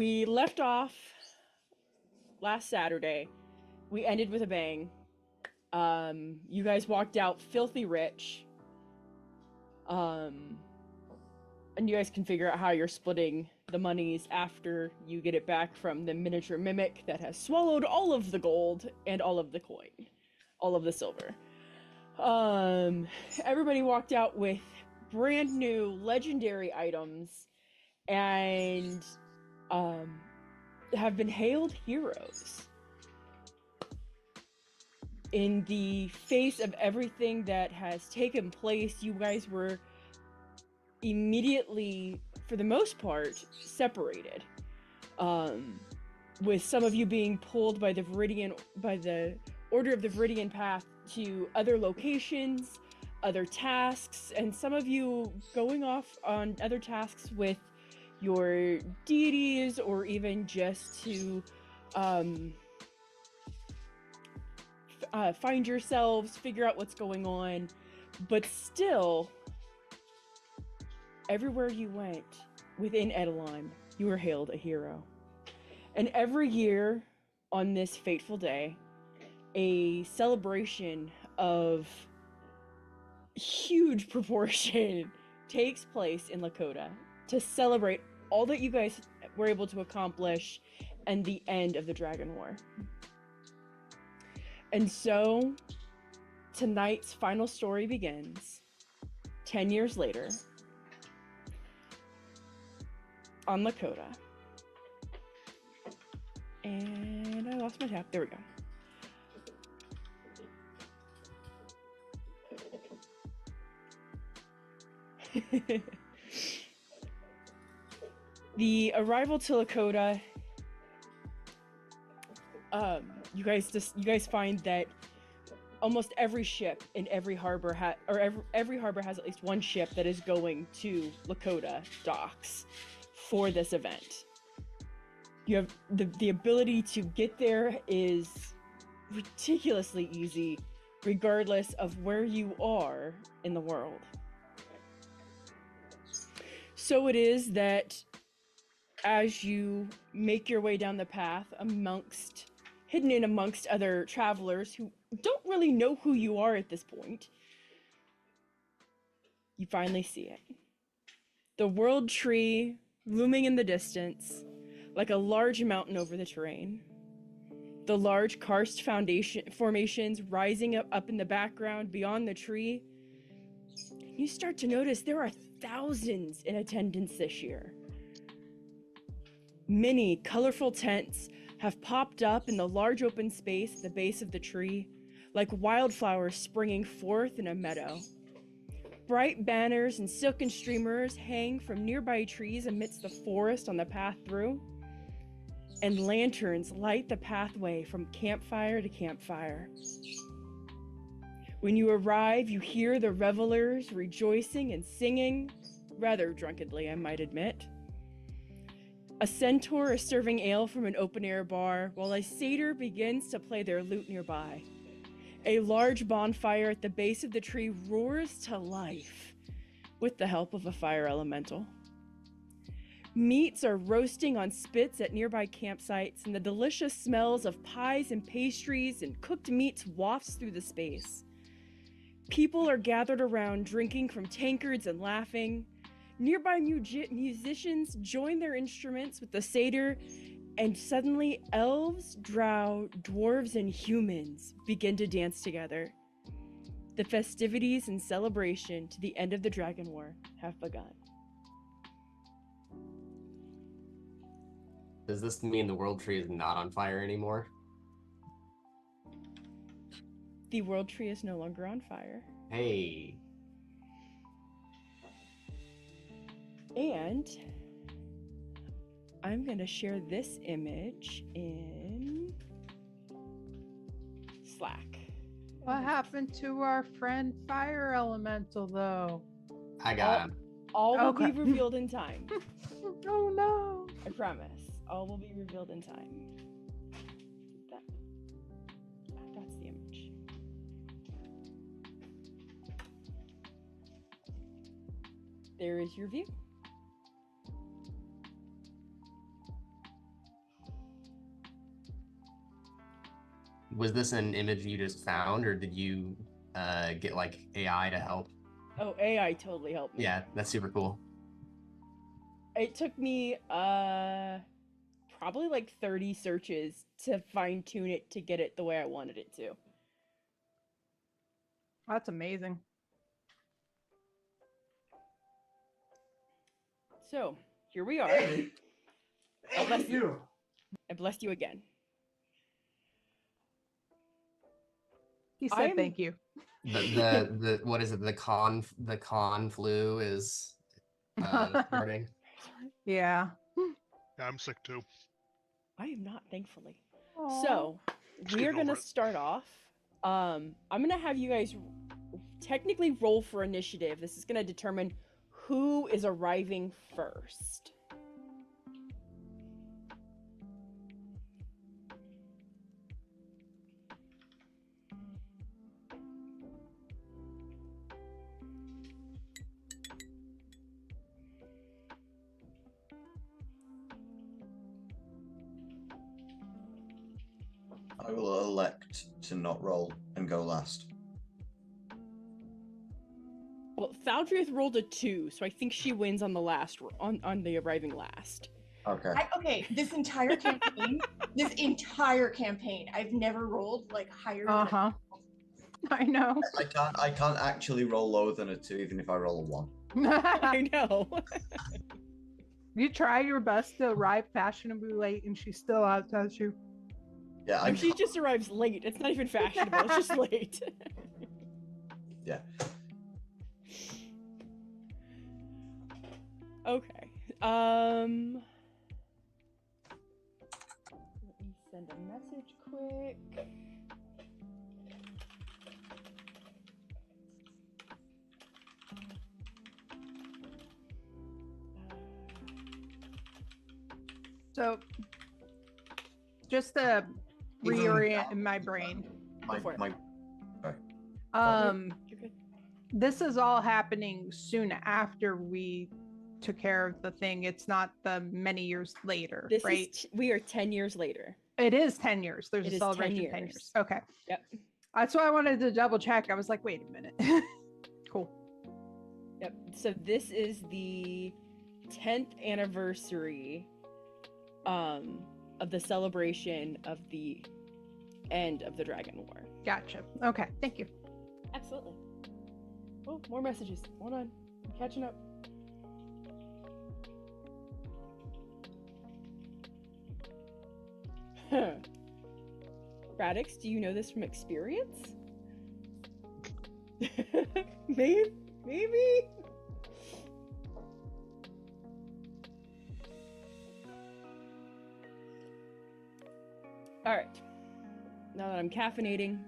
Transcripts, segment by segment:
we left off last Saturday. We ended with a bang. You guys walked out filthy rich. And you guys can figure out how you're splitting the monies after you get it back from the miniature mimic that has swallowed all of the gold and all of the coin, all of the silver. Everybody walked out with brand new legendary items and have been hailed heroes. In the face of everything that has taken place, you guys were immediately, for the most part, separated. With some of you being pulled by the Order of the Viridian Path to other locations, other tasks, and some of you going off on other tasks with your deities, or even just to find yourselves, figure out what's going on. But still, everywhere you went within Edelheim, you were hailed a hero. And every year on this fateful day, a celebration of huge proportion takes place in Lakota to celebrate all that you guys were able to accomplish and the end of the Dragon War. And so, tonight's final story begins 10 years later on Lakota. And I lost my tab. There we go. The arrival to Lakota, you guys find that almost every ship in every harbor every harbor has at least one ship that is going to Lakota docks for this event. You have the ability to get there is ridiculously easy, regardless of where you are in the world. So it is that as you make your way down the path hidden in amongst other travelers who don't really know who you are at this point, you finally see it. The world tree looming in the distance, like a large mountain over the terrain. The large karst formations rising up in the background beyond the tree. You start to notice there are thousands in attendance this year. Many colorful tents have popped up in the large open space at the base of the tree, like wildflowers springing forth in a meadow. Bright banners and silken streamers hang from nearby trees amidst the forest on the path through, and lanterns light the pathway from campfire to campfire. When you arrive, you hear the revelers rejoicing and singing, rather drunkenly, I might admit. A centaur is serving ale from an open-air bar, while a satyr begins to play their lute nearby. A large bonfire at the base of the tree roars to life, with the help of a fire elemental. Meats are roasting on spits at nearby campsites, and the delicious smells of pies and pastries and cooked meats wafts through the space. People are gathered around, drinking from tankards and laughing. Nearby musicians join their instruments with the satyr, and suddenly elves, drow, dwarves, and humans begin to dance together. The festivities and celebration to the end of the Dragon War have begun. Does this mean the world tree is not on fire anymore? The world tree is no longer on fire. Hey. And I'm going to share this image in Slack. What happened to our friend Fire Elemental, though? I got him. All will be revealed in time. Oh, no. I promise. All will be revealed in time. That's the image. There is your view. was this an image you just found, or did you get like AI to help? Oh, AI totally helped me. Yeah, that's super cool. It took me probably like 30 searches to fine tune it to get it the way I wanted it to. That's amazing. So here we are. Thank you. I blessed you again. He said I'm- thank you. The what is it? The con flu is starting. Yeah. Yeah, I'm sick too. I am not, thankfully. Aw. So Just we are getting gonna over it. start off. I'm gonna have you guys technically roll for initiative. This is gonna determine who is arriving first. I will elect to not roll and go last. Well, Thaldrith rolled a 2, so I think she wins on the last on the arriving last. Okay. Okay, this entire campaign, I've never rolled like higher. than a- Uh-huh. I know. I can't actually roll lower than a 2, even if I roll a 1. I know. You try your best to arrive fashionably late, and she still outdoes you. Yeah, No, she just arrives late. It's not even fashionable. It's just late. yeah. Okay. Let me send a message quick. So, just to Even- reorient in my brain, My, for it. my, You're good. this is all happening soon after we took care of the thing. It's not the many years later, This right? is we are 10 years later. It is 10 years. There's It a is 10 celebration 10 years. years. Okay. Yep. That's why I wanted to double check. I was like, wait a minute. Cool. Yep. So this is the 10th anniversary of the celebration of the end of the Dragon War. Gotcha. Okay. Thank you. Absolutely. Oh, more messages. Hold on. I'm catching up. Radix, do you know this from experience? Maybe? Maybe? Alright. Now that I'm caffeinating,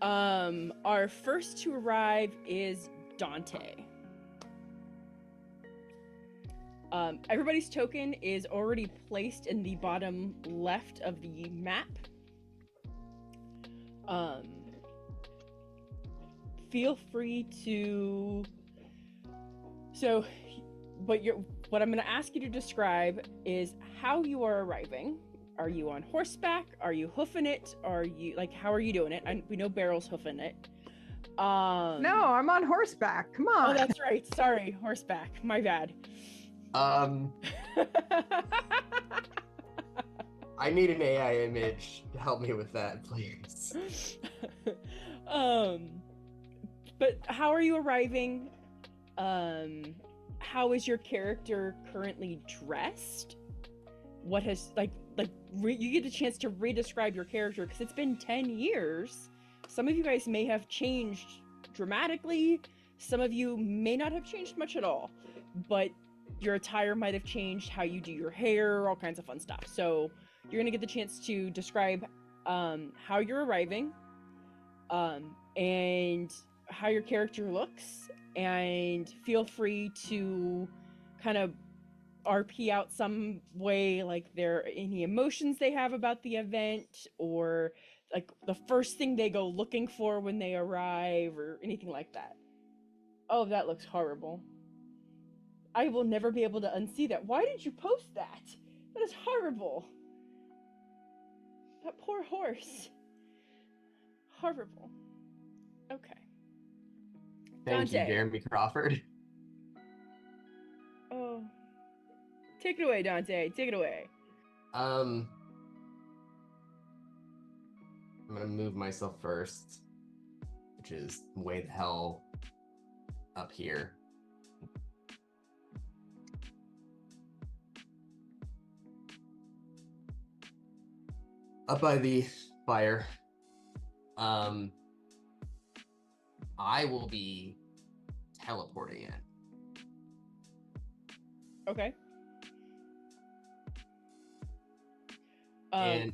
our first to arrive is Dante. Everybody's token is already placed in the bottom left of the map. Feel free to. So, what I'm going to ask you to describe is how you are arriving. Are you on horseback? Are you hoofing it? Are you how are you doing it? We know Barrel's hoofing it. No, I'm on horseback. Come on. Oh, that's right. Sorry, horseback. My bad. I need an AI image to help me with that, please. But how are you arriving? How is your character currently dressed? What has you get a chance to re-describe your character because it's been 10 years. Some of you guys may have changed dramatically. Some of you may not have changed much at all, but your attire might have changed, how you do your hair, all kinds of fun stuff. So you're gonna get the chance to describe how you're arriving, and how your character looks, and feel free to kind of RP out some way, like there any emotions they have about the event, or like the first thing they go looking for when they arrive, or anything like that. Oh, that looks horrible. I will never be able to unsee that. Why did you post that? That is horrible. That poor horse. Horrible. Okay. Thank you, Dante. Jeremy Crawford. Oh. Take it away, Dante. Take it away. I'm gonna move myself first, which is way the hell up here. Up by the fire. I will be teleporting in. Okay. And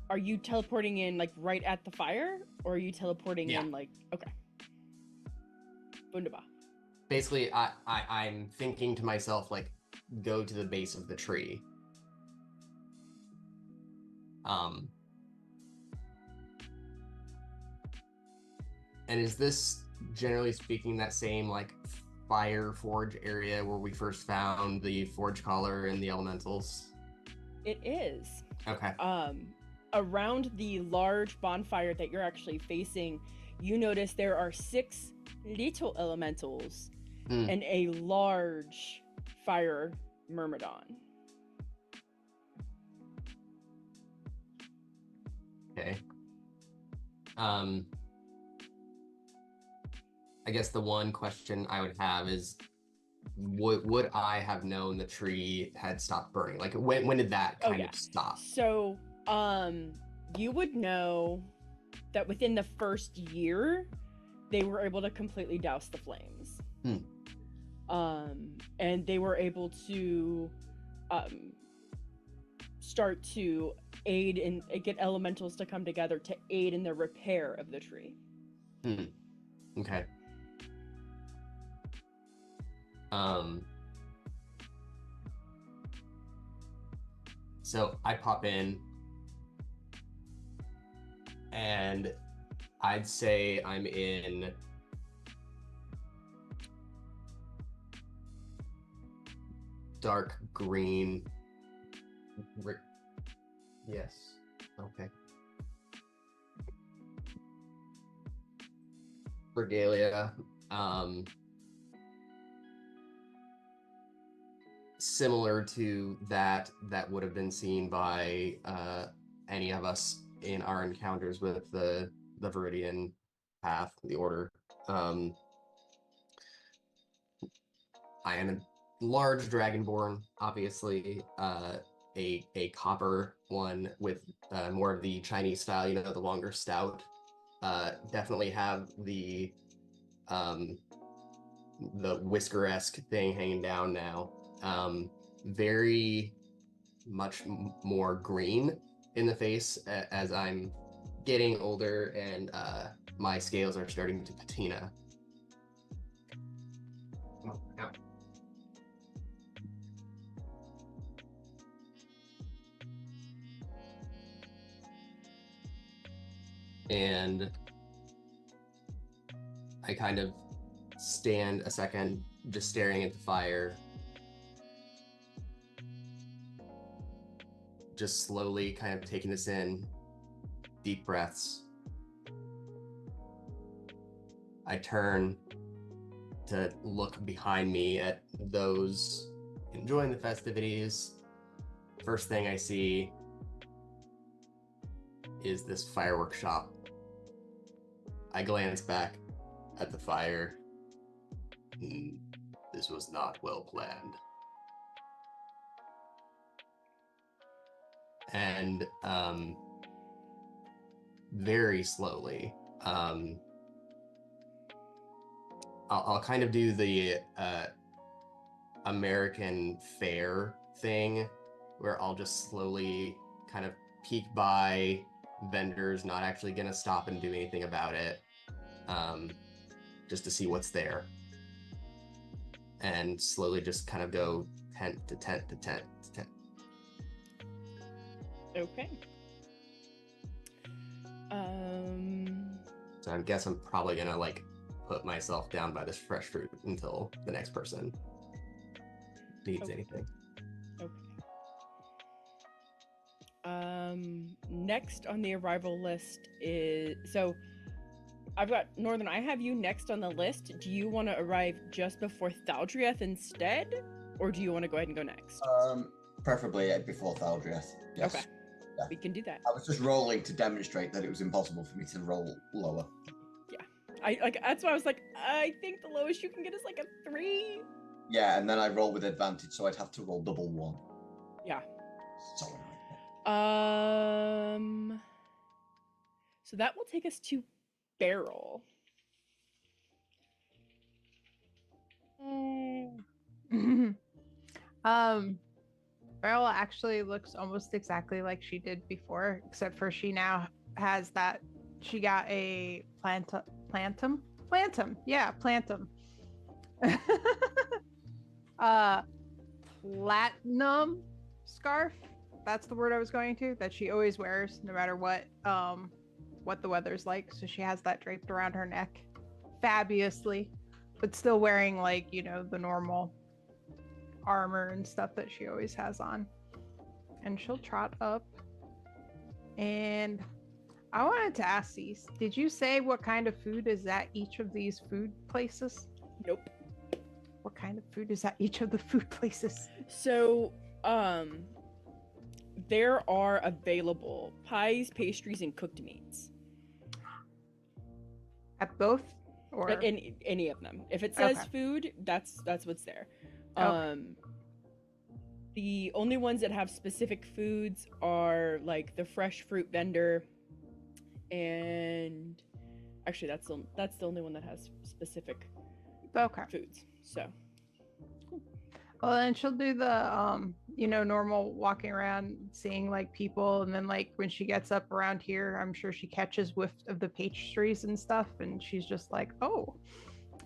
Are you teleporting in like right at the fire, or are you teleporting Yeah. in like okay? Wunderbar. basically, I'm thinking to myself, like, go to the base of the tree. And is this, generally speaking, that same, like, fire forge area where we first found the forge collar and the elementals? It is. Okay. Around the large bonfire that you're actually facing, you notice there are 6 little elementals and a large fire myrmidon. Okay. I guess the one question I would have is, would I have known the tree had stopped burning? Like, when did that kind of stop? So, you would know that within the first year, they were able to completely douse the flames. And they were able to, start to aid in, get elementals to come together to aid in the repair of the tree. Okay. So I pop in, and I'd say I'm in dark green. Yes. Okay. Regalia. Similar to that would have been seen by any of us in our encounters with the Viridian path, the order. I am a large dragonborn, obviously, a copper one with more of the Chinese style, you know, the longer stout. Definitely have the whisker-esque thing hanging down now. Very much more green in the face as I'm getting older and my scales are starting to patina. Oh, ow. And I kind of stand a second, just staring at the fire, just slowly kind of taking this in, deep breaths. I turn to look behind me at those enjoying the festivities. First thing I see is this fireworks shop. I glance back at the fire. This was not well planned. And very slowly, I'll kind of do the American fair thing, where I'll just slowly kind of peek by vendors, not actually gonna stop and do anything about it, just to see what's there, and slowly just kind of go tent to tent to tent to tent. Okay. So I guess I'm probably gonna like put myself down by this fresh fruit until the next person needs Okay. anything. Okay. Next on the arrival list is I've got Northern. I have you next on the list. Do you want to arrive just before Thaldrieth instead, or do you want to go ahead and go next? Preferably before Thaldrieth. Yes. Okay, Yeah. we can do that. I was just rolling to demonstrate that it was impossible for me to roll lower. That's why I was like, I think the lowest you can get is like a 3. Yeah, and then I roll with advantage, so I'd have to roll double 1. Yeah. So So that will take us to Barrel. Beryl actually looks almost exactly like she did before, except for she now has that. She got a plantum. Yeah, plantum. Platinum scarf. That's the word I was going to. That she always wears, no matter what the weather's like. So she has that draped around her neck, fabulously, but still wearing like the normal armor and stuff that she always has on. And she'll trot up. And I wanted to ask these. Did you say what kind of food is at each of these food places? Nope. What kind of food is at each of the food places? So, there are available pies, pastries, and cooked meats. At both? Or At any of them. If it says Okay. food, that's what's there. Okay. The only ones that have specific foods are like the fresh fruit vendor, and actually that's the only one that has specific Okay. foods. So Well, then she'll do the normal walking around, seeing like people, and then like when she gets up around here, I'm sure she catches whiff of the pastries and stuff, and she's just like, oh,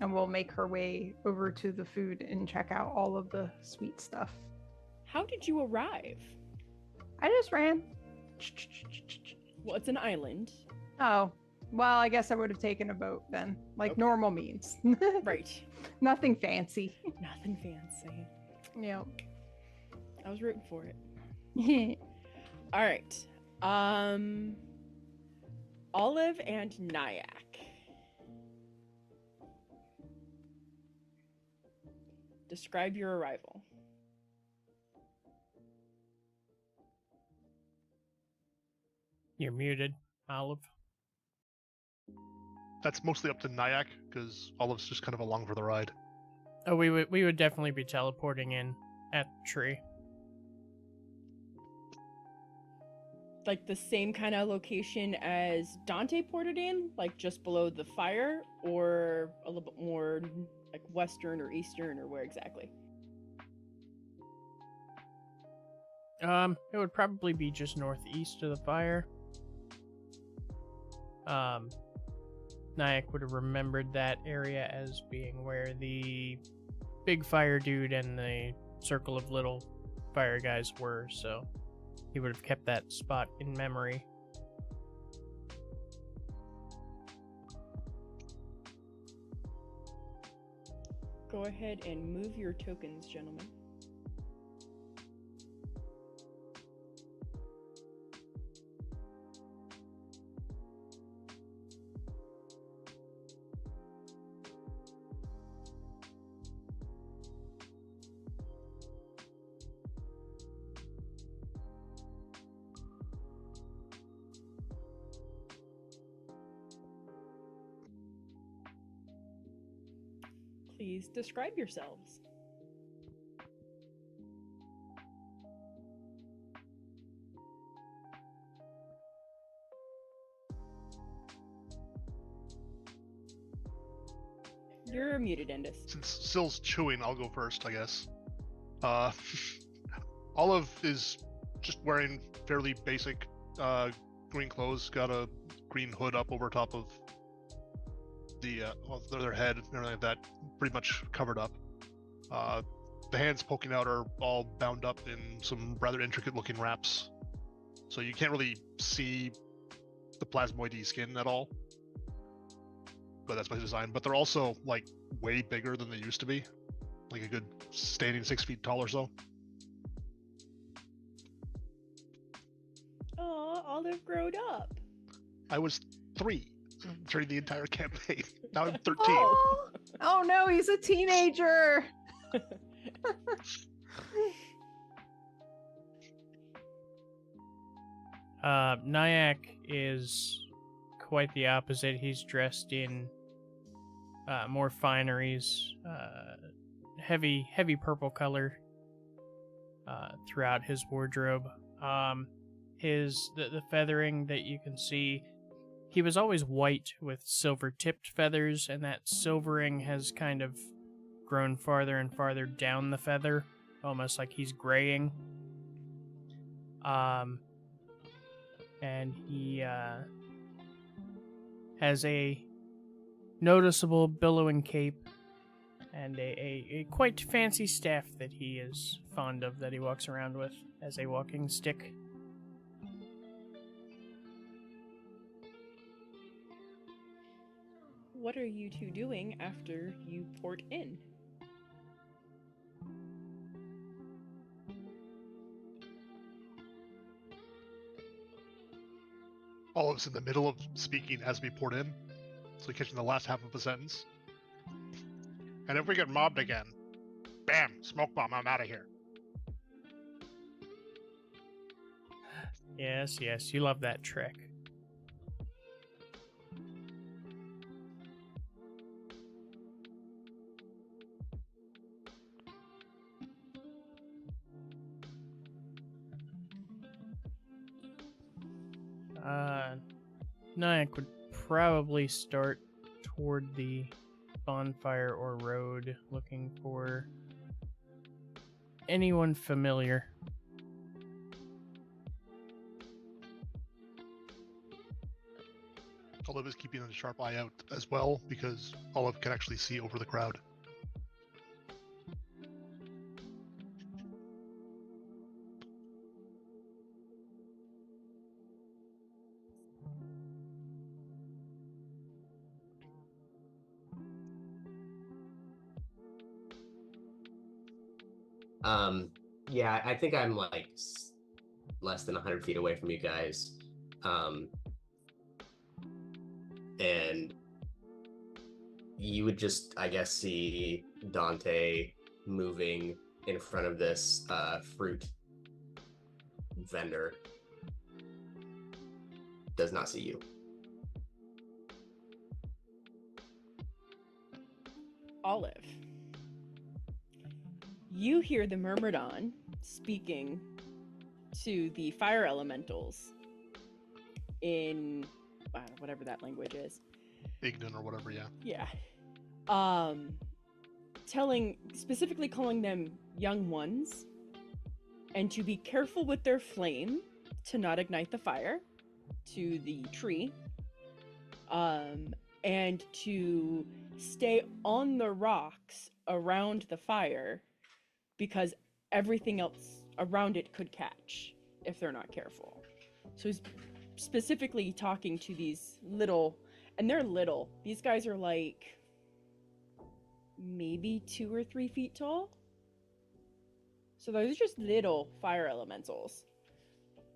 and we'll make her way over to the food and check out all of the sweet stuff. how did you arrive? I just ran. Well, it's an island. Oh, well, I guess I would have taken a boat then, like Okay. normal means. Right. Nothing fancy. Nothing fancy. Yep. I was rooting for it. All right. Olive and Nyack. Describe your arrival. You're muted, Olive. That's mostly up to Nyack, because Olive's just kind of along for the ride. Oh, we would definitely be teleporting in at the tree. Like the same kind of location as Dante ported in, like just below the fire, or a little bit more like western or eastern, or where exactly? It would probably be just northeast of the fire. Nyack would have remembered that area as being where the big fire dude and the circle of little fire guys were, so he would have kept that spot in memory. Go ahead and move your tokens, gentlemen. Please describe yourselves. You're muted, Endus. Since Sill's chewing, I'll go first, I guess. Olive is just wearing fairly basic green clothes, got a green hood up over top of their head and everything like that, pretty much covered up. The hands poking out are all bound up in some rather intricate looking wraps, so you can't really see the plasmoidy skin at all. But that's by design. But they're also like way bigger than they used to be, like a good standing 6 feet tall or so. Olive growed up? I was 3 during the entire campaign. Now I'm 13. Oh no, he's a teenager. Nyack is quite the opposite. He's dressed in more fineries, heavy purple color throughout his wardrobe. The feathering that you can see, he was always white with silver tipped feathers, and that silvering has kind of grown farther and farther down the feather, almost like he's graying. And he has a noticeable billowing cape and a quite fancy staff that he is fond of, that he walks around with as a walking stick. What are you two doing after you port in? Olive's in the middle of speaking as we port in, so catching the last half of a sentence. And if we get mobbed again, bam, smoke bomb, I'm out of here. Yes, you love that trick. Nyack would probably start toward the bonfire or road, looking for anyone familiar. Olive is keeping a sharp eye out as well, because Olive can actually see over the crowd. Yeah, I think I'm like less than 100 feet away from you guys. And you would just, I guess, see Dante moving in front of this fruit vendor. Does not see you. Olive. You hear the Myrmidon speaking to the fire elementals in whatever that language is. Ignan or whatever, yeah. Yeah. Specifically calling them young ones, and to be careful with their flame, to not ignite the fire to the tree, and to stay on the rocks around the fire, because everything else around it could catch if they're not careful. So he's specifically talking to these little, and they're little. These guys are like maybe 2 or 3 feet tall. So those are just little fire elementals.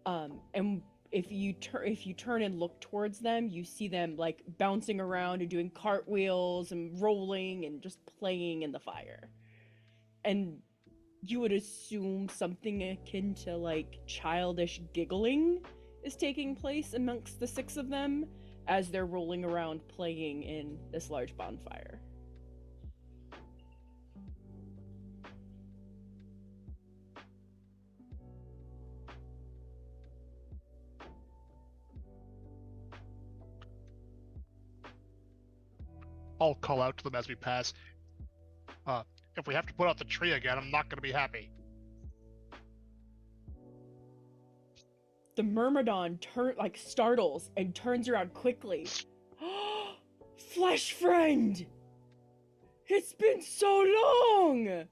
And if you turn and look towards them, you see them like bouncing around and doing cartwheels and rolling and just playing in the fire. And you would assume something akin to like childish giggling is taking place amongst the 6 of them as they're rolling around playing in this large bonfire. I'll call out to them as we pass. If we have to put out the tree again, I'm not going to be happy. The Myrmidon startles and turns around quickly. Flesh friend! It's been so long!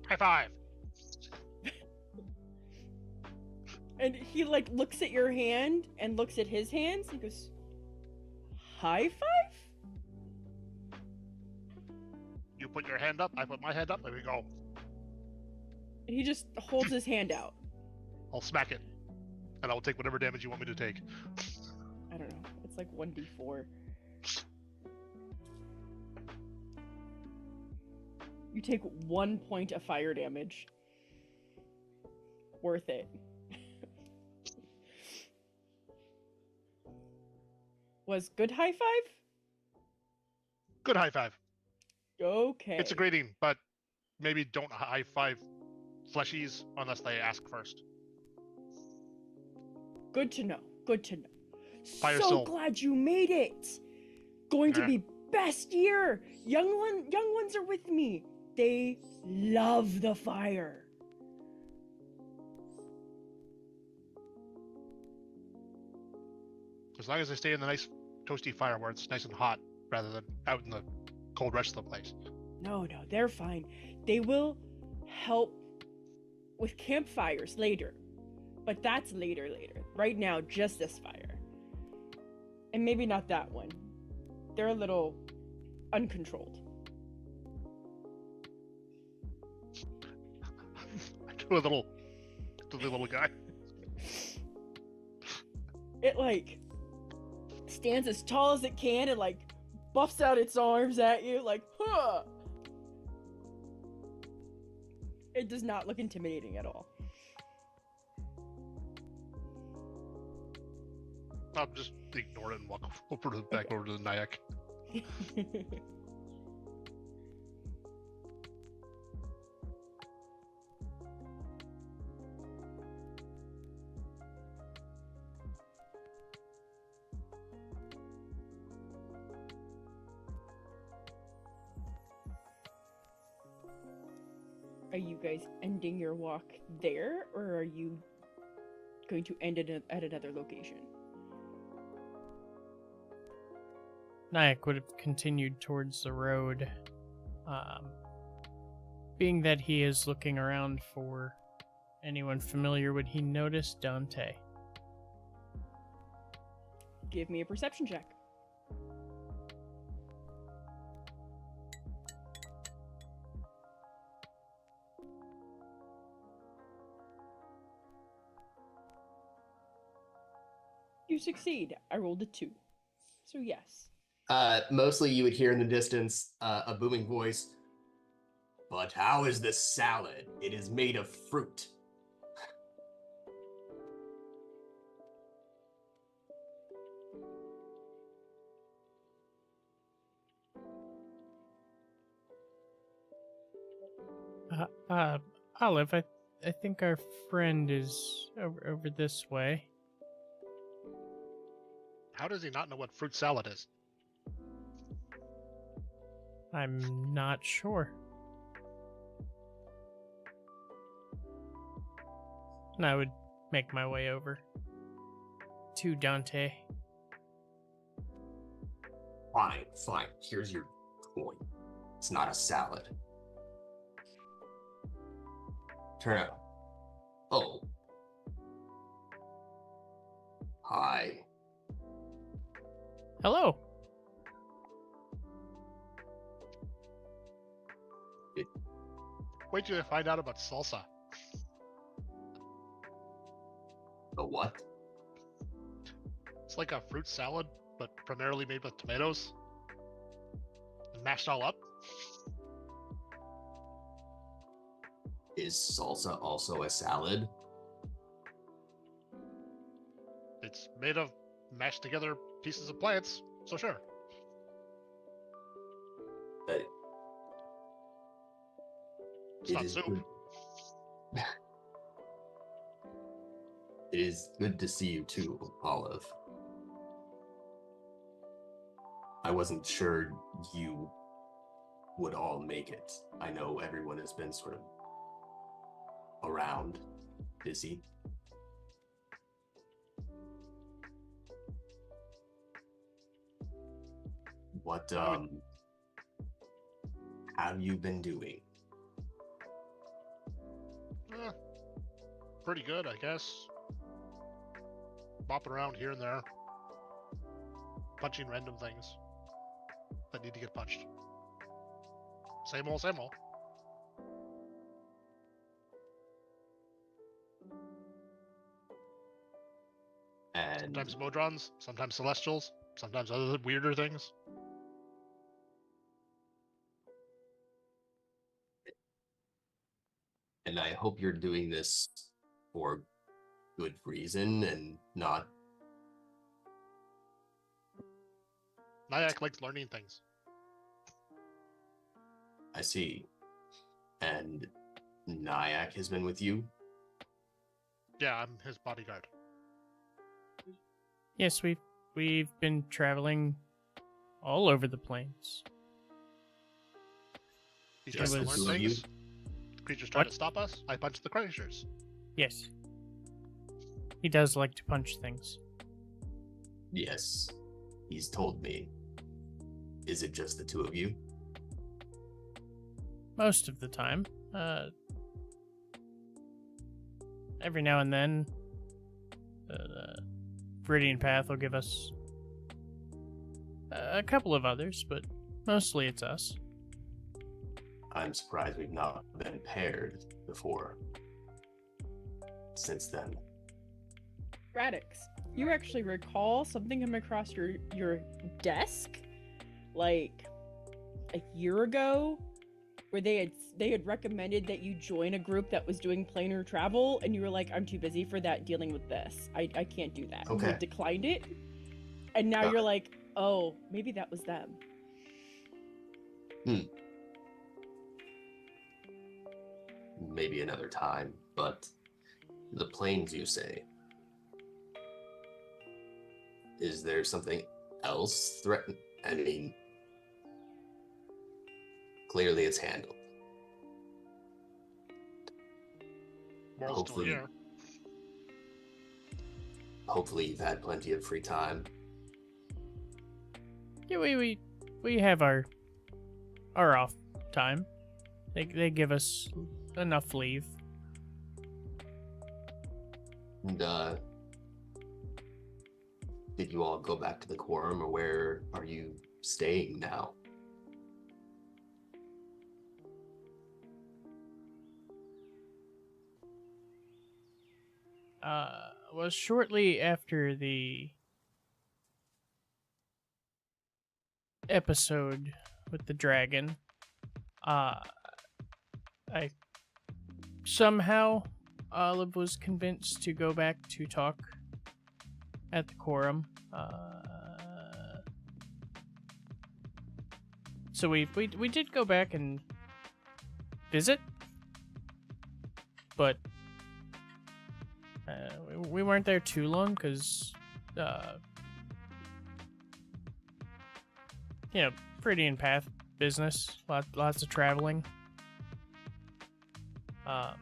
High five! And he like looks at your hand and looks at his hands. He goes, high five? You put your hand up, I put my hand up, there we go. And he just holds his hand out. I'll smack it, and I will take whatever damage you want me to take. I don't know. It's like 1d4. You take 1 point of fire damage. Worth it. Was good high five? Good high five. Okay. It's a greeting, but maybe don't high five fleshies unless they ask first. Good to know. Good to know. Fire So soul. glad you made it. Going to Eh. be best year. Young ones are with me. They love the fire. As long as they stay in the nice toasty fire where it's nice and hot, rather than out in the cold rest of the place. No, they're fine. They will help with campfires later. But that's later. Right now, just this fire. And maybe not that one. They're a little uncontrolled. To the little guy. It like stands as tall as it can and like buffs out its arms at you like, huh. It does not look intimidating at all. I'll just ignore it and walk back over to the Nyack. Are you guys ending your walk there, or are you going to end it at another location? Nyack would have continued towards the road. Being that he is looking around for anyone familiar, would he notice Dante? Give me a perception check. You succeed. I rolled a 2. So yes. Mostly you would hear in the distance a booming voice. But how is this salad? It is made of fruit. Olive, I think our friend is over this way. How does he not know what fruit salad is? I'm not sure. And I would make my way over to Dante. Fine. Here's your coin. It's not a salad. Turn out. Oh. Hi. Hello. Wait till you find out about salsa. The what? It's like a fruit salad, but primarily made with tomatoes. And mashed all up. Is salsa also a salad? It's made of mashed together pieces of plants, so sure. It's It not is soup. good. It is good to see you too, Olive. I wasn't sure you would all make it. I know everyone has been sort of around, busy. What have you been doing? Pretty good, I guess. Bopping around here and there. Punching random things that need to get punched. Same old, same old. Sometimes Modrons, sometimes Celestials, sometimes other weirder things. And I hope you're doing this for good reason and not. Nyack likes learning things. I see. And Nyack has been with you? Yeah, I'm his bodyguard. Yes, we've been traveling all over the plains. He's It trying to was- learn Two of things. Creatures trying What? to stop us. I punched the creatures. Yes. He does like to punch things. Yes. He's told me. Is it just the two of you? Most of the time. Every now and then, Viridian Path will give us a couple of others, but mostly it's us. I'm surprised we've not been paired before. Since then. Radix, you actually recall something come across your desk like a year ago where they had recommended that you join a group that was doing planar travel, and you were like, I'm too busy for that, dealing with this. I can't do that. Okay. You declined it. And now Got you're it. like, oh, maybe that was them. Maybe another time, but the planes, you say. Is there something else threatened? I mean, clearly it's handled. Moral's still Hopefully- here. Hopefully you've had plenty of free time. Yeah, we have our off time. They give us enough leave. And, did you all go back to the quorum, or where are you staying now? Was shortly after the episode with the dragon, I somehow Olive was convinced to go back to talk at the quorum. So we did go back and visit, but we weren't there too long because, Viridian Path business, lots of traveling. I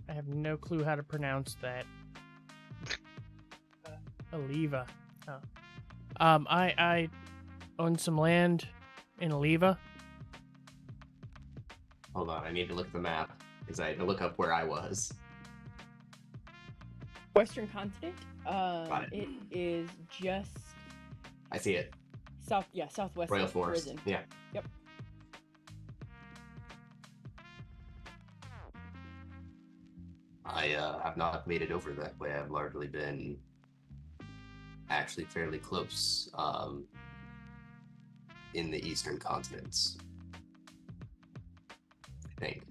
have no clue how to pronounce that. Aliva. Oh. I own some land in Aliva. Hold on, I need to look at the map, because I had to look up where I was. Western continent. Got it. It is just I see it. southwest Royal of Forest. Prison. Yeah. Yep. I have not made it over that way. I've largely been actually fairly close in the eastern continents, I think.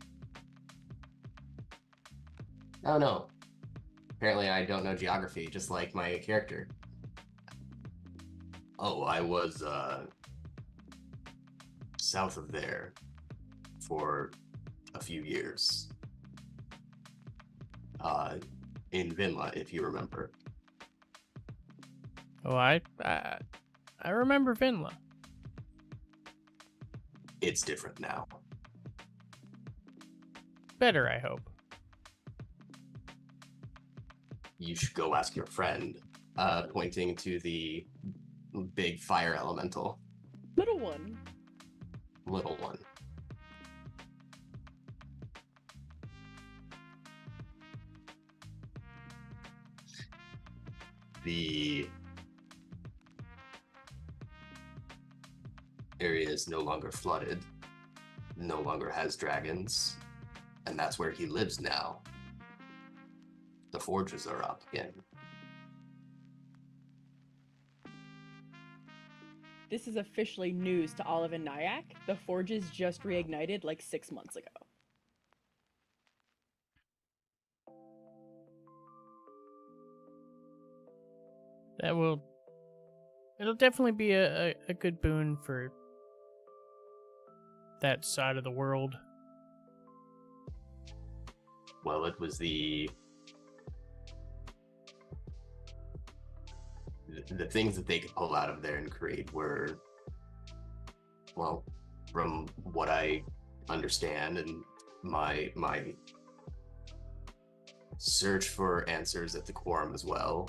Oh no. Apparently I don't know geography, just like my character. Oh, I was south of there for a few years. In Vinla, if you remember. Oh, I remember Vinla. It's different now. Better, I hope. You should go ask your friend, pointing to the big fire elemental, Little one. little one. The area is no longer flooded, no longer has dragons, and that's where he lives now. The forges are up again. This is officially news to Olive and Nyack. The forges just reignited like 6 months ago. That will. It'll definitely be a good boon for that side of the world. Well, it was the things that they could pull out of there and create were, well, from what I understand and my search for answers at the quorum as well,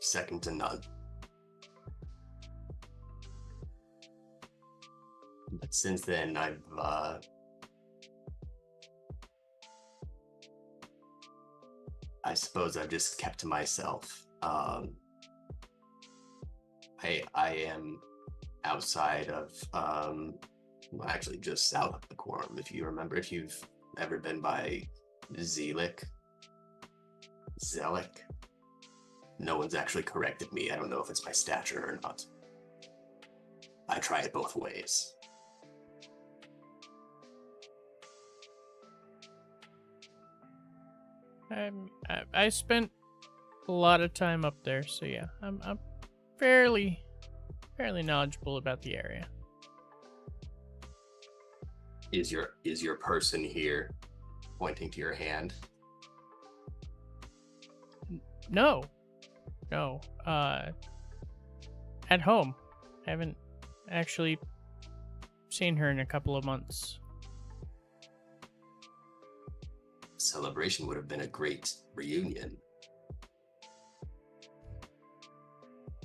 second to none. But since then, I suppose I've just kept to myself. I am outside of, well, actually just south of the quorum. If you remember, if you've ever been by Zelik, no one's actually corrected me. I don't know if it's my stature or not. I try it both ways. I spent a lot of time up there, so yeah, I'm fairly knowledgeable about the area. Is your person here, pointing to your hand? No. At home. Haven't actually seen her in a couple of months. Celebration would have been a great reunion.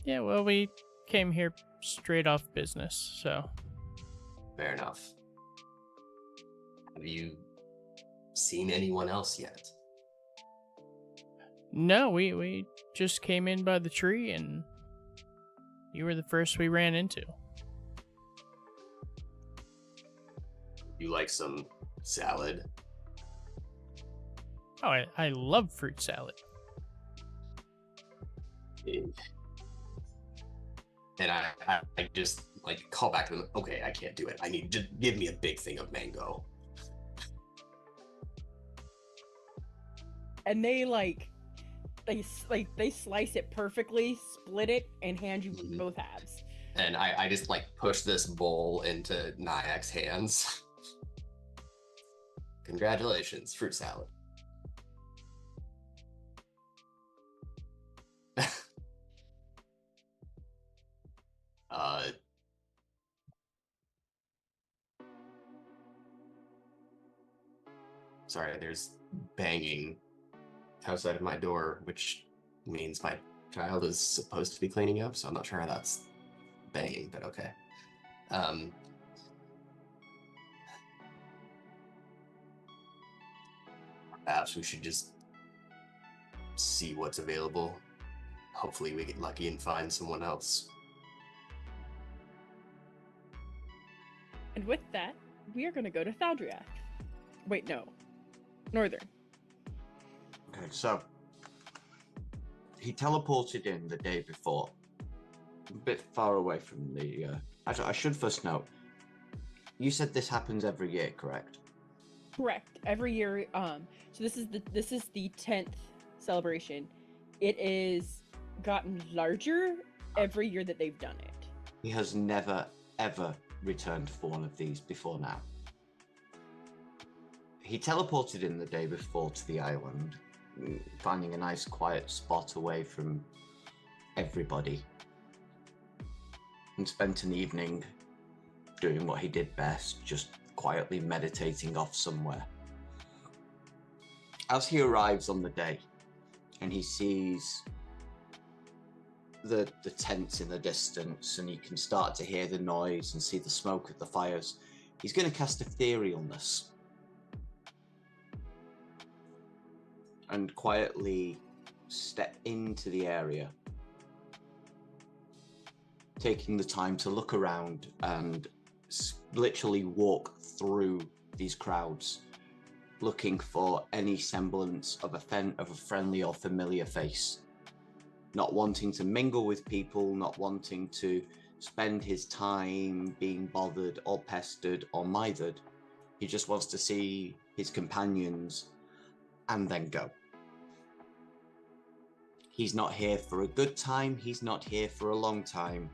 Yeah, well, we came here straight off business, so. Fair enough. Have you seen anyone else yet? No, we just came in by the tree, and you were the first we ran into. You like some salad? Oh, I love fruit salad. And I just like call back to them. Okay, I can't do it. I need just give me a big thing of mango. And they they slice it perfectly, split it, and hand you both halves. And I just like push this bowl into Nyack's hands. Congratulations, fruit salad. Sorry, there's banging outside of my door, which means my child is supposed to be cleaning up, so I'm not sure how that's banging, but okay. Perhaps we should just see what's available. Hopefully we get lucky and find someone else. And with that, we are going to go to Thaldriath. Wait, no. Northern. Okay, so he teleported in the day before, a bit far away from the. Actually, I should first note. You said this happens every year, correct? Correct. Every year. So this is the 10th celebration. It is gotten larger every year that they've done it. He has never ever returned for one of these before now. He teleported in the day before to the island, finding a nice quiet spot away from everybody, and spent an evening doing what he did best, just quietly meditating off somewhere. As he arrives on the day and he sees the tents in the distance, and you can start to hear the noise and see the smoke of the fires, he's going to cast Etherealness and quietly step into the area, taking the time to look around and literally walk through these crowds, looking for any semblance of a friendly or familiar face, not wanting to mingle with people, not wanting to spend his time being bothered or pestered or mithered. He just wants to see his companions and then go. He's not here for a good time. He's not here for a long time.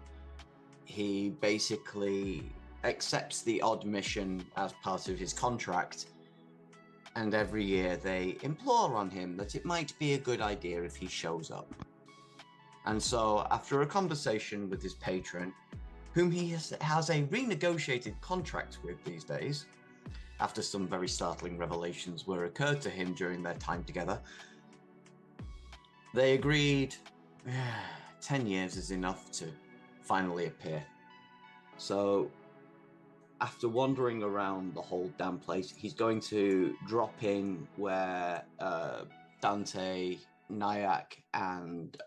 He basically accepts the odd mission as part of his contract, and every year they implore on him that it might be a good idea if he shows up. And so, after a conversation with his patron, whom he has a renegotiated contract with these days, after some very startling revelations were occurred to him during their time together, they agreed 10 years is enough to finally appear. So, after wandering around the whole damn place, he's going to drop in where Dante, Nyack, and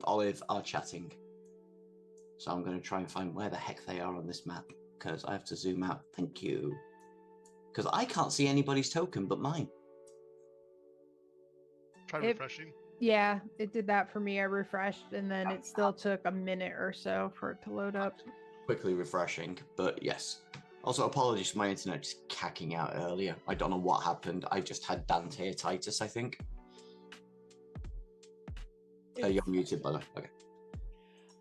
Olive are chatting. So I'm going to try and find where the heck they are on this map, because I have to zoom out. Thank you. Because I can't see anybody's token but mine. Try refreshing. Yeah, it did that for me. I refreshed, and then it still took a minute or so for it to load up. Quickly refreshing, but yes. Also, apologies for my internet just cacking out earlier. I don't know what happened. I just had Dante-itis, I think. You're muted, brother. Okay.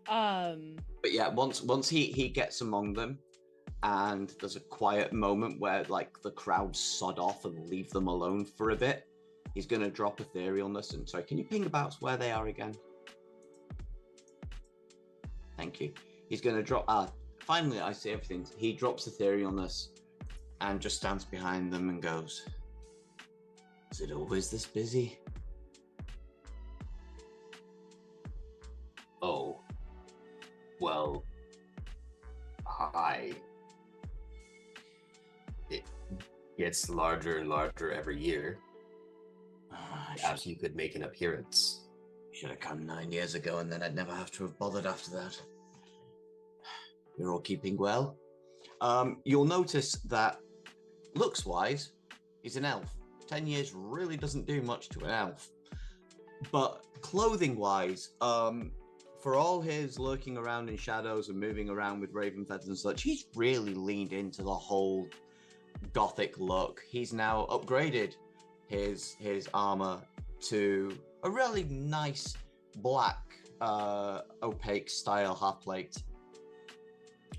But yeah, once he gets among them, and there's a quiet moment where like the crowd sod off and leave them alone for a bit, he's going to drop etherealness. And sorry, can you ping about where they are again? Thank you. He's going to drop. Finally, I see everything. He drops etherealness and just stands behind them and goes, "Is it always this busy?" Oh, well, hi. It gets larger and larger every year. Perhaps you could make an appearance. Should have come 9 years ago, and then I'd never have to have bothered after that. You're all keeping well. You'll notice that, looks-wise, he's an elf. 10 years really doesn't do much to an elf. But clothing-wise, for all his lurking around in shadows and moving around with raven feathers and such, he's really leaned into the whole gothic look. He's now upgraded his armor to a really nice black opaque style half plate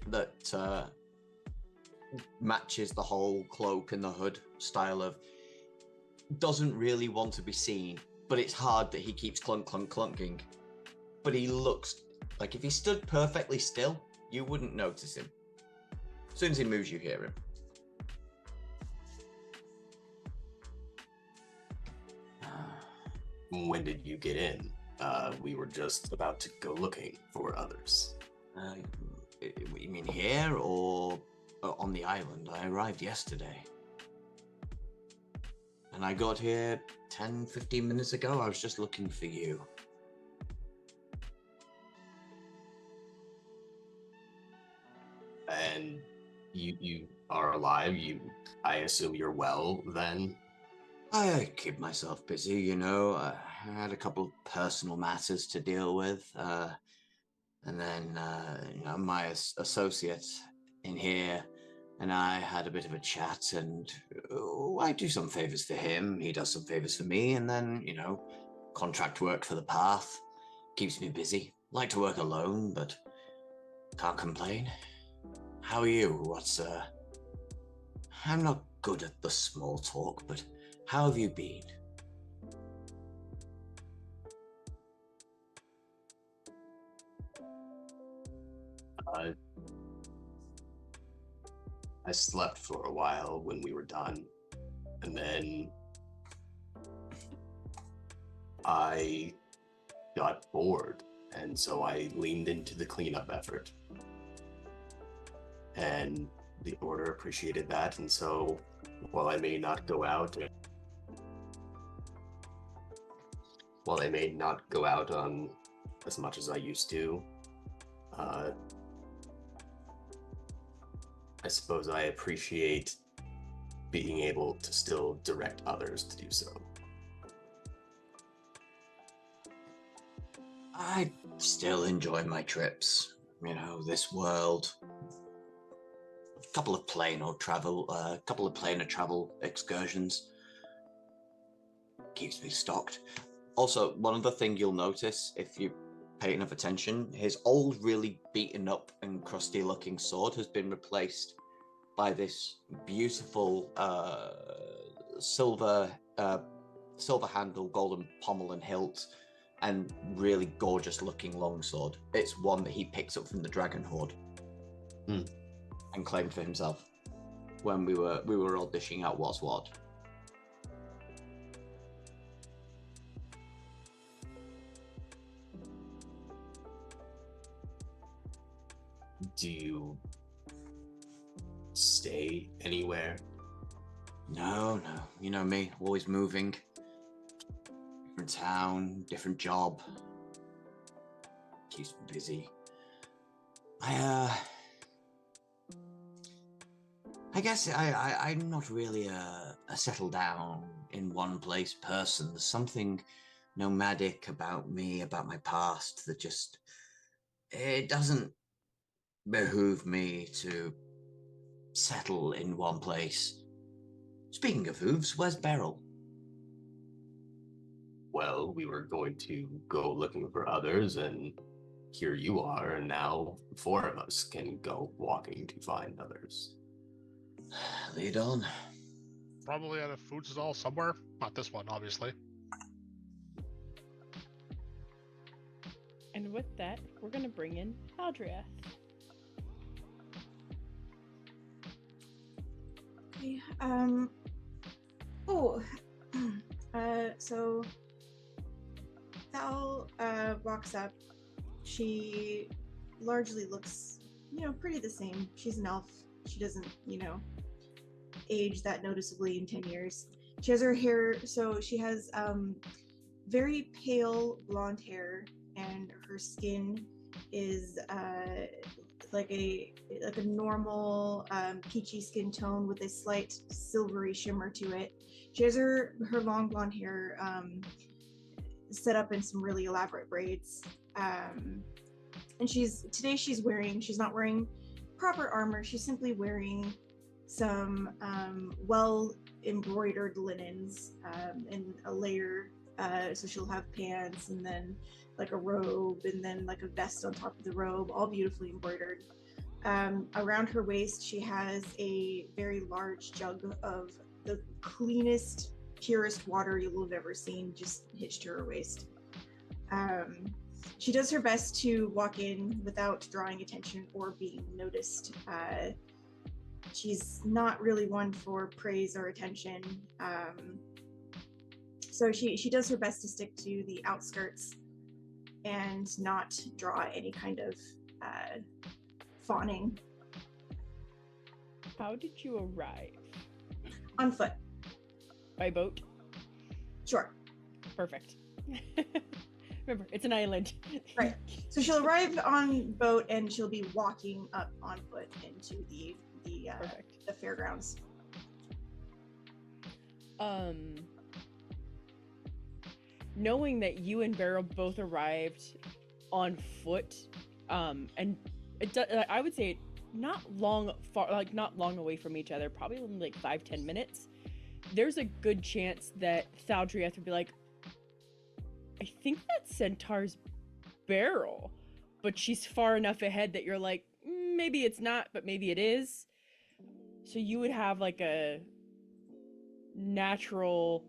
that matches the whole cloak and the hood style of doesn't really want to be seen, but it's hard that he keeps clunking. But he looks like if he stood perfectly still, you wouldn't notice him. As soon as he moves, you hear him. When did you get in? We were just about to go looking for others. You mean here or on the island? I arrived yesterday. And I got here 10-15 minutes ago. I was just looking for you. And you are alive? I assume you're well then? I keep myself busy, you know. I had a couple of personal matters to deal with. And then, my associate in here and I had a bit of a chat, and I do some favors for him. He does some favors for me. And then, contract work for the path keeps me busy. Like to work alone, but can't complain. How are you? I'm not good at the small talk, but how have you been? I slept for a while when we were done, and then I got bored, and so I leaned into the cleanup effort. And the order appreciated that, and so while I may not go out on as much as I used to, I suppose I appreciate being able to still direct others to do so. I still enjoy my trips. You know, this world. A couple of planar travel excursions keeps me stocked. Also, one other thing you'll notice if you pay enough attention, his old, really beaten up and crusty-looking sword has been replaced by this beautiful silver handle, golden pommel and hilt, and really gorgeous-looking longsword. It's one that he picks up from the Dragon Horde and claimed for himself when we were all dishing out what's what. Do you stay anywhere? No. You know me, always moving. Different town, different job. Keeps me busy. I guess I'm not really a settle down in one place person. There's something nomadic about me, about my past, that just, it doesn't behoove me to settle in one place. Speaking of hooves, where's Beryl? Well, we were going to go looking for others, and here you are, and now 4 of us can go walking to find others. Lead on. Probably at a food stall somewhere. Not this one, obviously. And with that, we're gonna bring in Aldria. Okay. So Val walks up. She largely looks, pretty the same. She's an elf. She doesn't, age that noticeably in 10 years. She has her hair, so she has very pale blonde hair, and her skin is like a normal peachy skin tone with a slight silvery shimmer to it. She has her long blonde hair set up in some really elaborate braids, and she's not wearing proper armor. She's simply wearing some well embroidered linens in a layer. So she'll have pants and then like a robe and then like a vest on top of the robe, all beautifully embroidered. Around her waist, she has a very large jug of the cleanest, purest water you will have ever seen, just hitched to her waist. She does her best to walk in without drawing attention or being noticed. She's not really one for praise or attention. So she does her best to stick to the outskirts and not draw any kind of fawning. How did you arrive? On foot. By boat? Sure. Perfect. Remember, it's an island. Right. So she'll arrive on boat and she'll be walking up on foot into the fairgrounds. Knowing that you and Beryl both arrived on foot, and I would say not long away from each other, probably only like 5-10 minutes, there's a good chance that Thaldrieth would be like, I think that centaur's Beryl, but she's far enough ahead that you're like, maybe it's not, but maybe it is. So you would have like a natural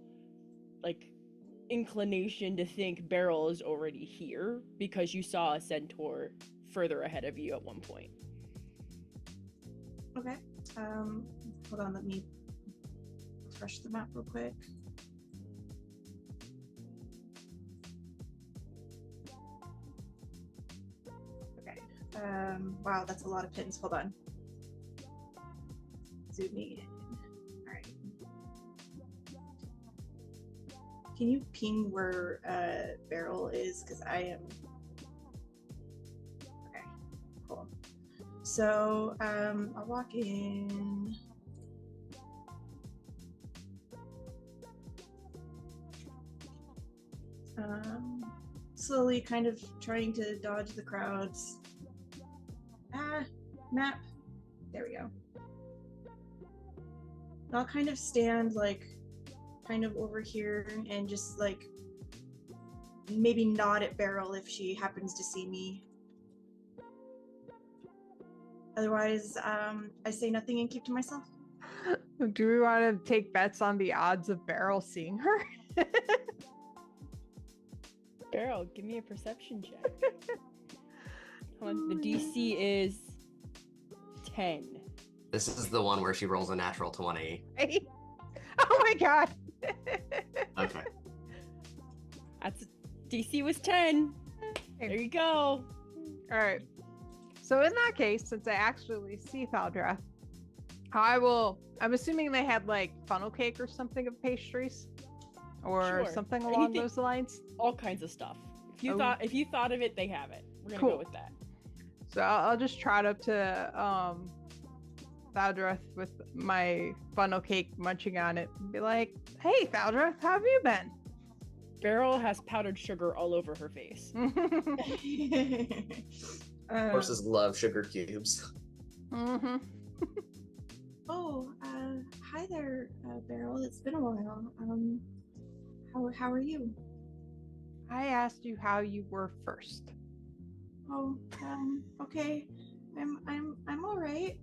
like inclination to think Beryl is already here because you saw a centaur further ahead of you at one point. Okay. Hold on, let me refresh the map real quick. Okay. Wow, that's a lot of pins. Hold on. Zooming in. All right. Can you ping where Beryl is? Because I am. Okay, cool. So I'll walk in. slowly kind of trying to dodge the crowds. Map. There we go. I'll kind of stand like kind of over here and just like maybe nod at Beryl if she happens to see me. Otherwise, I say nothing and keep to myself. Do we want to take bets on the odds of Beryl seeing her? Beryl, give me a perception check. Hold on, the DC is 10. This is the one where she rolls a natural 20. Oh my god. Okay. That's DC was 10. There you go. All right. So in that case, since I actually see Thaldra, I'm assuming they had like funnel cake or something of pastries or Sure. something along Anything- those lines. All kinds of stuff. If you thought of it, they have it. We're gonna Cool. go with that. So I'll just trot up to Thaldra with my funnel cake, munching on it, and be like, "Hey, Thaldra, how have you been?" Beryl has powdered sugar all over her face. Horses love sugar cubes. Mm-hmm. Oh, hi there, Beryl. It's been a while. How are you? I asked you how you were first. Oh, okay. I'm all right.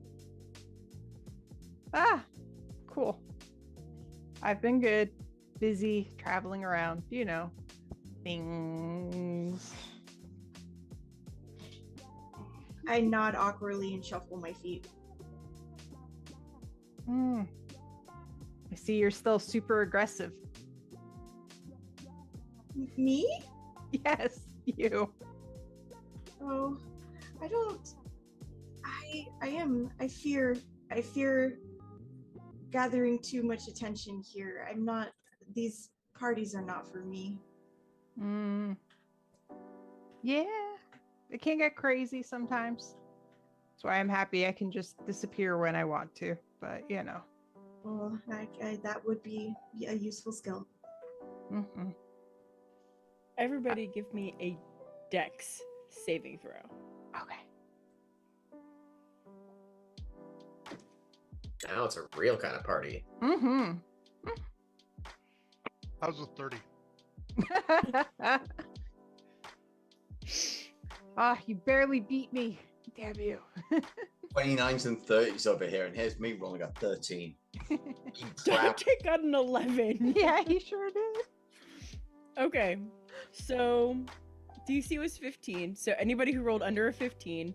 Ah, cool. I've been good, busy traveling around, things. I nod awkwardly and shuffle my feet. I see you're still super aggressive. Me? Yes, you. Oh, I don't. I am. I fear gathering too much attention here. I'm not. These parties are not for me. Yeah, it can get crazy sometimes. That's why I'm happy I can just disappear when I want to. But Well, that would be a useful skill. Mhm. Everybody give me a dex saving throw. Okay. Now it's a real kind of party. Mm-hmm. How's a 30? You barely beat me. Damn you. 29s and 30s over here, and here's me rolling a 13. You crap. Dante got an 11. Yeah, he sure did. Okay, so DC was 15. So anybody who rolled under a 15,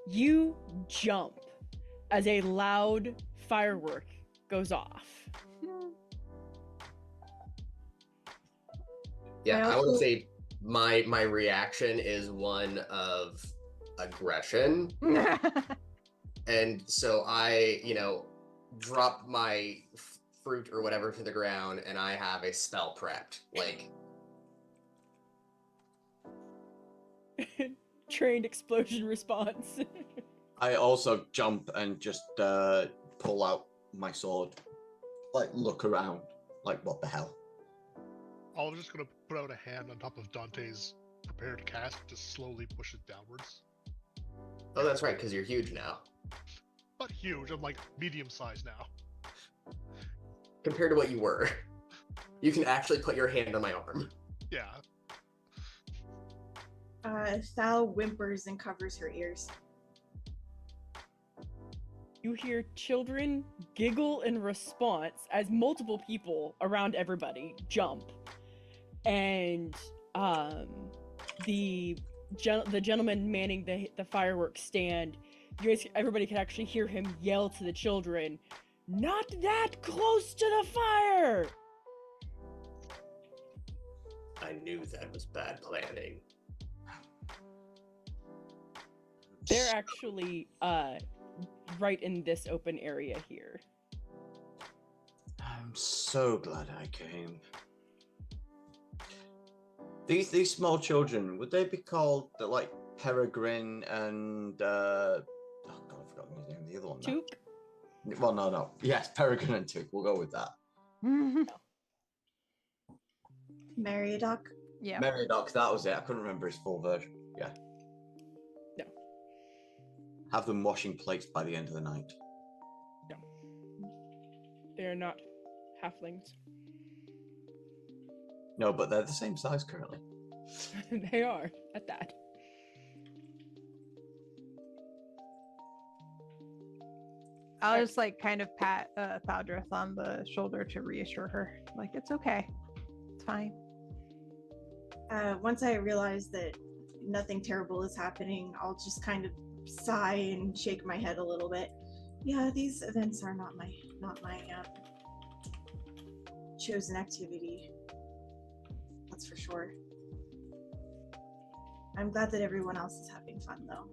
you jump as a loud firework goes off. Yeah, I would say my reaction is one of aggression. And so I, drop my fruit or whatever to the ground and I have a spell prepped. Like, Trained explosion response. I also jump and just pull out my sword, like look around, like what the hell. I was just gonna put out a hand on top of Dante's prepared cast to slowly push it downwards. oh, that's right, because you're huge now. Not huge, I'm like medium sized now. Compared to what you were. You can actually put your hand on my arm. Yeah. Thal whimpers and covers her ears. You hear children giggle in response as multiple people around everybody jump. And the gentleman manning the fireworks stand, everybody can actually hear him yell to the children, "Not that close to the fire!" I knew that was bad planning. They're actually right in this open area here. I'm so glad I came. These small children, would they be called like Peregrine and oh god, I've forgotten his name. The other one. now. Took. Well, no. Yes, Peregrine and Took. We'll go with that. Meriadoc. Yeah. Meriadoc, that was it. I couldn't remember his full version. Yeah. No. Have them washing plates by the end of the night. No. They're not halflings. No, but they're the same size currently. They are, at that. I'll just like kind of pat Thaldrith on the shoulder to reassure her. Like, it's okay. It's fine. Once I realize that nothing terrible is happening, I'll just kind of sigh and shake my head a little bit. Yeah, these events are not my chosen activity. That's for sure. I'm glad that everyone else is having fun, though.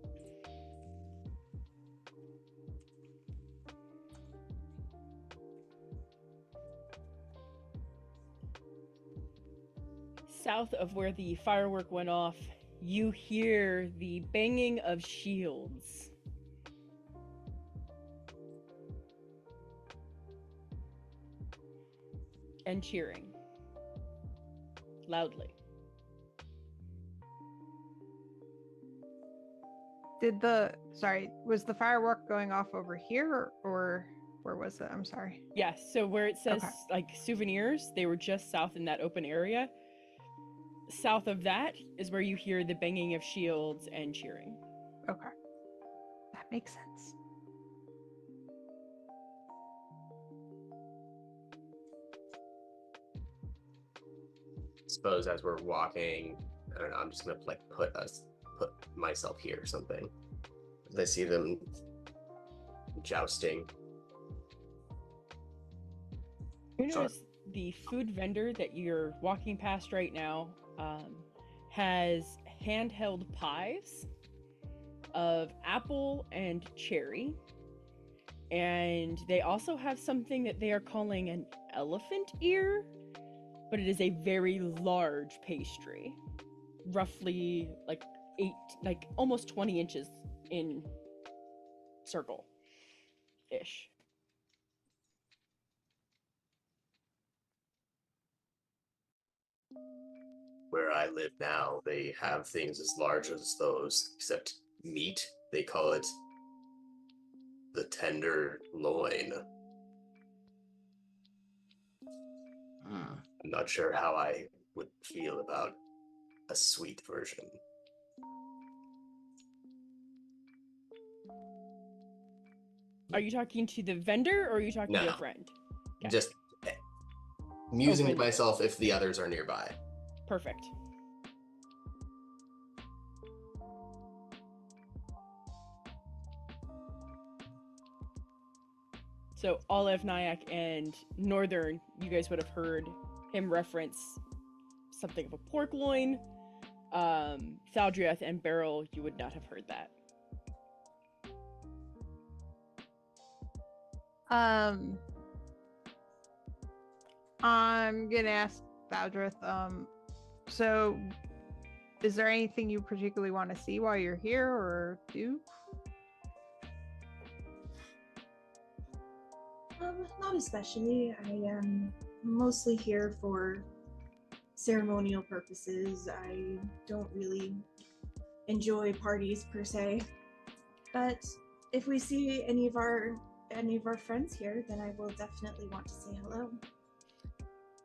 South of where the firework went off, you hear the banging of shields. And cheering. Loudly. Was the firework going off over here or where was it? I'm sorry. Yes, so where it says Okay. like souvenirs, they were just south in that open area. South of that is where you hear the banging of shields and cheering. Okay. That makes sense. Suppose as we're walking, I don't know, I'm just gonna like put myself here or something. As I see them jousting. You Sorry. notice the food vendor that you're walking past right now has handheld pies of apple and cherry. And they also have something that they are calling an elephant ear, but it is a very large pastry. Roughly almost 20 inches in circle-ish. Where I live now, they have things as large as those, except meat. They call it the tender loin. I'm not sure how I would feel about a sweet version. Are you talking to the vendor or are you talking to No. a friend? Okay. Just musing to Open. myself if the others are nearby. Perfect. So Olive, Nyack, and Northern, you guys would have heard him reference something of a pork loin. Thaldriath and Beryl, you would not have heard that. I'm gonna ask Thaldrith, so is there anything you particularly want to see while you're here or do? Not especially. I am mostly here for ceremonial purposes. I don't really enjoy parties per se. But if we see any of our friends here, then I will definitely want to say hello.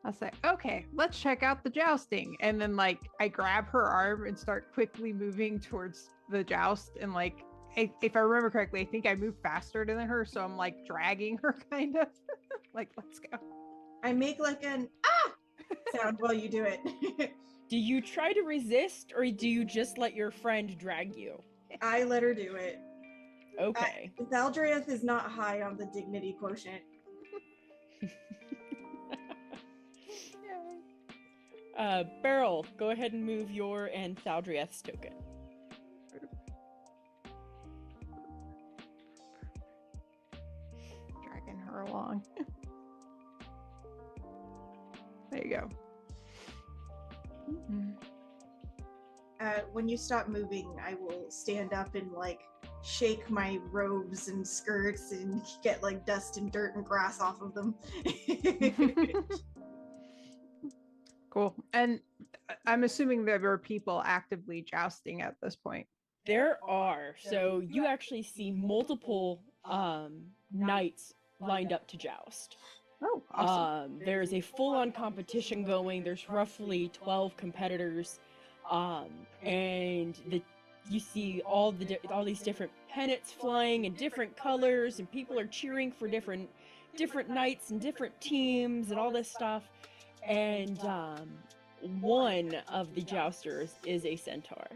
I'll say, okay, let's check out the jousting. And then like I grab her arm and start quickly moving towards the joust. And like if I remember correctly, I think I move faster than her, so I'm like dragging her kind of. Like, let's go. I make like an ah sound while you do it. Do you try to resist or do you just let your friend drag you? I let her do it. Okay. Valdriath is not high on the dignity quotient. Beryl, go ahead and move your and Thaldriath's token. Dragging her along. There you go. When you stop moving, I will stand up and like shake my robes and skirts and get like dust and dirt and grass off of them. Cool. And I'm assuming there were people actively jousting at this point. There are. So you actually see multiple knights lined up to joust. Oh, awesome. There's a full-on competition going. There's roughly 12 competitors, and you see all these different pennants flying in different colors, and people are cheering for different knights and different teams and all this stuff. And one of the jousters is a centaur.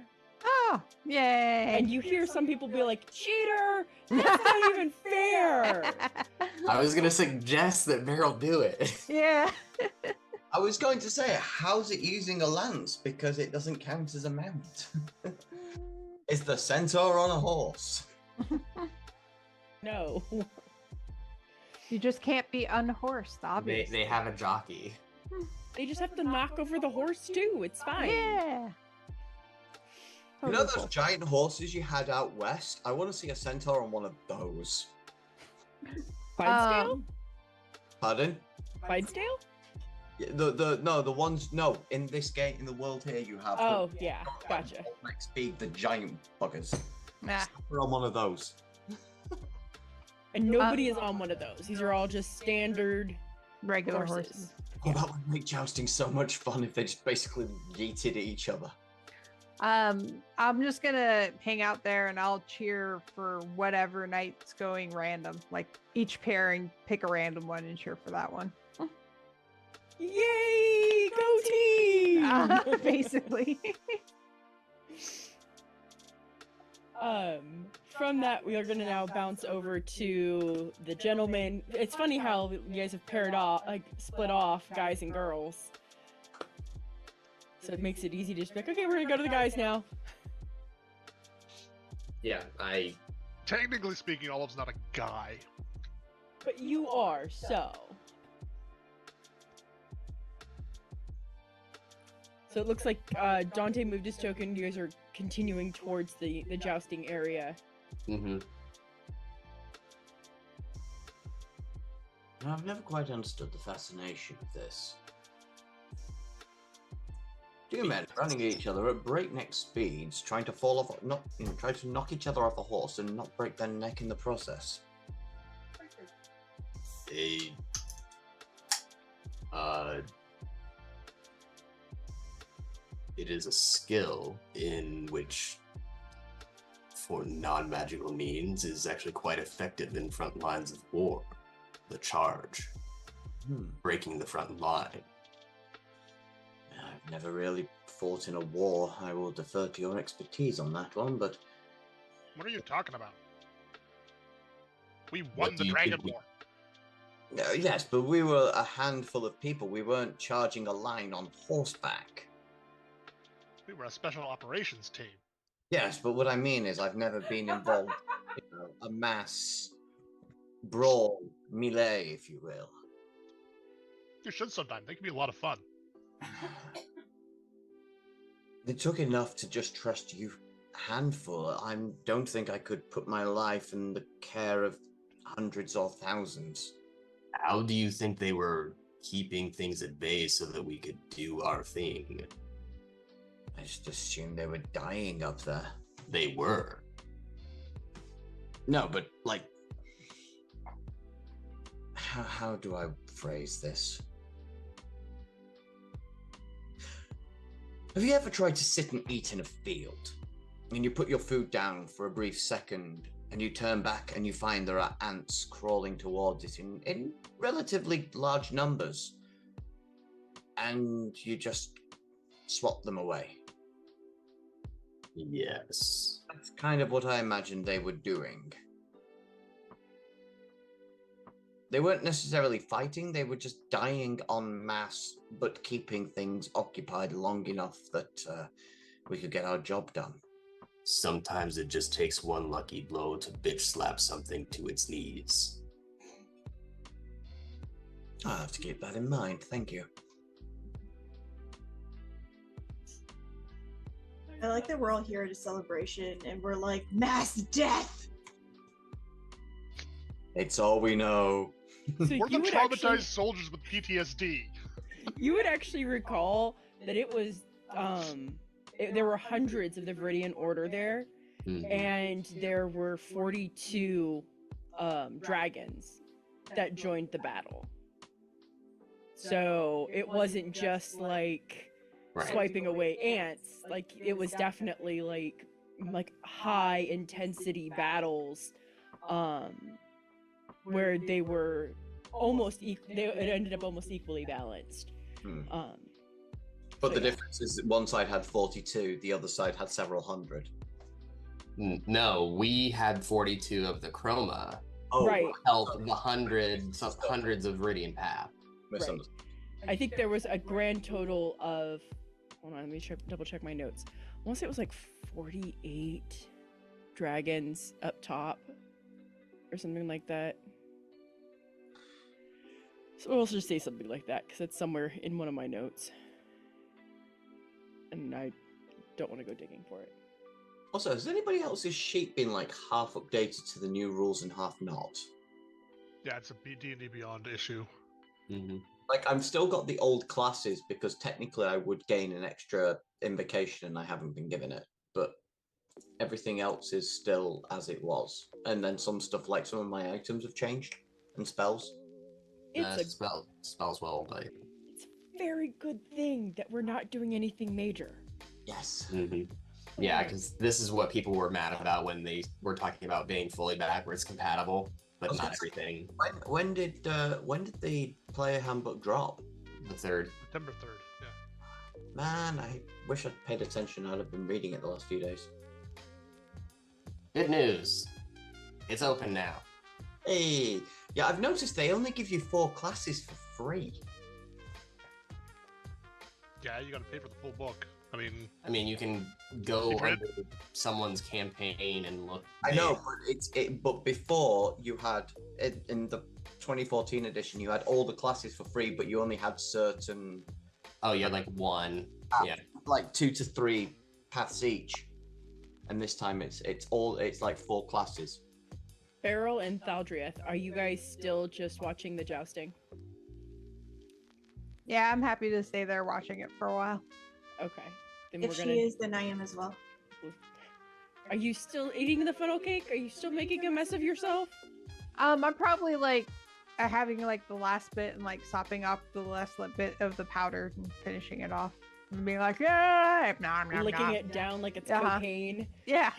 Oh, yay! And you hear some people be like, "Cheater! That's not even fair!" I was gonna suggest that Meryl do it. Yeah. I was going to say, how's it using a lance? Because it doesn't count as a mount. Is the centaur on a horse? No. You just can't be unhorsed, obviously. They have a jockey. They just have to knock over the horse too. It's fine. Yeah. You know those giant horses you had out west? I want to see a centaur on one of those. Clydesdale? Pardon? Clydesdale? Yeah, the ones in this game in the world here you have. Oh yeah, gotcha. Next big the giant buggers. Nah. We're on one of those. And nobody is on one of those. These are all just standard Regular horses. horses. Oh, that would make jousting so much fun if they just basically yeeted at each other. I'm just gonna hang out there and I'll cheer for whatever knight's going random. Like each pairing, pick a random one and cheer for that one. Yay! Go team! Basically. From that, we are going to now bounce over to the gentleman. It's funny how you guys have split off guys and girls. So it makes it easy to just be like, okay, we're going to go to the guys now. Yeah, Technically speaking, Olive's not a guy. But you are, so. So it looks like Dante moved his token. You guys are continuing towards the jousting area. Mm-hmm. I've never quite understood the fascination of this. Two men running at each other at breakneck speeds, trying to fall off, try to knock each other off a horse and not break their neck in the process. It is a skill in which, for non-magical means, is actually quite effective in front lines of war. The charge. Breaking the front line. I've never really fought in a war. I will defer to your expertise on that one, but... What are you talking about? We won the Dragon War. Yes, but we were a handful of people. We weren't charging a line on horseback. We were a special operations team. Yes, but what I mean is I've never been involved in a mass brawl, melee, if you will. You should sometime. They can be a lot of fun. It took enough to just trust you a handful. I don't think I could put my life in the care of hundreds or thousands. How do you think they were keeping things at bay so that we could do our thing? I just assumed they were dying up there. They were. No, but like... How do I phrase this? Have you ever tried to sit and eat in a field? And you put your food down for a brief second, and you turn back and you find there are ants crawling towards it in relatively large numbers. And you just swat them away. Yes. That's kind of what I imagined they were doing. They weren't necessarily fighting, they were just dying en masse, but keeping things occupied long enough that we could get our job done. Sometimes it just takes one lucky blow to bitch slap something to its knees. I'll have to keep that in mind, thank you. I like that we're all here at a celebration and we're like, mass death! It's all we know. So We're the you would traumatized actually, soldiers with PTSD. you would actually recall that it was there were hundreds of the Viridian Order there, and there were 42 dragons that joined the battle. So it wasn't just like swiping away ants. Like it was definitely like high intensity battles, where they were almost it ended up almost equally balanced. But so the yeah. difference is that one side had 42, the other side had several hundred. No, we had 42 of the chroma. Oh, Right. Help the hundreds of Viridian Path. Misunderstood. I think there was a grand total of, hold on, let me double check my notes. I want to say it was like 48 dragons up top or something like that. So we'll just say something like that because it's somewhere in one of my notes. And I don't want to go digging for it. Also, has anybody else's sheet been like half updated to the new rules and half not? Yeah, it's a D&D Beyond issue. Like, I've still got the old classes because technically I would gain an extra invocation and I haven't been given it. But everything else is still as it was. And then some stuff, like some of my items have changed and spells. It's a Spells well, but very good thing that we're not doing anything major. Yes. yeah, because this is what people were mad about when they were talking about being fully backwards compatible, but Okay. not everything. When did the player handbook drop? The third. September 3rd, yeah. Man, I wish I'd paid attention. I'd have been reading it the last few days. Good news. It's open now. Hey, yeah, I've noticed they only give you 4 classes for free. Yeah, you gotta pay for the full book. I mean, you can go You've read- under someone's campaign and look. I know, but but before you had in the 2014 edition, you had all the classes for free, but you only had certain Oh, you had like one. Yeah. like 2 to 3 paths each. And this time it's like 4 classes. Beryl and Thaldrieth, are you guys still just watching the jousting? Yeah, I'm happy to stay there watching it for a while. Okay. Then If we're she gonna. is, then I am as well. Are you still eating the funnel cake? Are you still making a mess of yourself? I'm probably like having like the last bit and like sopping up the last bit of the powder and finishing it off and being like, yeah, nom, nom, Licking nom. it down like it's Uh-huh. cocaine. Yeah.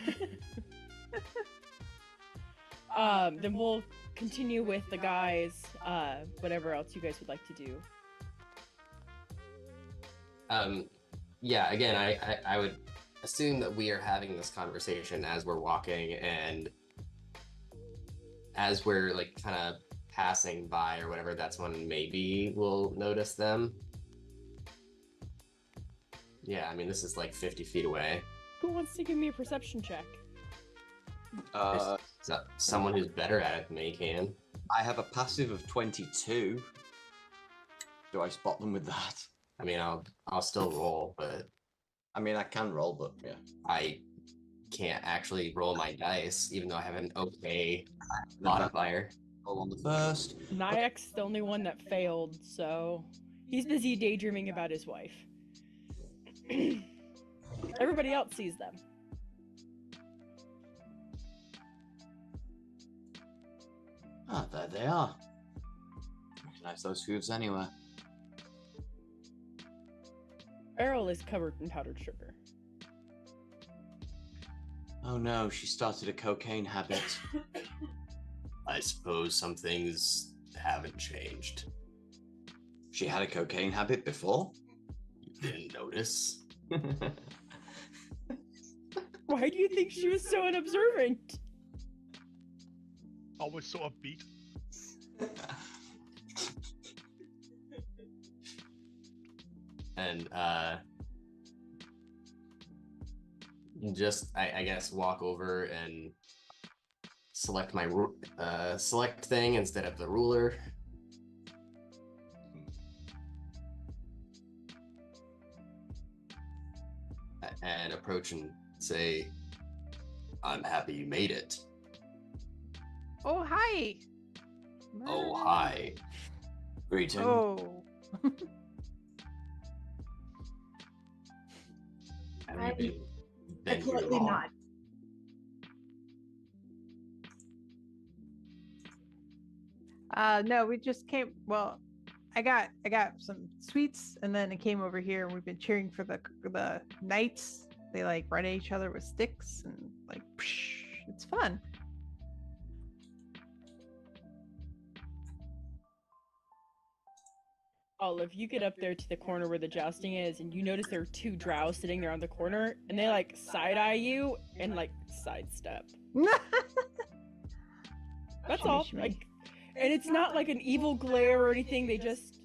Then we'll continue with the guys. Whatever else you guys would like to do. Yeah, again, I would assume that we are having this conversation as we're walking and as we're like kind of passing by or whatever, that's when maybe we'll notice them. Yeah, I mean, this is like 50 feet away. Who wants to give me a perception check? So someone who's better at it than me can. I have a passive of 22. Do I spot them with that? I mean, I'll still roll, but I mean, I can roll, but yeah. I can't actually roll my dice, even though I have an okay modifier. Roll on the first. Nyack's the only one that failed, so he's busy daydreaming about his wife. Everybody else sees them. Ah, there they are. Recognize those hooves anywhere. Beryl is covered in powdered sugar. Oh no, she started a cocaine habit. I suppose some things haven't changed. She had a cocaine habit before? You didn't notice? Why do you think she was so unobservant? always so upbeat. And just I guess walk over and select my select thing instead of the ruler. And approach and say, "I'm happy you made it." Oh, hi. Oh, hi. Greeting. Oh. Have you been here Politely long? nod. No, we just came. Well, I got some sweets, and then it came over here, and we've been cheering for the knights. They like run at each other with sticks, and like, psh, it's fun. Olive, you get up there to the corner where the jousting is, and you notice there are two drow sitting there on the corner, and they like side eye you and like sidestep. That's all. Shimmy, shimmy. Like, and it's not like an evil glare or anything. They just.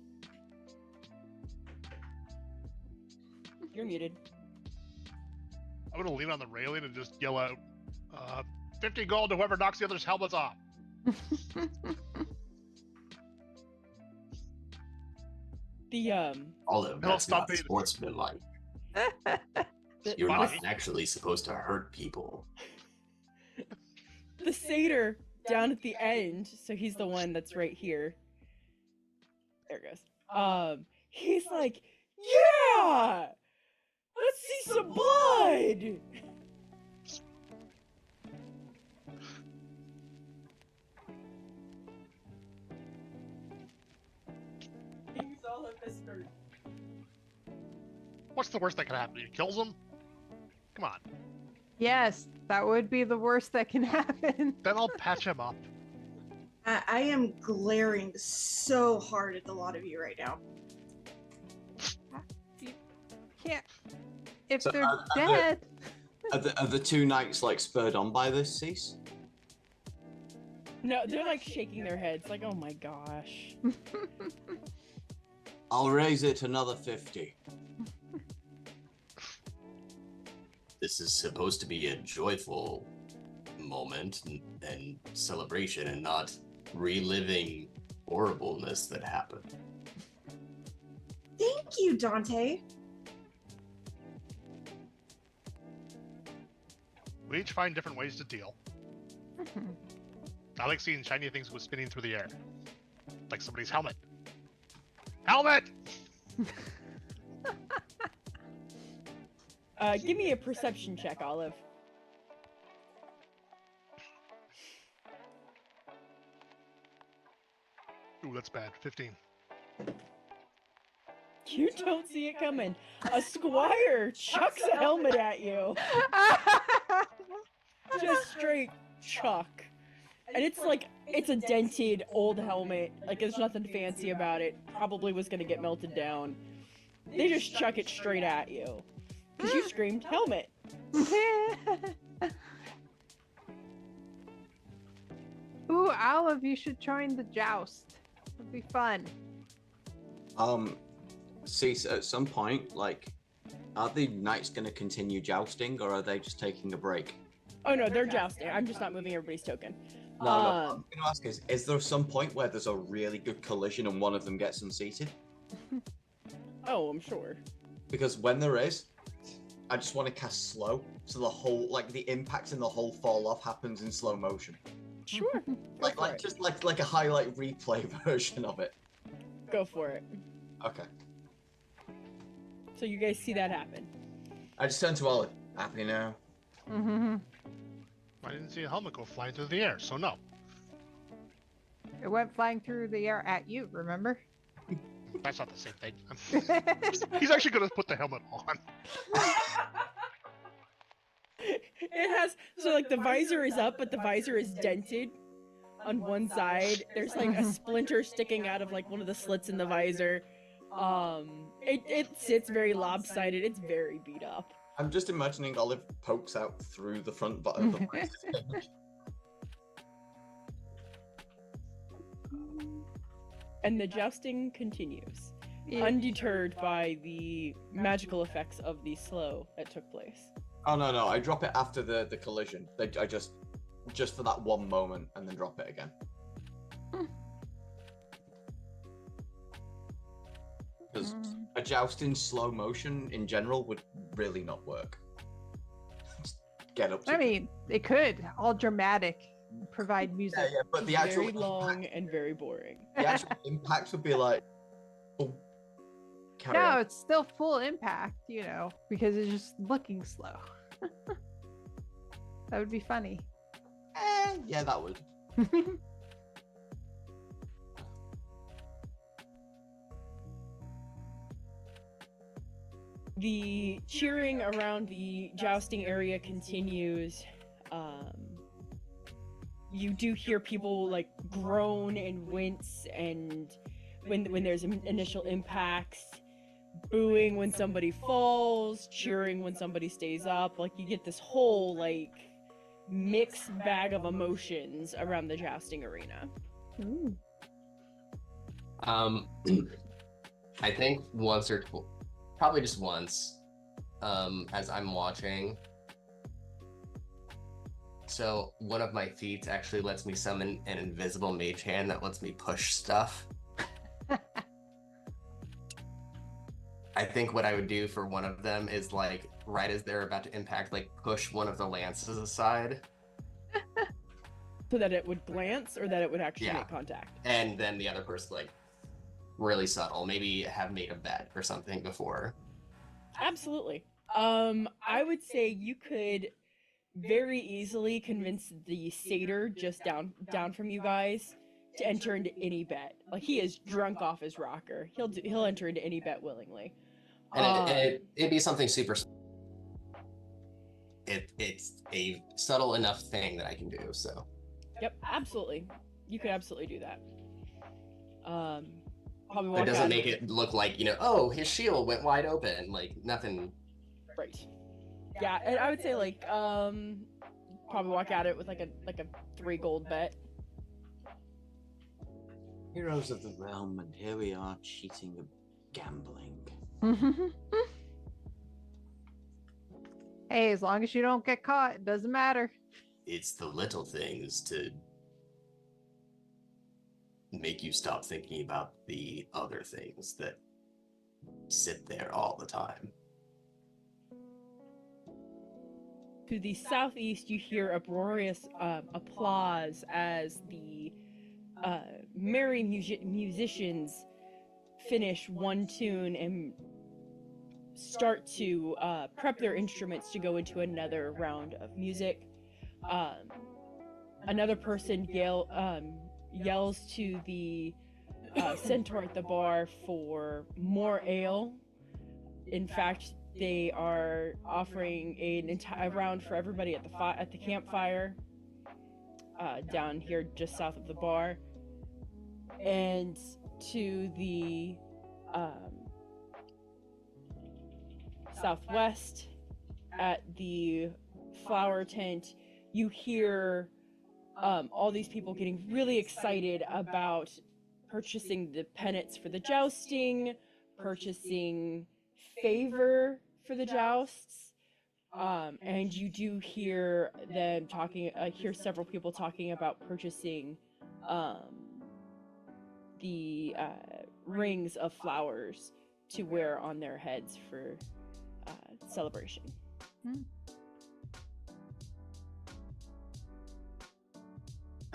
You're muted. I'm gonna lean on the railing and just yell out, 50 gold to whoever knocks the other's helmets off. The Although No, that's stop not being- sportsmanlike. the, You're Fine. not actually supposed to hurt people. the satyr down at the end, so he's the one that's right here. There it goes. He's like, yeah, let's see some blood. He's all of this dirt. What's the worst that can happen? He kills him? Come on. Yes, that would be the worst that can happen. Then I'll patch him up. I am glaring so hard at the lot of you right now. Can't. If So, they're are dead. Are the two knights like spurred on by this, Cease? No, they're like shaking their heads, like, oh my gosh. I'll raise it another 50. This is supposed to be a joyful moment and celebration and not reliving horribleness that happened. Thank you, Dante. We each find different ways to deal. I like seeing shiny things go spinning through the air. Like somebody's helmet. Helmet! Give me a perception check, Olive. Ooh, that's bad. 15. You don't see it coming. A squire chucks a helmet at you. Just straight chuck. And it's like, it's a dented old helmet. Like, there's nothing fancy about it. Probably was gonna get melted down. They just chuck it straight at you. Because you screamed helmet. Ooh, Olive, you should join the joust. It'd be fun. Cease, at some point, like, are the knights going to continue jousting, or are they just taking a break? Oh no, they're jousting. I'm just not moving everybody's token. No, what I'm going to ask is there some point where there's a really good collision and one of them gets unseated? Oh, I'm sure. Because when there is, I just want to cast slow, so the whole, like, the impact and the whole fall off happens in slow motion. Sure. Like, for it. just like a highlight replay version of it. Go for it. Okay. So you guys see that happen. I just turned to Olive. Happy now? Mm-hmm. I didn't see a helmet go flying through the air, so no. It went flying through the air at you, remember? That's not the same thing. He's actually gonna put the helmet on. It has, so like the visor is up, but the visor is dented on one side. There's like a splinter sticking out of like one of the slits in the visor. It sits very lopsided. It's very beat up. I'm just imagining Olive pokes out through the front button of the And the jousting continues, Yeah. undeterred by the magical effects of the slow that took place. Oh no, I drop it after the collision. I just for that one moment and then drop it again. Because a joust in slow motion in general would really not work. Just get up to I mean, it could. All dramatic. Provide music. yeah, but the actual Very long impact, and very boring. the actual impact would be like, oh, Carry No, on. it's still full impact, because it's just looking slow. That would be funny. Yeah, that would. The cheering around the jousting area continues. You do hear people like groan and wince, and when there's initial impacts, booing when somebody falls, cheering when somebody stays up. Like you get this whole like mixed bag of emotions around the jousting arena. Ooh. I think once or probably just once, as I'm watching. So one of my feats actually lets me summon an invisible mage hand that lets me push stuff. I think what I would do for one of them is like right as they're about to impact, like push one of the lances aside. So that it would glance or that it would actually Yeah. make contact. And then the other person, like, really subtle, maybe have made a bet or something before. Absolutely. I would say you could very easily convince the satyr just down from you guys to enter into any bet. Like he is drunk off his rocker. He'll enter into any bet willingly. And it'd be something super. It's a subtle enough thing that I can do. So. Yep, absolutely. You could absolutely do that. Probably walk It doesn't out. make it look like, oh, his shield went wide open. Like nothing. Right. Yeah, and I would say like probably walk at it with like a 3 gold bet. Heroes of the realm, and here we are cheating and gambling. Hey, as long as you don't get caught, it doesn't matter. It's the little things to make you stop thinking about the other things that sit there all the time. To the southeast, you hear uproarious applause as the merry musicians finish one tune and start to prep their instruments to go into another round of music. Another person yells to the centaur at the bar for more ale. In fact, they are offering an entire round for everybody at the campfire down here just south of the bar. And to the southwest at the flower tent, you hear all these people getting really excited about purchasing the pennants for the jousting, purchasing favor for the jousts, and you do hear them talking. Hear several people talking about purchasing the rings of flowers to wear on their heads for celebration.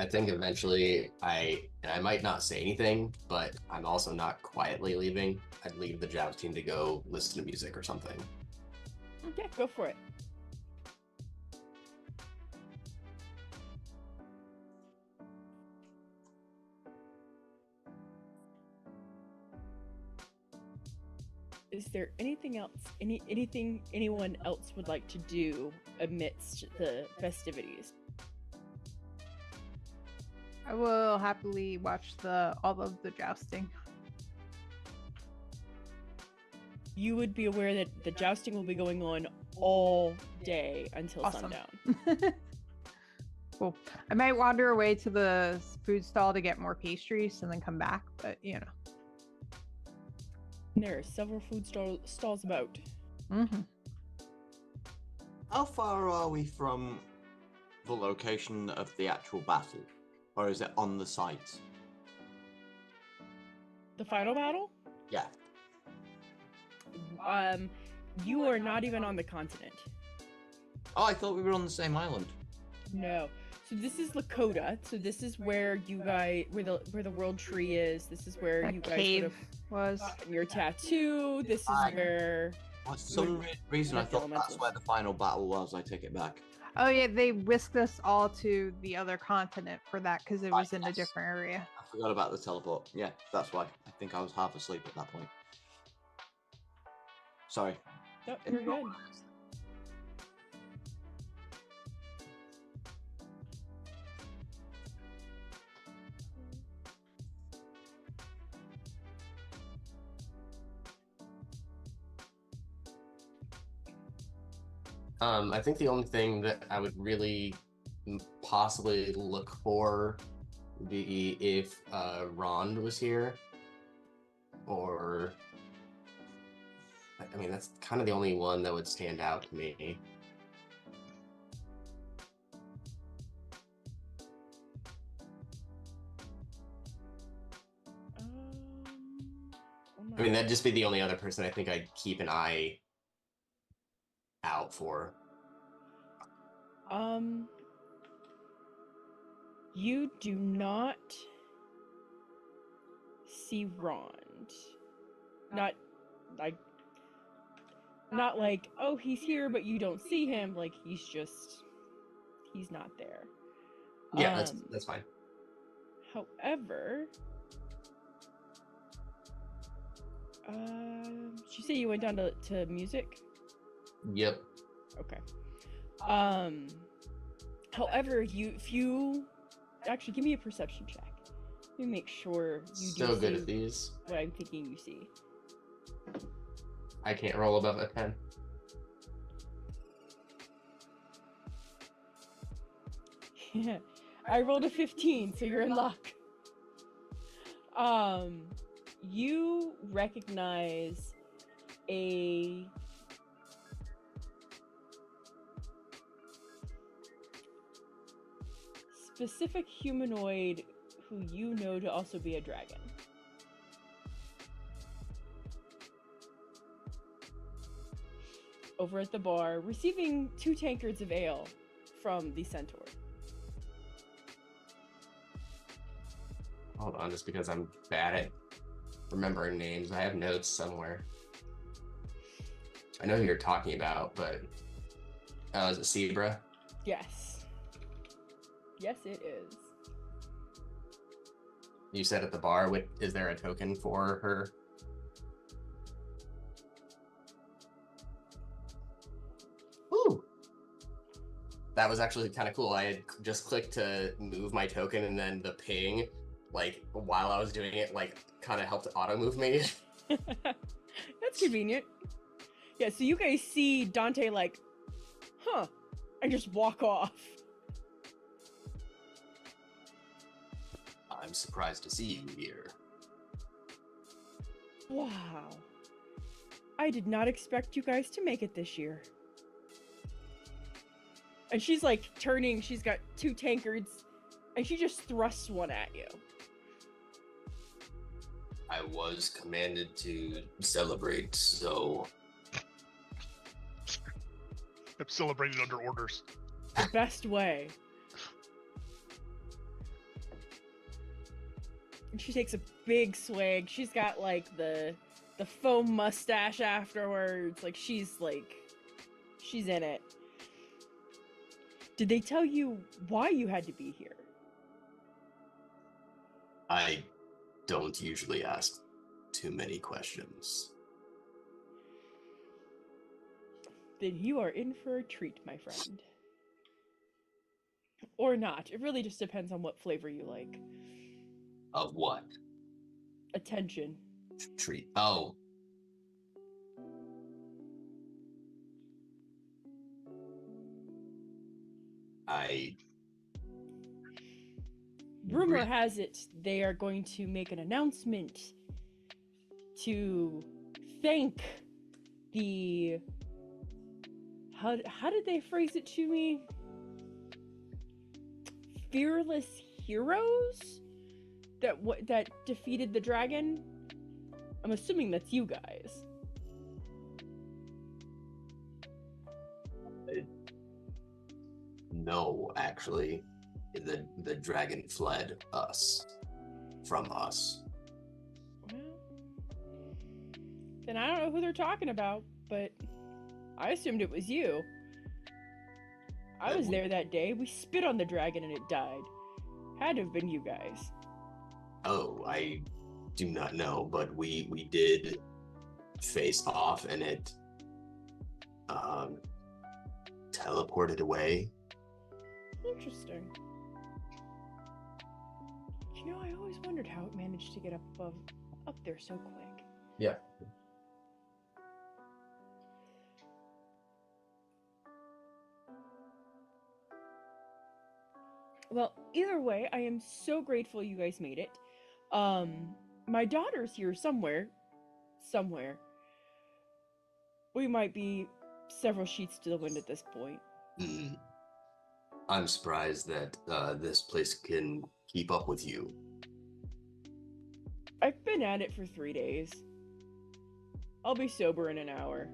I think eventually I might not say anything, but I'm also not quietly leaving. I'd leave the jousting to go listen to music or something. Okay, go for it. Is there anything else? Anything anyone else would like to do amidst the festivities? I will happily watch all of the jousting. You would be aware that the jousting will be going on all day until Awesome. sundown. Cool. I might wander away to the food stall to get more pastries and then come back, but And there are several food stalls about. Mm-hmm. How far are we from the location of the actual battle? Or is it on the site? The final battle? Yeah. You are not even on the continent. Oh, I thought we were on the same island. No. So this is Lakota. So this is where you guys, where the world tree is. This is where That you guys would cave have was. gotten your tattoo. This is Right. where. For some reason, I Like the thought that's where elementals. the final battle was. I take it back. Oh yeah, they whisked us all to the other continent for that because it was in a yes. different area. I forgot about the teleport. Yeah, that's why. I think I was half asleep at that point. Sorry. No, you're good. I think the only thing that I would really possibly look for would be if Rond was here, or I mean that's kind of the only one that would stand out to me. I mean that'd just be the only other person I think I'd keep an eye out for. You do not see Rond. Not like, oh, he's here, but you don't see him. Like he's not there. Yeah, that's fine. However, did you say you went down to music? Yep. Okay. However, if you actually give me a perception check. Let me make sure you do So good see at these. what I'm thinking you see. I can't roll above a 10. Yeah, I rolled a 15, so you're in luck. You recognize a specific humanoid who you know to also be a dragon. Over at the bar, receiving 2 tankards of ale from the centaur. Hold on, just because I'm bad at remembering names. I have notes somewhere. I know who you're talking about, but is it Zebra? Yes. Yes, it is. You said at the bar. Is there a token for her? Ooh, that was actually kind of cool. I had just clicked to move my token, and then the ping, like while I was doing it, like kind of helped auto move me. That's convenient. Yeah, so you guys see Dante like, huh, and just walk off. I'm surprised to see you here. Wow. I did not expect you guys to make it this year. And she's like turning, she's got 2 tankards, and she just thrusts one at you. I was commanded to celebrate, so I'm celebrating under orders. The best way. And she takes a big swig. She's got like the foam mustache afterwards. Like she's in it. Did they tell you why you had to be here? I don't usually ask too many questions. Then you are in for a treat, my friend. Or not. It really just depends on what flavor you like. Of what? Attention. Treat. Oh. Rumor has it they are going to make an announcement to thank the... How did they phrase it to me? Fearless heroes that defeated the dragon? I'm assuming that's you guys. No, actually. The dragon fled us from us. Well, then I don't know who they're talking about, but I assumed it was you. I was there that day. We spit on the dragon and it died. Had to have been you guys. Oh, I do not know, but we did face off and it teleported away. Interesting. You know, I always wondered how it managed to get up there so quick. Yeah. Well, either way, I am so grateful you guys made it. My daughter's here somewhere. We might be several sheets to the wind at this point. I'm surprised that this place can keep up with you. I've been at it for 3 days. I'll be sober in an hour.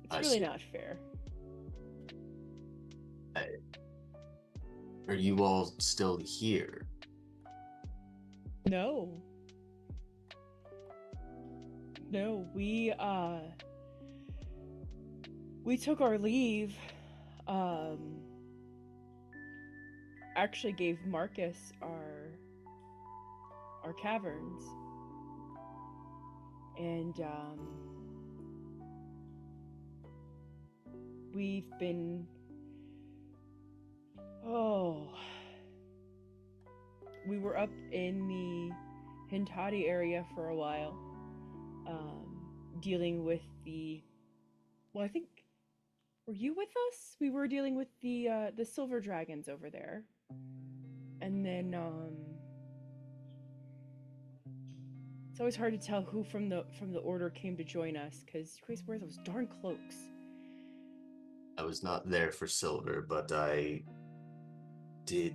It's I really see. not fair. Are you all still here? No. No, we took our leave. Actually gave Marcus our caverns. And we've been we were up in the Hintadi area for a while, dealing with I think, were you with us? We were dealing with the silver dragons over there. And then, it's always hard to tell who from the order came to join us, because you guys wear those darn cloaks. I was not there for silver, but I do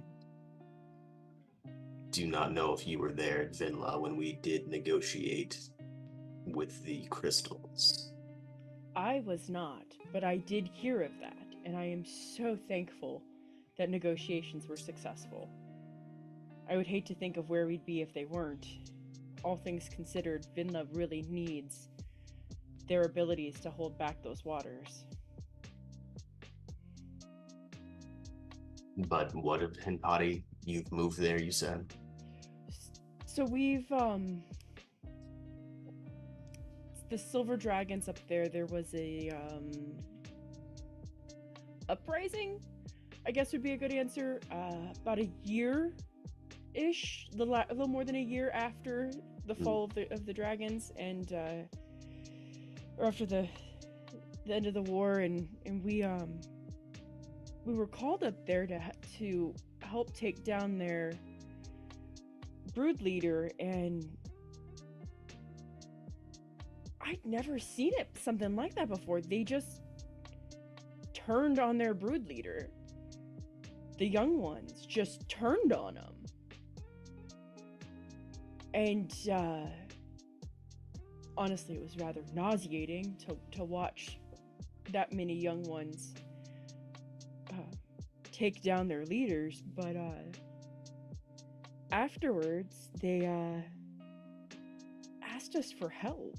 not know if you were there at Vinla when we did negotiate with the crystals. I was not, but I did hear of that, and I am so thankful that negotiations were successful. I would hate to think of where we'd be if they weren't. All things considered, Vinla really needs their abilities to hold back those waters. But what of Hinpati? You've moved there, you said? So we've, the silver dragons up there, there was a, uprising, I guess would be a good answer, about a year-ish, a little more than a year after the fall of the dragons, and, or after the end of the war, and we were called up there to help take down their brood leader, and I'd never seen something like that before. They just turned on their brood leader. The young ones just turned on him. And honestly, it was rather nauseating to watch that many young ones take down their leaders, but afterwards they asked us for help.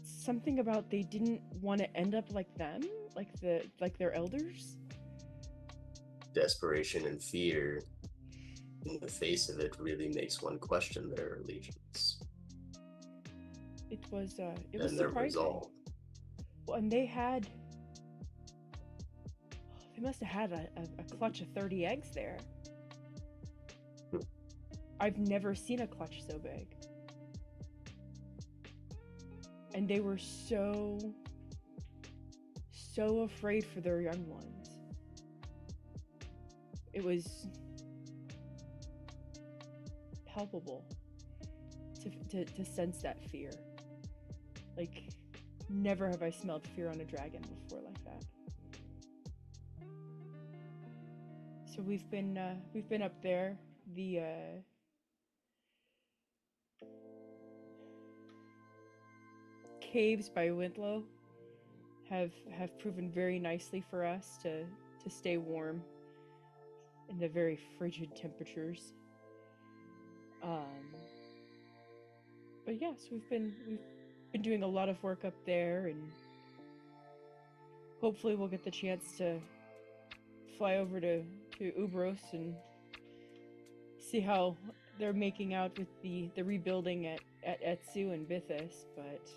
Something about they didn't want to end up like them, like their elders. Desperation and fear in the face of it really makes one question their allegiance. It was and their surprising. resolve. Well, and they must have had a clutch of 30 eggs there. I've never seen a clutch so big. And they were so afraid for their young ones. It was palpable to sense that fear. Like, never have I smelled fear on a dragon before like that. So we've been up there. The caves by Wintlow have proven very nicely for us to stay warm. in the very frigid temperatures. But yes, we've been doing a lot of work up there, and hopefully we'll get the chance to fly over to Ubros and see how they're making out with the rebuilding at Etsu and Bithis. But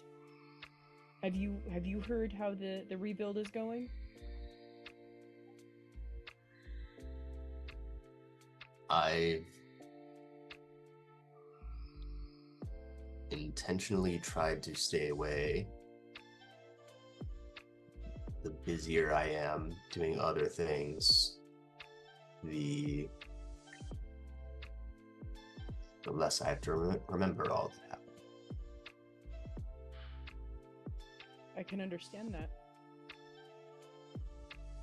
have you heard how the rebuild is going? I've intentionally tried to stay away. The busier I am doing other things, the less I have to remember all that happened. I can understand that.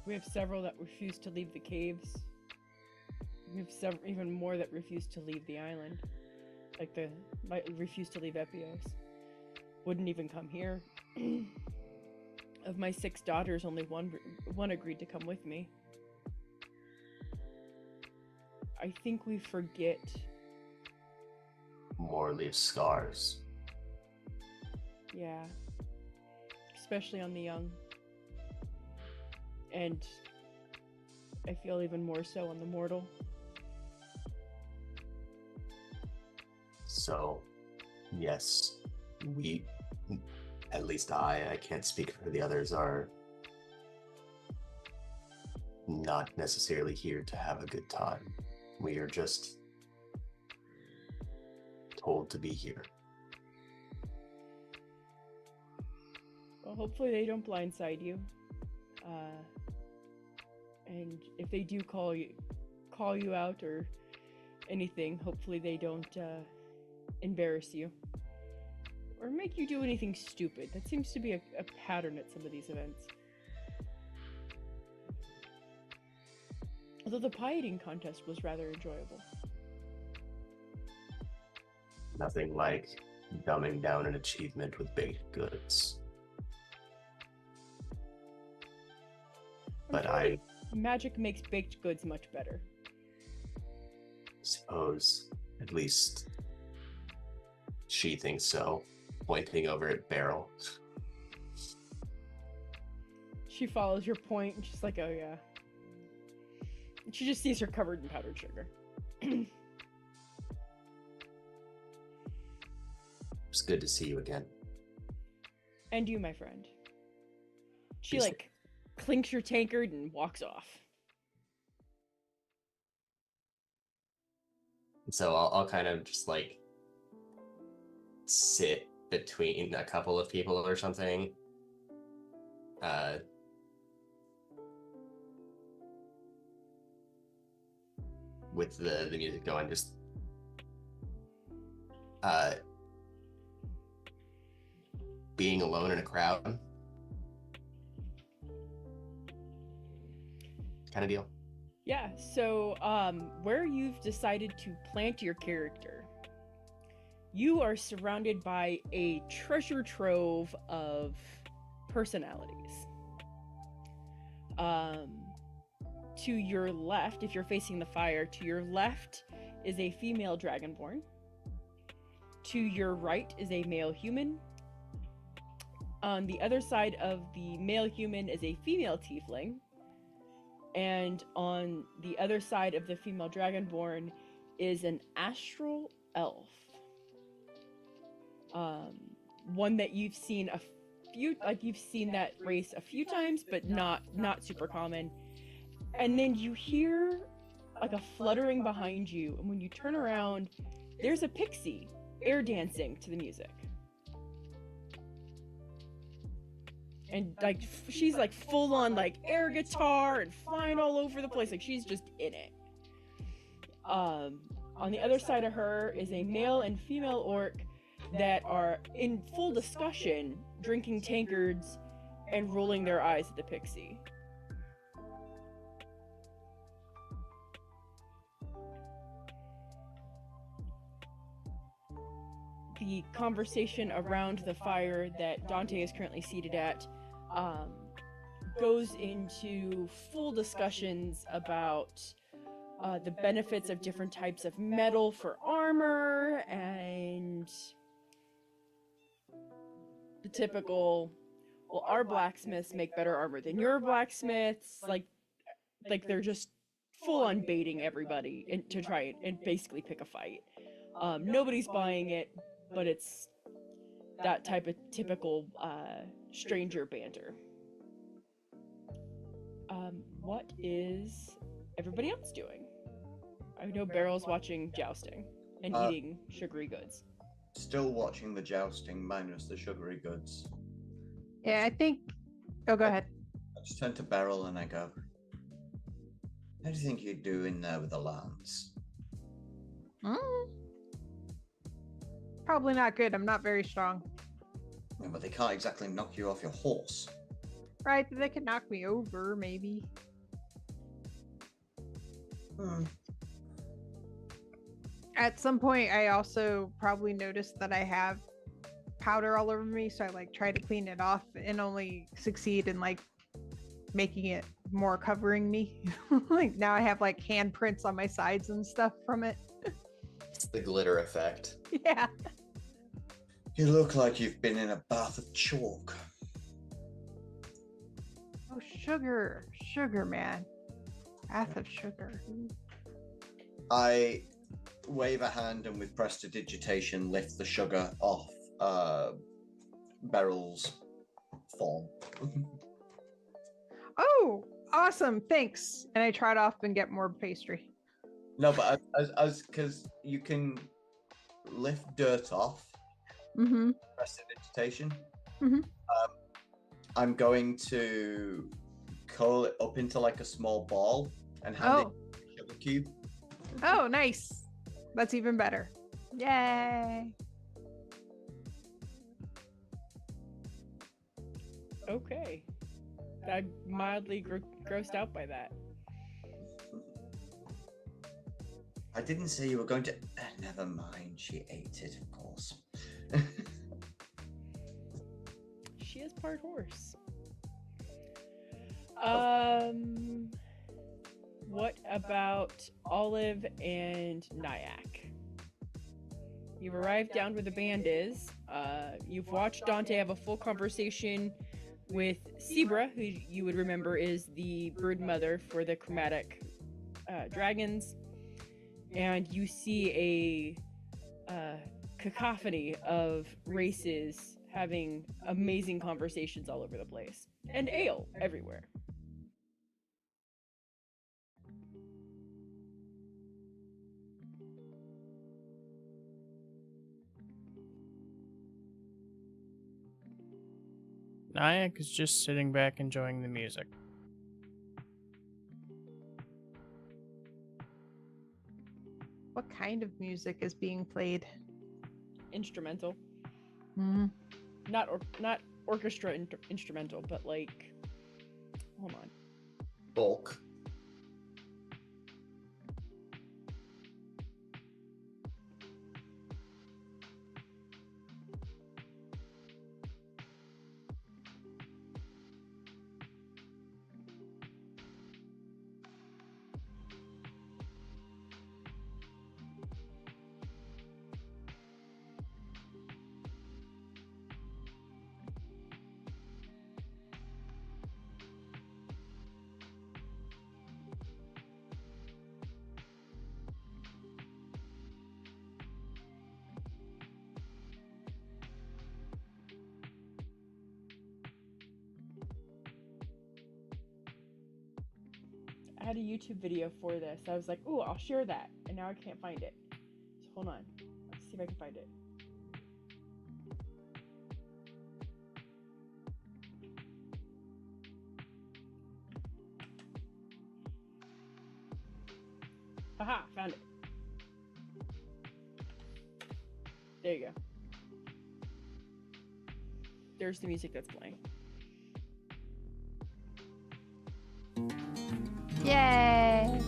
We have several that refuse to leave the caves. We have several, even more that refuse to leave the island. Like refuse to leave Epios. Wouldn't even come here. Of my 6 daughters, only one agreed to come with me. I think we forget. More leave scars. Yeah. Especially on the young. And I feel even more so on the mortal. So, yes, we, at least I can't speak for the others, are not necessarily here to have a good time. We are just told to be here. Well, hopefully they don't blindside you. And if they do call you out or anything, hopefully they don't embarrass you or make you do anything stupid. That seems to be a pattern at some of these events. Although the pie eating contest was rather enjoyable. Nothing like dumbing down an achievement with baked goods. But I magic makes baked goods much better. suppose at least she thinks so, pointing over at Beryl. She follows your point and she's like, oh yeah. And she just sees her covered in powdered sugar. It's good to see you again. And you, my friend. She Yes. like clinks your tankard and walks off. So I'll kind of just like sit between a couple of people or something. With the music going, just being alone in a crowd kind of deal. Yeah, so where you've decided to plant your character, you are surrounded by a treasure trove of personalities. To your left, if you're facing the fire, to your left is a female dragonborn. To your right is a male human. On the other side of the male human is a female tiefling. And on the other side of the female dragonborn is an astral elf. One that you've seen you've seen that race a few times, but not super common. And then you hear like a fluttering behind you, and when you turn around, there's a pixie air dancing to the music. And like she's like full on like air guitar and flying all over the place, like she's just in it. On the other side of her is a male and female orc that are in full discussion, drinking tankards and rolling their eyes at the pixie. The conversation around the fire that Dante is currently seated at goes into full discussions about the benefits of different types of metal for armor, and the typical, well, our blacksmiths make better armor than your blacksmiths. Like they're just full on baiting everybody to try and basically pick a fight. Nobody's buying it, but it's that type of typical stranger banter. What is everybody else doing? I know Barrel's watching jousting and eating sugary goods. Still watching the jousting minus the sugary goods. Yeah, I think. Oh, go ahead. I just turn to Beryl and I go, how do you think you'd do in there with the lance? Probably not good. I'm not very strong. Yeah, but they can't exactly knock you off your horse. Right, they could knock me over, maybe. At some point, I also probably noticed that I have powder all over me, so I like try to clean it off and only succeed in like making it more covering me. Like now I have like handprints on my sides and stuff from it. It's the glitter effect. Yeah. You look like you've been in a bath of chalk. Oh, sugar, man. Bath of sugar. I wave a hand and with prestidigitation lift the sugar off Beryl's form. Oh, awesome. Thanks. And I trot off and get more pastry. No, but as because you can lift dirt off. Mm-hmm. Prestidigitation. Mm-hmm. I'm going to curl it up into like a small ball and hand it a sugar cube. Oh, nice. That's even better. Yay. Okay. I'm mildly grossed out by that. I didn't say you were going to. Never mind. She ate it, of course. She is part horse. What about Olive and Nyack? You've arrived down where the band is. You've watched Dante have a full conversation with Sebra, who you would remember is the brood mother for the chromatic dragons. And you see a cacophony of races having amazing conversations all over the place. And ale everywhere. Nyack is just sitting back enjoying the music. What kind of music is being played? Instrumental. Mm-hmm. Not orchestra instrumental, but like, hold on. Bulk. I had a YouTube video for this. I was like, ooh, I'll share that. And now I can't find it. So hold on. Let's see if I can find it. Haha, found it. There you go. There's the music that's playing. Yay! I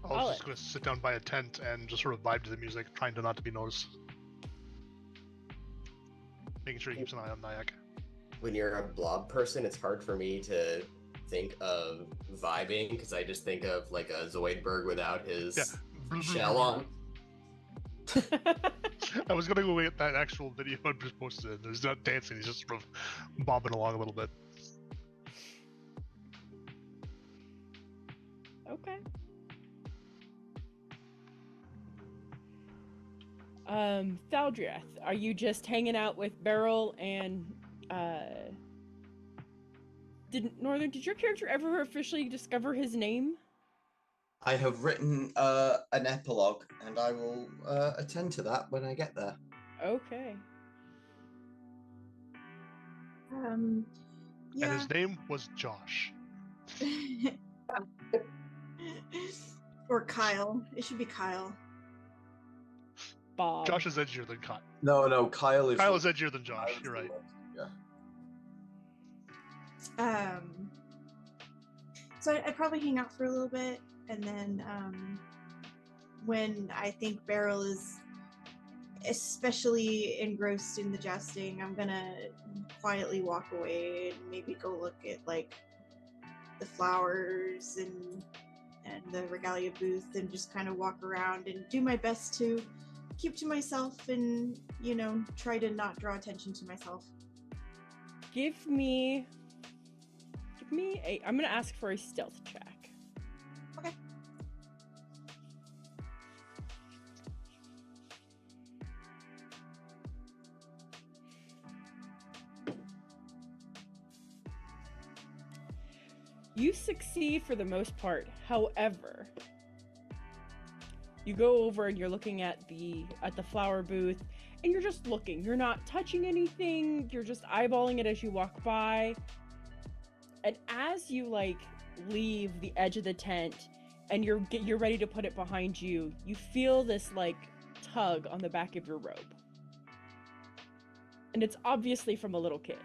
was just going to sit down by a tent and just sort of vibe to the music, trying to not to be noticed. making sure he keeps an eye on Nyack. When you're a blob person, it's hard for me to think of vibing because I just think of like a Zoidberg without his shell on. I was gonna go get that actual video and just post it. He's not dancing; he's just sort of bobbing along a little bit. Okay. Thaldriath, are you just hanging out with Beryl and did your character ever officially discover his name? I have written an epilogue, and I will attend to that when I get there. Okay. Yeah. And his name was Josh. Or Kyle. It should be Kyle. Bob. Josh is edgier than Kyle. No, Kyle is edgier than Josh. Kyle's You're right. Yeah. So I'd probably hang out for a little bit, and then when I think Beryl is especially engrossed in the jesting, I'm gonna quietly walk away and maybe go look at like the flowers and the regalia booth and just kind of walk around and do my best to keep to myself and, you know, try to not draw attention to myself. Give me I'm gonna ask for a stealth check. Okay. You succeed for the most part. However, you go over and you're looking at the flower booth and you're just looking. You're not touching anything. You're just eyeballing it as you walk by. And as you like leave the edge of the tent and you're ready to put it behind you, you feel this like tug on the back of your robe. And it's obviously from a little kid.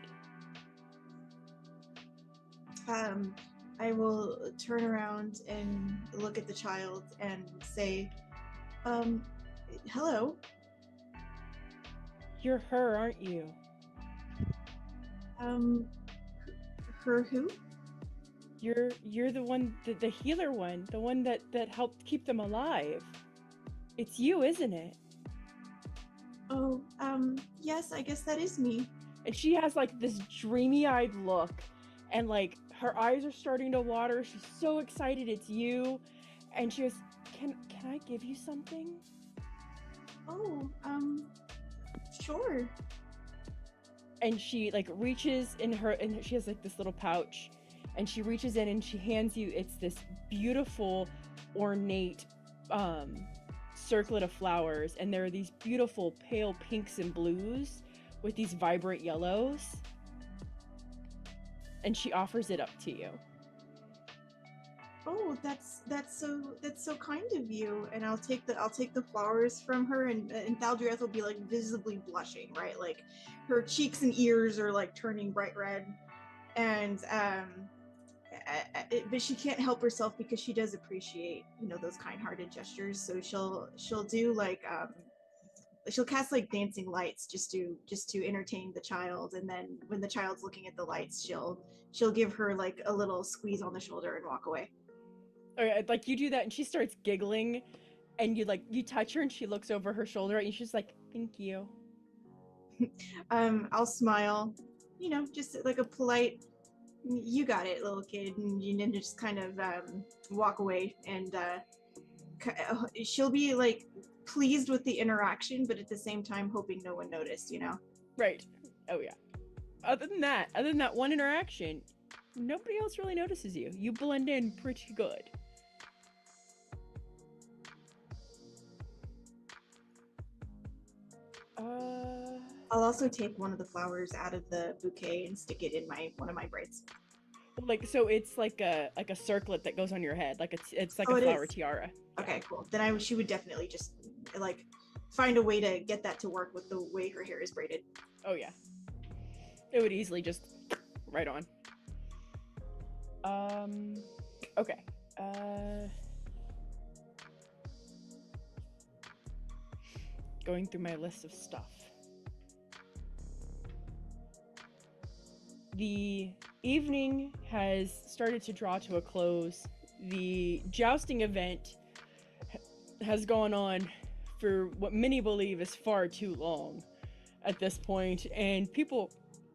I will turn around and look at the child and say, hello. You're her, aren't you? Her who? You're the one, the healer one, the one that helped keep them alive. It's you, isn't it? Oh, yes, I guess that is me. And she has like this dreamy-eyed look, and like her eyes are starting to water. She's so excited it's you, and she goes, "Can I give you something?" Oh, sure. And she like reaches in her, and she has like this little pouch, and she reaches in and she hands you, it's this beautiful, ornate circlet of flowers, and there are these beautiful pale pinks and blues with these vibrant yellows. And she offers it up to you. Oh, that's so kind of you. And I'll take the flowers from her, and Thaldriath will be like visibly blushing, right? Like her cheeks and ears are like turning bright red, and but she can't help herself because she does appreciate, you know, those kind-hearted gestures. So she'll do like she'll cast like dancing lights just to entertain the child, and then when the child's looking at the lights, she'll give her like a little squeeze on the shoulder and walk away. Okay, like you do that and she starts giggling, and you touch her and she looks over her shoulder and she's like, "Thank you." I'll smile, you know, just like a polite, "You got it, little kid," and you then just kind of walk away, and she'll be like pleased with the interaction, but at the same time hoping no one noticed, you know. Right. Oh yeah. Other than that one interaction, nobody else really notices you. You blend in pretty good. I'll also take one of the flowers out of the bouquet and stick it in one of my braids. Like, so it's like a circlet that goes on your head, like it's like Oh, a it flower is? tiara. Okay, cool. Then she would definitely just like find a way to get that to work with the way her hair is braided. Oh yeah. It would easily just right on. Okay. Going through my list of stuff. the evening has started to draw to a close. The jousting event has gone on for what many believe is far too long at this point, and people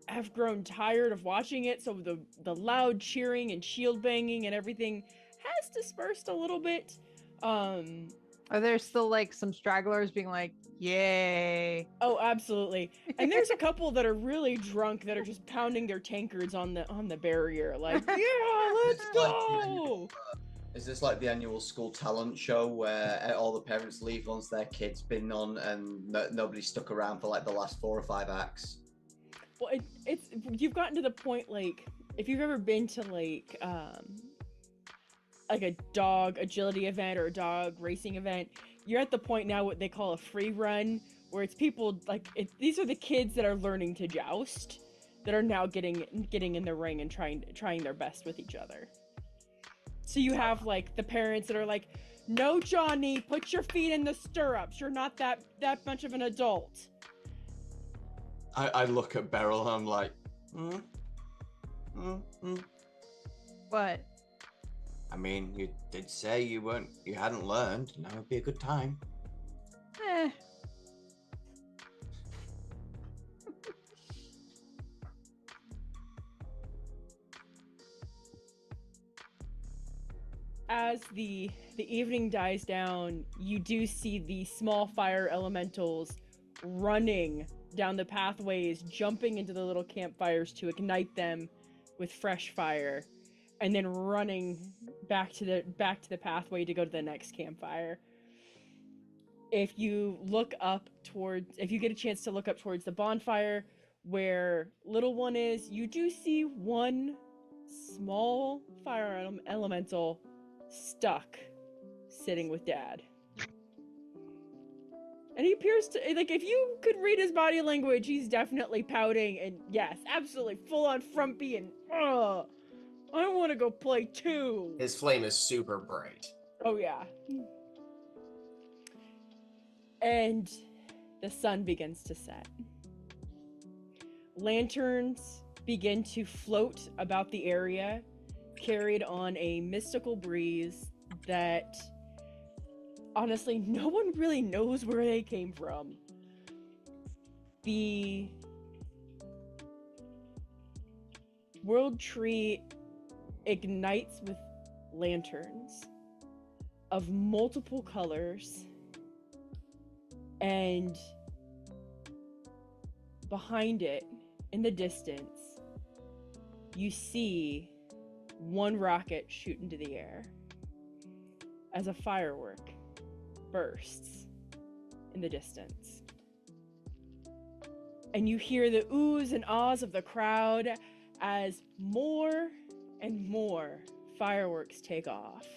have grown tired of watching it, so the loud cheering and shield banging and everything has dispersed a little bit. Are there still like some stragglers being like, yay? Oh, absolutely. And there's a couple that are really drunk that are just pounding their tankards on the barrier, like, yeah, let's go! Is this like the annual school talent show where all the parents leave once their kid's been on and nobody stuck around for like the last 4 or 5 acts? Well, it's you've gotten to the point, like, if you've ever been to like a dog agility event or a dog racing event, you're at the point now what they call a free run, where it's people like these are the kids that are learning to joust that are now getting in the ring and trying their best with each other. So you have like the parents that are like, no, Johnny, put your feet in the stirrups, you're not that much of an adult. I look at Beryl and I'm like, What? I mean, you did say you hadn't learned. Now would be a good time. Eh. As the evening dies down, you do see the small fire elementals running down the pathways, jumping into the little campfires to ignite them with fresh fire, and then running back to the pathway to go to the next campfire. If you get a chance to look up towards the bonfire where little one is, you do see one small fire elemental stuck sitting with Dad. And he appears to, like, if you could read his body language, he's definitely pouting, and yes, absolutely full on frumpy and I want to go play too. His flame is super bright. Oh yeah. And the sun begins to set. Lanterns begin to float about the area, carried on a mystical breeze that honestly no one really knows where they came from. The world tree ignites with lanterns of multiple colors, and behind it, in the distance, you see one rocket shoot into the air as a firework bursts in the distance. And you hear the oohs and ahs of the crowd as more and more fireworks take off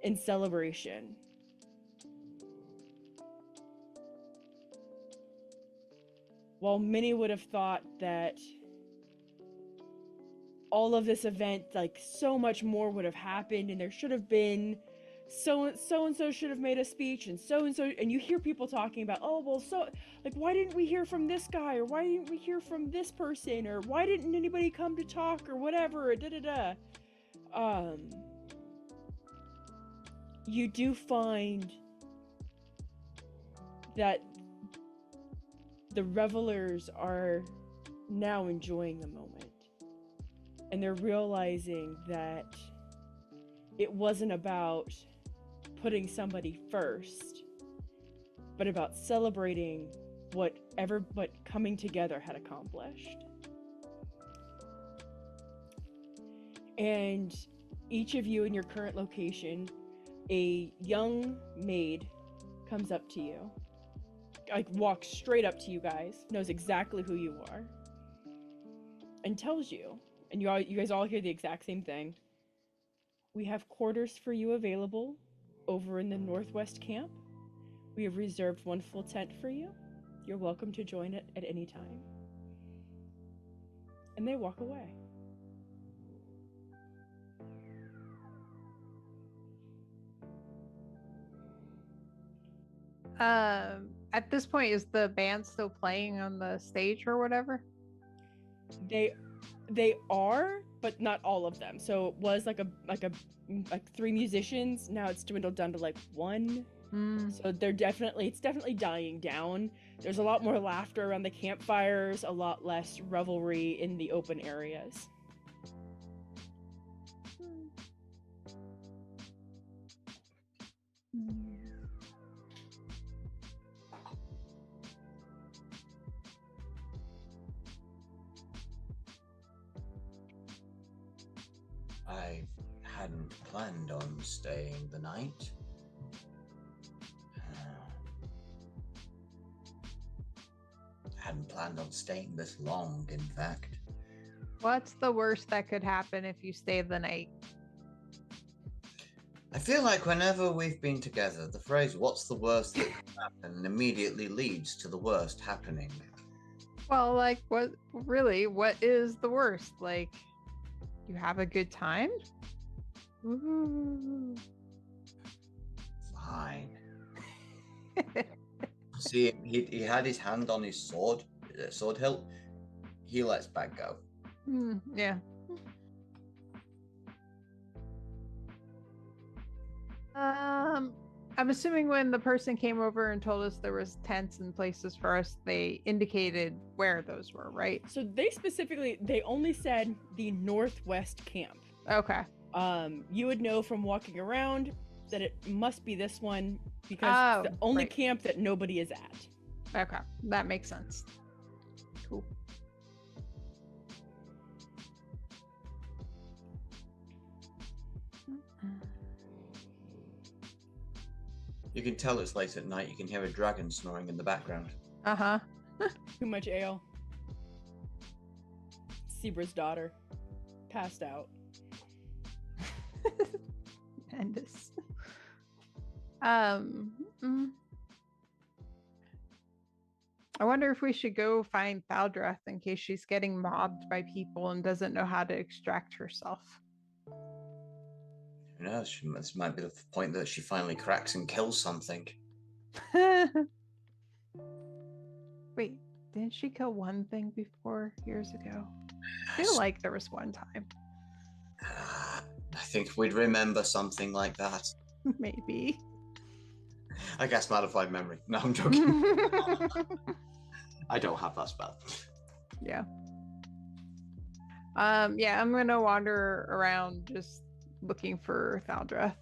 in celebration. While many would have thought that all of this event, like, so much more would have happened, and there should have been so and so should have made a speech, and so, and you hear people talking about, oh, well, so, like, why didn't we hear from this guy, or why didn't we hear from this person, or why didn't anybody come to talk, or whatever, you do find that the revelers are now enjoying the moment, and they're realizing that it wasn't about putting somebody first, but about celebrating what coming together had accomplished. And each of you in your current location, a young maid comes up to you, like walks straight up to you guys, knows exactly who you are, and tells you, and you guys all hear the exact same thing. We have quarters for you available over in the northwest camp. We have reserved one full tent for you. You're welcome to join it at any time. And they walk away. At this point, is the band still playing on the stage or whatever? They They are, but not all of them. So it was like 3 musicians. Now it's dwindled down to like 1. So it's definitely dying down. There's a lot more laughter around the campfires, a lot less revelry in the open areas. I hadn't planned on staying the night. Hadn't planned on staying this long, in fact. What's the worst that could happen if you stay the night? I feel like whenever we've been together, the phrase "what's the worst that could happen" immediately leads to the worst happening. Well, like, what is the worst? Like, you have a good time? Ooh. Fine. See, he had his hand on his sword hilt. He lets back go. Yeah. I'm assuming when the person came over and told us there was tents and places for us, they indicated where those were, right? So they only said the northwest camp. Okay. You would know from walking around that it must be this one because it's the only right. camp that nobody is at. Okay, that makes sense. Cool. You can tell it's late at night. You can hear a dragon snoring in the background. Uh-huh. Too much ale. Zebra's daughter. Passed out. Tremendous. I wonder if we should go find Thaldreth in case she's getting mobbed by people and doesn't know how to extract herself. Who knows? This might be the point that she finally cracks and kills something. Wait, didn't she kill one thing before years ago? I feel like there was one time. I think we'd remember something like that. Maybe. I guess modified memory. No, I'm joking. I don't have that spell. Yeah. Yeah, I'm gonna wander around just looking for Thaldreth.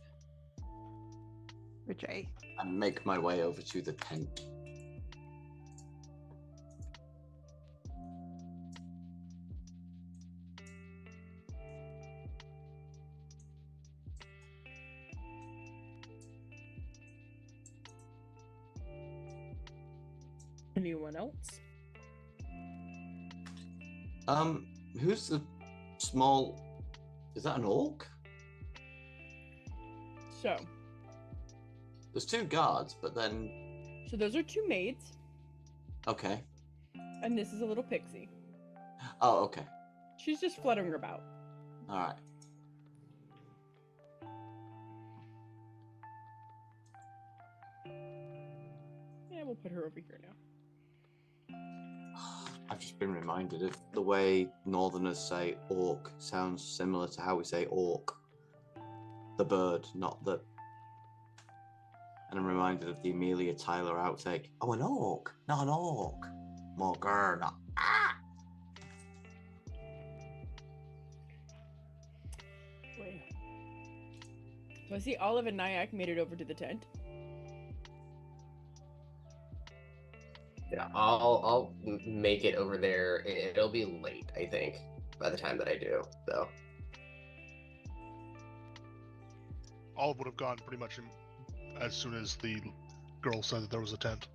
Which I make my way over to the tent. Anyone else? Who's the small... Is that an orc? So There's 2 guards, but then... So those are 2 maids. Okay. And this is a little pixie. Oh, okay. She's just fluttering about. Alright. Yeah, we'll put her over here now. I've just been reminded of the way Northerners say orc sounds similar to how we say orc. The bird, not the... And I'm reminded of the Amelia Tyler outtake. Oh, an orc, not an orc. More grr, not ah. Wait. So I see Olive and Nyack made it over to the tent. Yeah, I'll make it over there. It'll be late, I think, by the time that I do. So Olive would have gone pretty much as soon as the girl said that there was a tent.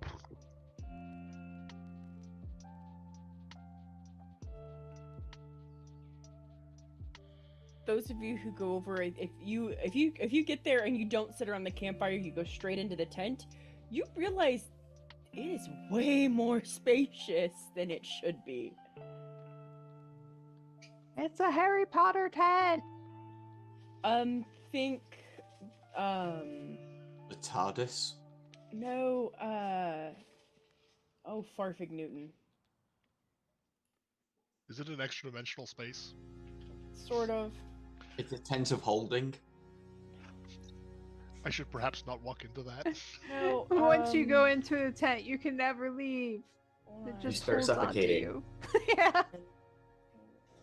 Those of you who go over, if you get there and you don't sit around the campfire, you go straight into the tent, you realize it is way more spacious than it should be. It's a Harry Potter tent. Think, The TARDIS? no, oh, Farfig Newton. Is it an extra dimensional space? Sort of. It's a tent of holding. I should perhaps not walk into that. No. Once you go into a tent, you can never leave. It hold just start holds onto suffocating. you. Yeah.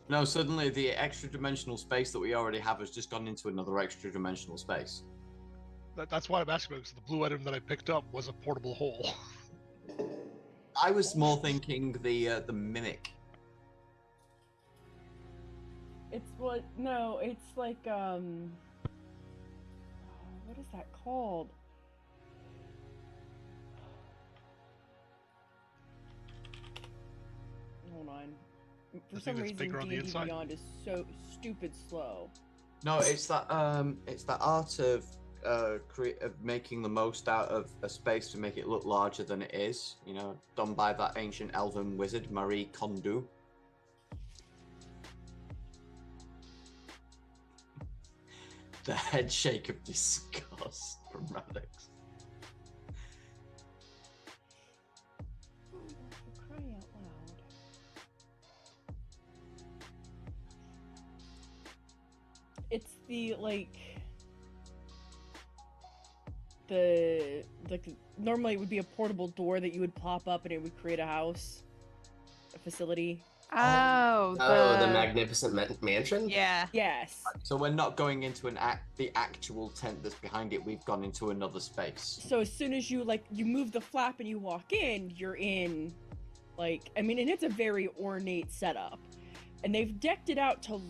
No, suddenly the extra dimensional space that we already have has just gone into another extra dimensional space. That's why I'm asking about, because the blue item that I picked up was a portable hole. I was more thinking the mimic. It's what? No, it's like what is that called? Hold on. For The some thing that's reason, bigger on the D&D inside? Beyond is so stupid slow. No, it's that art of of making the most out of a space to make it look larger than it is. You know, done by that ancient elven wizard Marie Kondo. The head shake of disgust from Radix. For crying out loud. It's the normally it would be a portable door that you would plop up and it would create a house, a facility. Oh, Oh, the magnificent mansion. Yeah. Yes. So we're not going into the actual tent that's behind it. We've gone into another space. So as soon as you you move the flap and you walk in, you're in and it's a very ornate setup. And they've decked it out to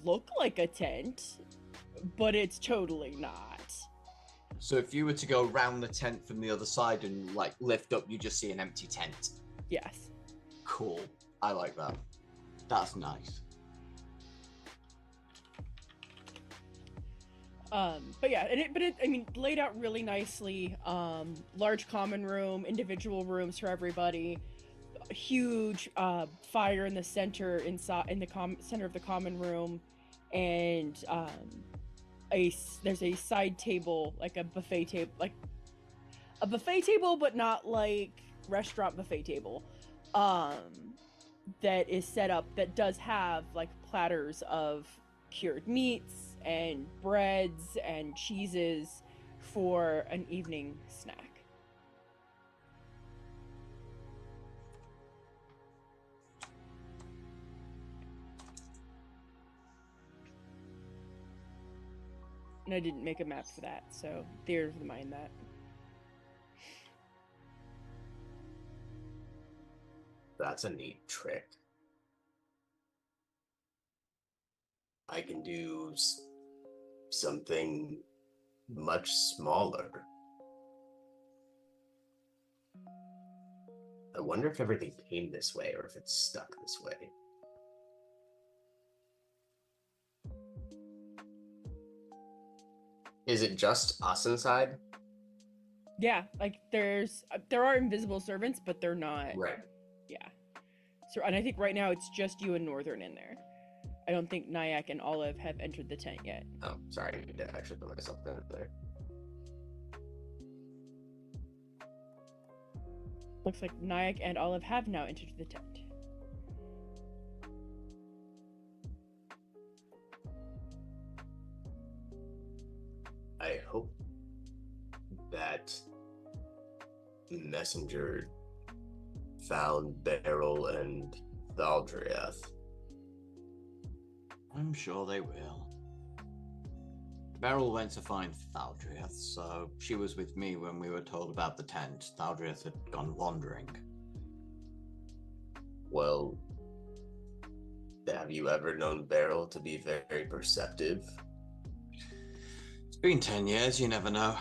look like a tent, but it's totally not. So if you were to go round the tent from the other side and lift up, you just see an empty tent. Yes. Cool. I like that. That's nice. But yeah, laid out really nicely. Large common room, individual rooms for everybody. A huge fire in the center, in the center of the common room, and there's a side table, like a buffet table, but not like restaurant buffet table. That is set up that does have platters of cured meats and breads and cheeses for an evening snack. And I didn't make a map for that, so theater of the mind that. That's a neat trick. I can do something much smaller. I wonder if everything came this way or if it's stuck this way. Is it just us inside? Yeah, there are invisible servants, but they're not. Right. Yeah. So, and I think right now it's just you and Northern in there. I don't think Nyack and Olive have entered the tent yet. Oh, sorry. I need to actually put myself in there. Looks like Nyack and Olive have now entered the tent. I hope that messenger found Beryl and Thaldriath. I'm sure they will. Beryl went to find Thaldriath, so she was with me when we were told about the tent. Thaldriath had gone wandering. Well, have you ever known Beryl to be very perceptive? It's been 10 years, you never know.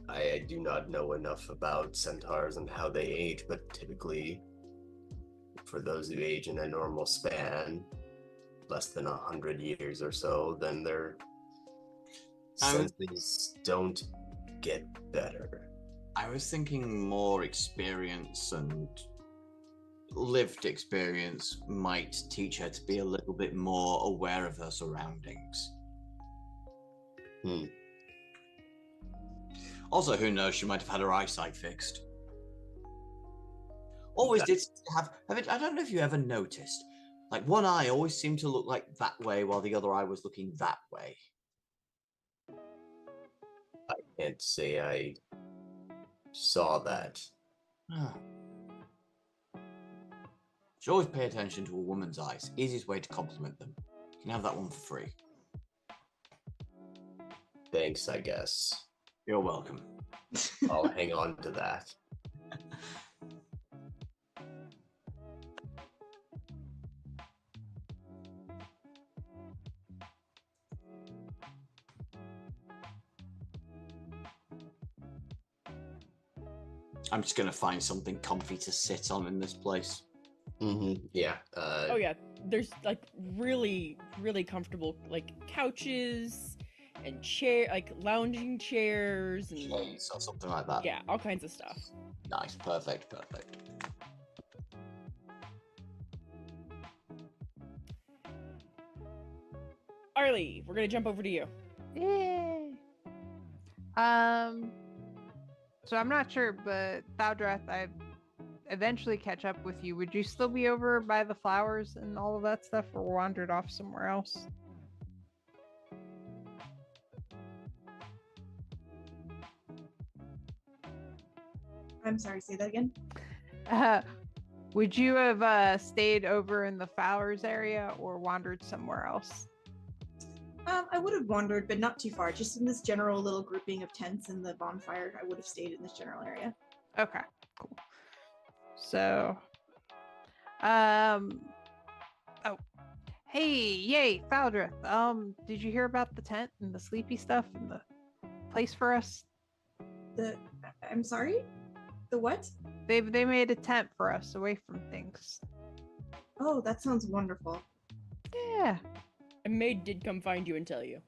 I do not know enough about centaurs and how they age, but typically, for those who age in a normal span, less than 100 years or so, then their senses don't get better. I was thinking more experience and lived experience might teach her to be a little bit more aware of her surroundings. Also, who knows, she might have had her eyesight fixed. Always did have it. I don't know if you ever noticed, like one eye always seemed to look like that way while the other eye was looking that way. I can't say I saw that. Should always pay attention to a woman's eyes. Easiest way to compliment them. You can have that one for free. Thanks, I guess. You're welcome. I'll hang on to that. I'm just gonna find something comfy to sit on in this place. Yeah. Oh yeah, there's like really, really comfortable like couches and like lounging chairs and Chairs or something like that. yeah, all kinds of stuff. Nice. Perfect. Arlie, we're gonna jump over to you. Yay. So I'm not sure, but Thaldreth, I eventually catch up with you. Would you still be over by the flowers and all of that stuff, or wandered off somewhere else? I'm sorry, say that again. Would you have stayed over in the flowers area or wandered somewhere else? I would have wandered, but not too far. Just in this general little grouping of tents and the bonfire, I would have stayed in this general area. Okay, cool. So, oh, hey, yay, Thaldreth. Did you hear about the tent and the sleepy stuff and the place for us? I'm sorry? The what? They made a tent for us away from things. Oh, that sounds wonderful. Yeah. A maid did come find you and tell you.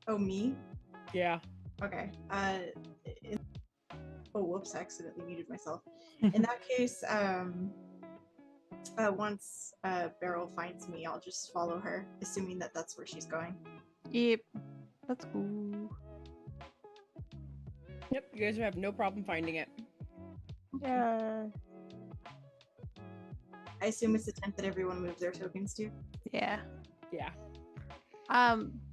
Oh, me? Yeah. Okay. Oh, whoops! I accidentally muted myself. In that case, once Beryl finds me, I'll just follow her, assuming that that's where she's going. Yep. That's cool. Yep, you guys have no problem finding it. Yeah. I assume it's the tent that everyone moves their tokens to. Yeah. Yeah.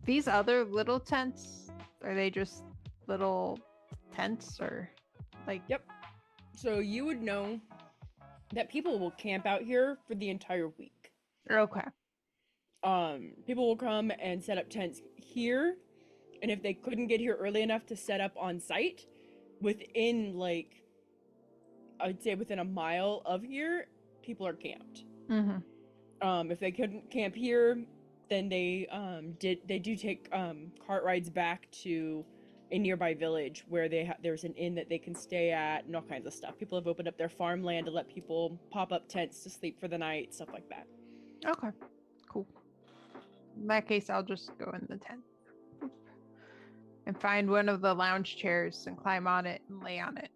These other little tents, are they just little tents or like? Yep. So you would know that people will camp out here for the entire week. Okay. People will come and set up tents here, and if they couldn't get here early enough to set up on site, within like, I'd say within a mile of here, people are camped. Mm-hmm. If they couldn't camp here, then they do take cart rides back to a nearby village where there's an inn that they can stay at and all kinds of stuff. People have opened up their farmland to let people pop up tents to sleep for the night, stuff like that. Okay. Cool. In that case, I'll just go in the tent and find one of the lounge chairs and climb on it and lay on it.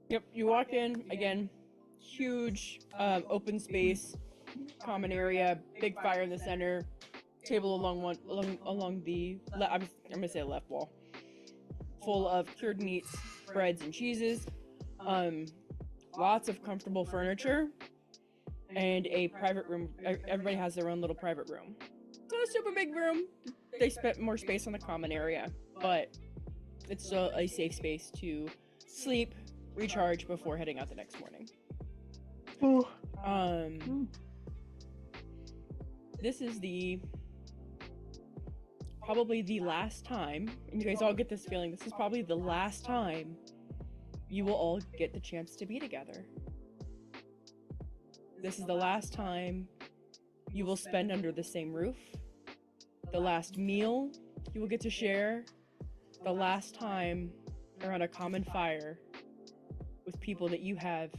Yep, you walk in, again, huge open space, common area, big fire in the center, table along the I'm gonna say left wall, full of cured meats, breads and cheeses, lots of comfortable furniture, and a private room. Everybody has their own little private room. It's not a super big room. They spent more space on the common area, but it's still a safe space to sleep, recharge before heading out the next morning. This is probably the last time, and you guys all get this feeling, this is probably the last time you will all get the chance to be together. This is the last time you will spend under the same roof, the last meal you will get to share, the last time around a common fire with people that you have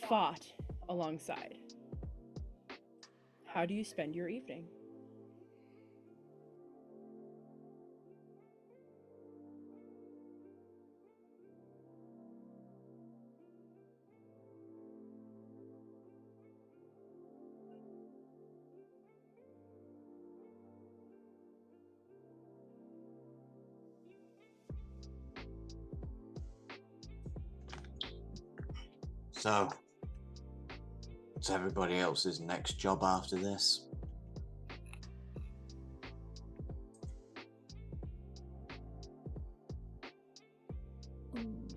fought alongside. How do you spend your evening? So, what's everybody else's next job after this?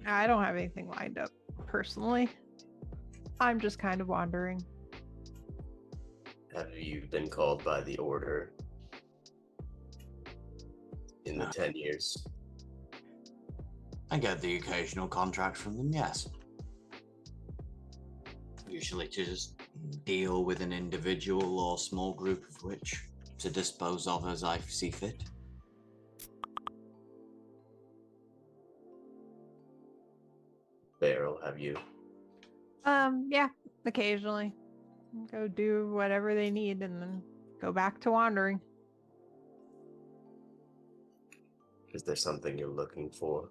I don't have anything lined up personally. I'm just kind of wandering. Have you been called by the order in the 10 years? I get the occasional contract from them, yes. Usually to just deal with an individual or small group of which to dispose of as I see fit. Beryl, have you? Yeah, occasionally. Go do whatever they need and then go back to wandering. Is there something you're looking for?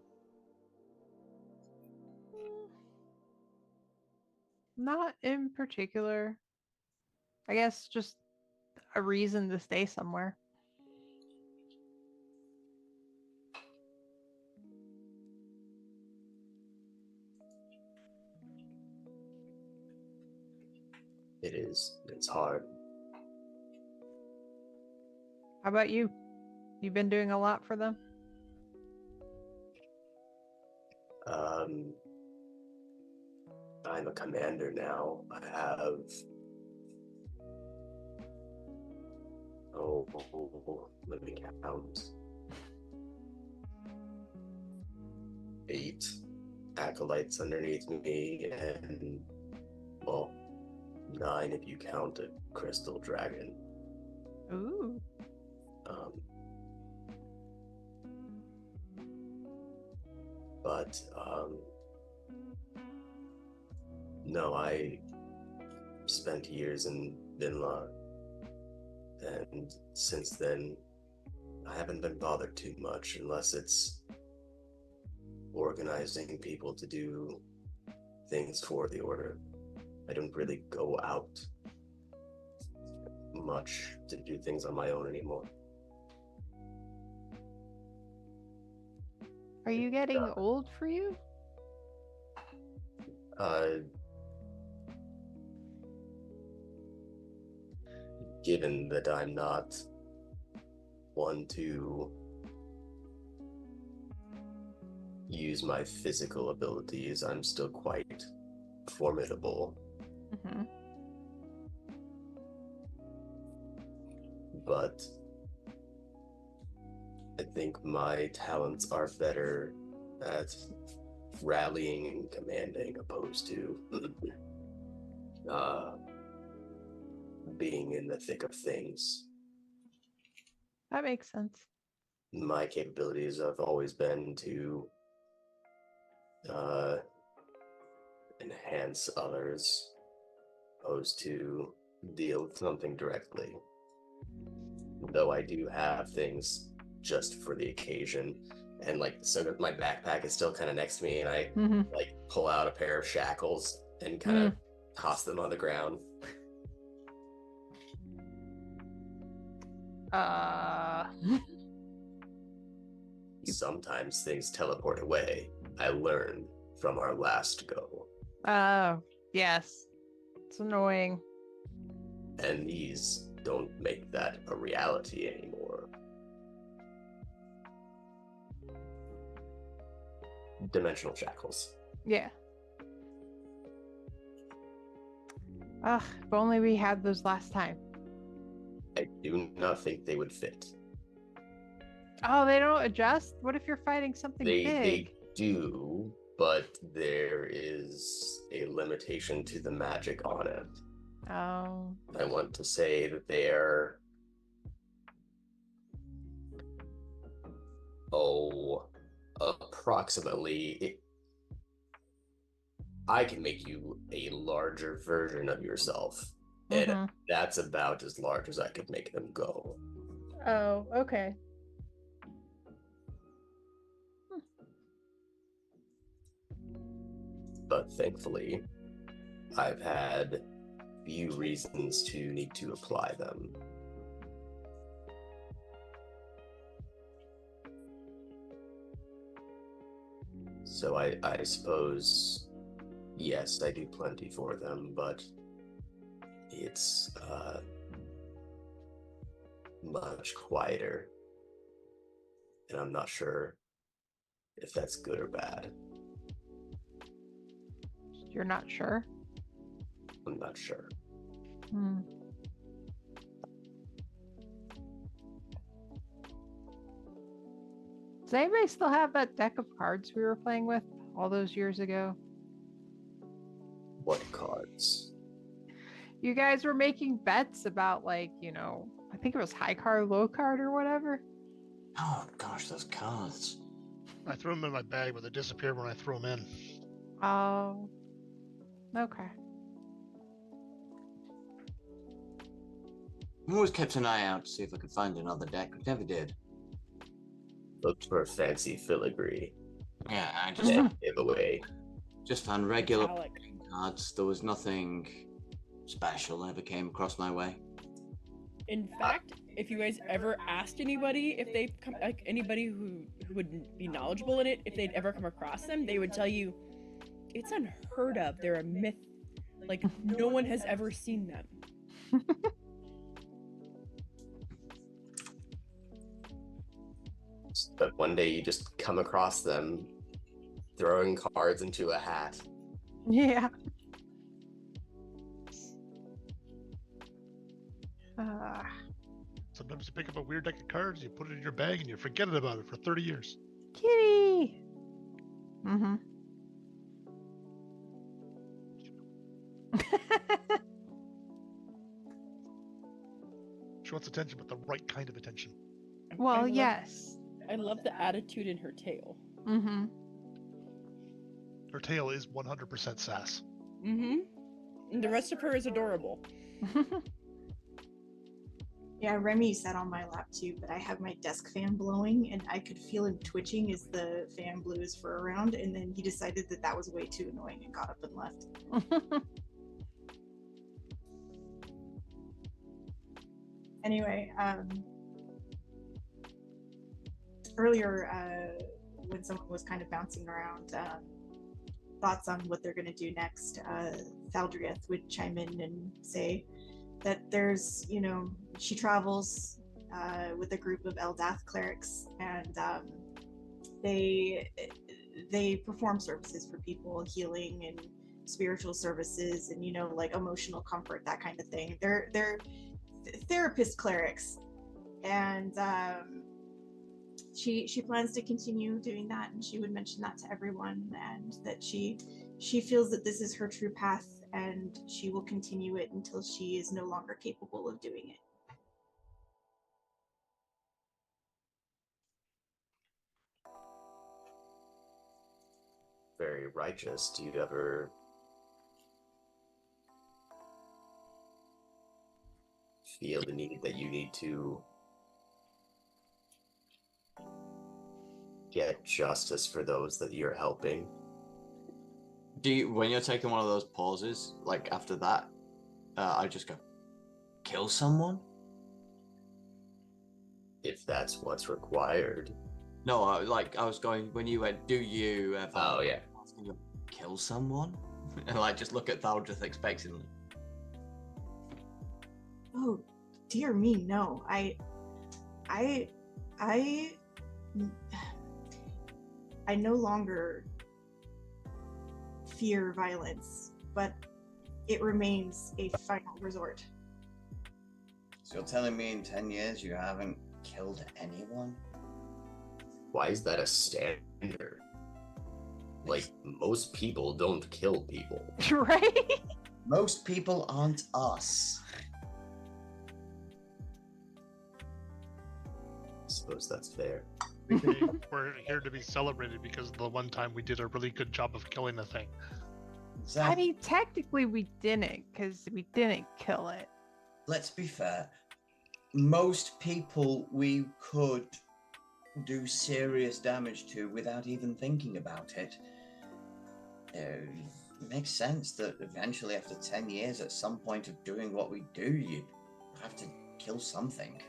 Not in particular. I guess just a reason to stay somewhere. It is. It's hard. How about you? You've been doing a lot for them? I'm a commander now. I have... let me count. 8 acolytes underneath me, and, well, 9 if you count a crystal dragon. Ooh. But no, I spent years in Vinla, and since then, I haven't been bothered too much, unless it's organizing people to do things for the Order. I don't really go out much to do things on my own anymore. Are you getting old for you? Given that I'm not one to use my physical abilities, I'm still quite formidable. Mm-hmm. But I think my talents are better at rallying and commanding opposed to being in the thick of things. That makes sense. My capabilities have always been to enhance others opposed to deal with something directly. Though I do have things just for the occasion, and like, so my backpack is still kind of next to me, and I like pull out a pair of shackles and kind of toss them on the ground. Sometimes things teleport away. I learned from our last go. Oh, yes. It's annoying. And these don't make that a reality anymore. Dimensional shackles. Yeah. Ugh, if only we had those last time. I do not think they would fit. Oh, they don't adjust? What if you're fighting something big? They do, but there is a limitation to the magic on it. Oh. I want to say that they're... approximately... I can make you a larger version of yourself. And that's about as large as I could make them go. Oh, okay. But thankfully, I've had few reasons to need to apply them. So I suppose Yes, I do plenty for them, but it's much quieter, and I'm not sure if that's good or bad. You're not sure? I'm not sure. Hmm. Does anybody still have that deck of cards we were playing with all those years ago? What cards? You guys were making bets about, like, I think it was high card, low card, or whatever. Oh gosh, those cards. I threw them in my bag, but they disappeared when I threw them in. Oh. Okay. I always kept an eye out to see if I could find another deck, but never did. Looked for fancy filigree. Yeah, I Then give away. just found regular Metallic. playing cards. There was nothing special ever came across my way. In fact, if you guys ever asked anybody if they've come, like anybody who would be knowledgeable in it, if they'd ever come across them, they would tell you it's unheard of. They're a myth. Like no one has ever seen them. But one day you just come across them throwing cards into a hat. Yeah. Sometimes you pick up a weird deck of cards, you put it in your bag, and you forget about it for 30 years. Kitty. Mm-hmm. She wants attention, but the right kind of attention. Well, I love- yes. I love the attitude in her tail. Mm-hmm. Her tail is 100% sass. Mm-hmm. And the rest of her is adorable. Yeah, Remy sat on my lap too, but I have my desk fan blowing, and I could feel him twitching as the fan blew his fur around, and then he decided that that was way too annoying and got up and left. Anyway, earlier when someone was kind of bouncing around, thoughts on what they're going to do next, Thaldrieth would chime in and say that there's, she travels with a group of Eldath clerics, and they perform services for people, healing and spiritual services, and like emotional comfort, that kind of thing. They're therapist clerics, and she plans to continue doing that, and she would mention that to everyone, and that she feels that this is her true path, and she will continue it until she is no longer capable of doing it. Very righteous. Do you ever feel the need that you need to get justice for those that you're helping? Do you, when you're taking one of those pauses, like after that, I just go, kill someone? If that's what's required. No, I was going, when you went, do you ever Oh, yeah. asking you, kill someone? And I just look at Thaldrith expectantly. Oh, dear me, no. I no longer fear violence, but it remains a final resort. So you're telling me in 10 years you haven't killed anyone? Why is that a standard? Like, most people don't kill people. Right? Most people aren't us. I suppose that's fair. We're here to be celebrated because the one time we did a really good job of killing a thing. I mean, technically we didn't, because we didn't kill it. Let's be fair. Most people we could do serious damage to without even thinking about it. It makes sense that eventually, after 10 years, at some point of doing what we do, you have to kill something.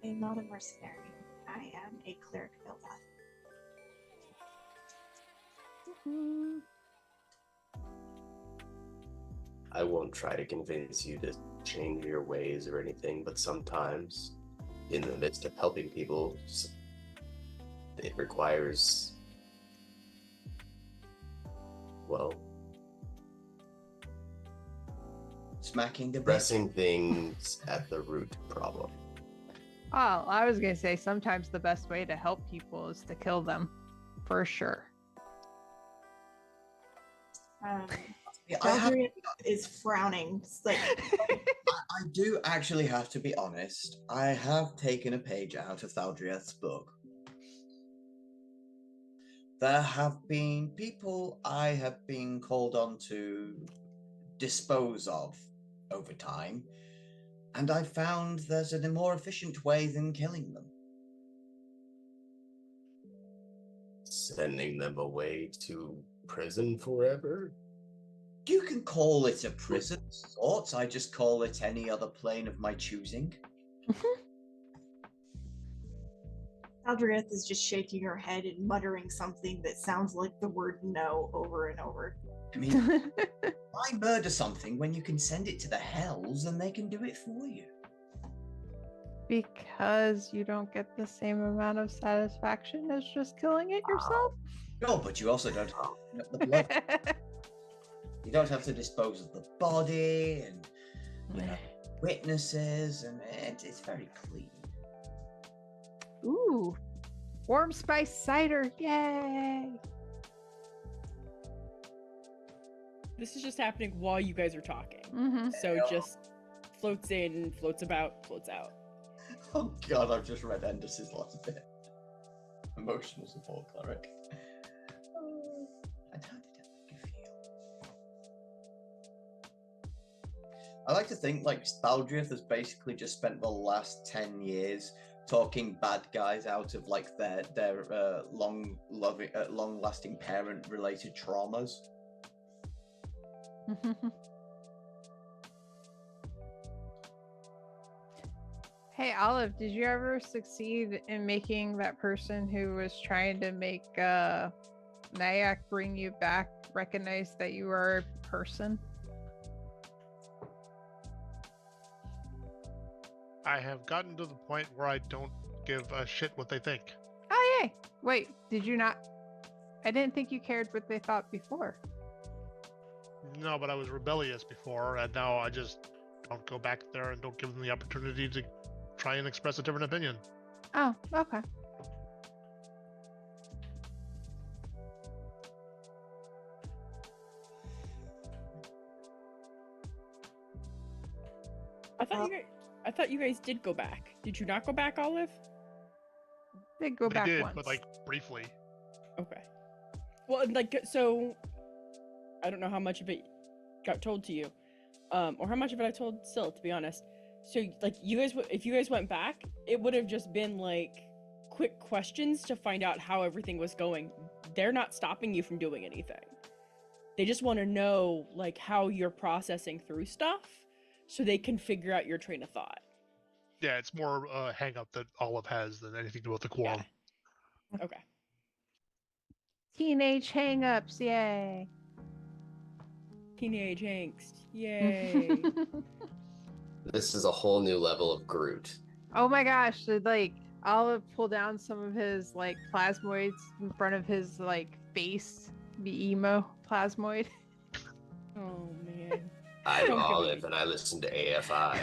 I'm not a mercenary. I am a cleric of Eldath. I won't try to convince you to change your ways or anything, but sometimes, in the midst of helping people, it requires, well, Smacking the bit. pressing things at the root problem. Oh, I was gonna say sometimes the best way to help people is to kill them, for sure. Yeah, I have- Valdria is frowning. It's like, I do actually have to be honest. I have taken a page out of Thaldriath's book. There have been people I have been called on to dispose of over time, and I found there's a more efficient way than killing them. Sending them away to prison forever? You can call it a prison of sorts. I just call it any other plane of my choosing. Aldrith is just shaking her head and muttering something that sounds like the word no over and over. I mean, why murder something when you can send it to the hells and they can do it for you? Because you don't get the same amount of satisfaction as just killing it yourself. No, but you also don't have the blood. You don't have to dispose of the body and witnesses, and it's very clean. Ooh, warm spice cider! Yay! This is just happening while you guys are talking. Mm-hmm. So it just floats in, floats about, floats out. Oh god, I've just read Endus's last bit. Emotional support cleric. And how did that make you feel? I like to think like Staldrith has basically just spent the last 10 years talking bad guys out of like their long-lasting parent-related traumas. Hey, Olive, did you ever succeed in making that person who was trying to make Nyack bring you back recognize that you are a person? I have gotten to the point where I don't give a shit what they think. Oh, yay! Wait, did you not? I didn't think you cared what they thought before. No, but I was rebellious before, and now I just don't go back there and don't give them the opportunity to try and express a different opinion. Oh, okay. I thought you guys did go back. Did you not go back, Olive? They go They back did, once. but like briefly. Okay. Well, like, so I don't know how much of it got told to you, or how much of it I told Syl, to be honest. So, like, you guys, if you guys went back, it would have just been like quick questions to find out how everything was going. They're not stopping you from doing anything. They just want to know like how you're processing through stuff, so they can figure out your train of thought. Yeah, it's more a hang-up that Olive has than anything to do with the quorum. Yeah. Okay. Teenage hang-ups, yay! Teenage angst, yay! This is a whole new level of Groot. Oh my gosh, did like Olive pull down some of his like plasmoids in front of his like face, the emo plasmoid? Oh man. I'm Don't give Olive me- and I listen to AFI.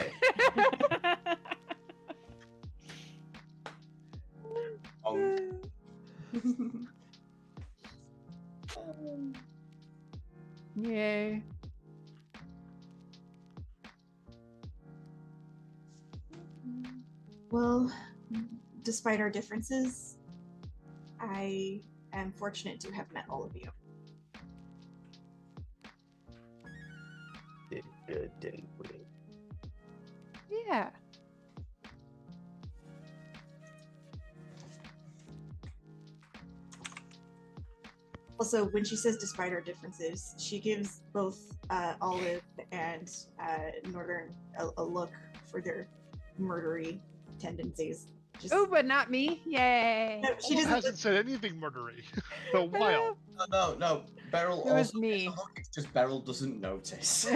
Yay. Well, despite our differences, I am fortunate to have met all of you. Did good, didn't we? Yeah. Also, when she says despite our differences, she gives both Olive and Northern a look for their murdery tendencies. Just, Oh, but not me. Yay. no, she Olive doesn't. hasn't said anything murdery in a while. No. Beryl It was also me. gets a look, it's just Beryl doesn't notice.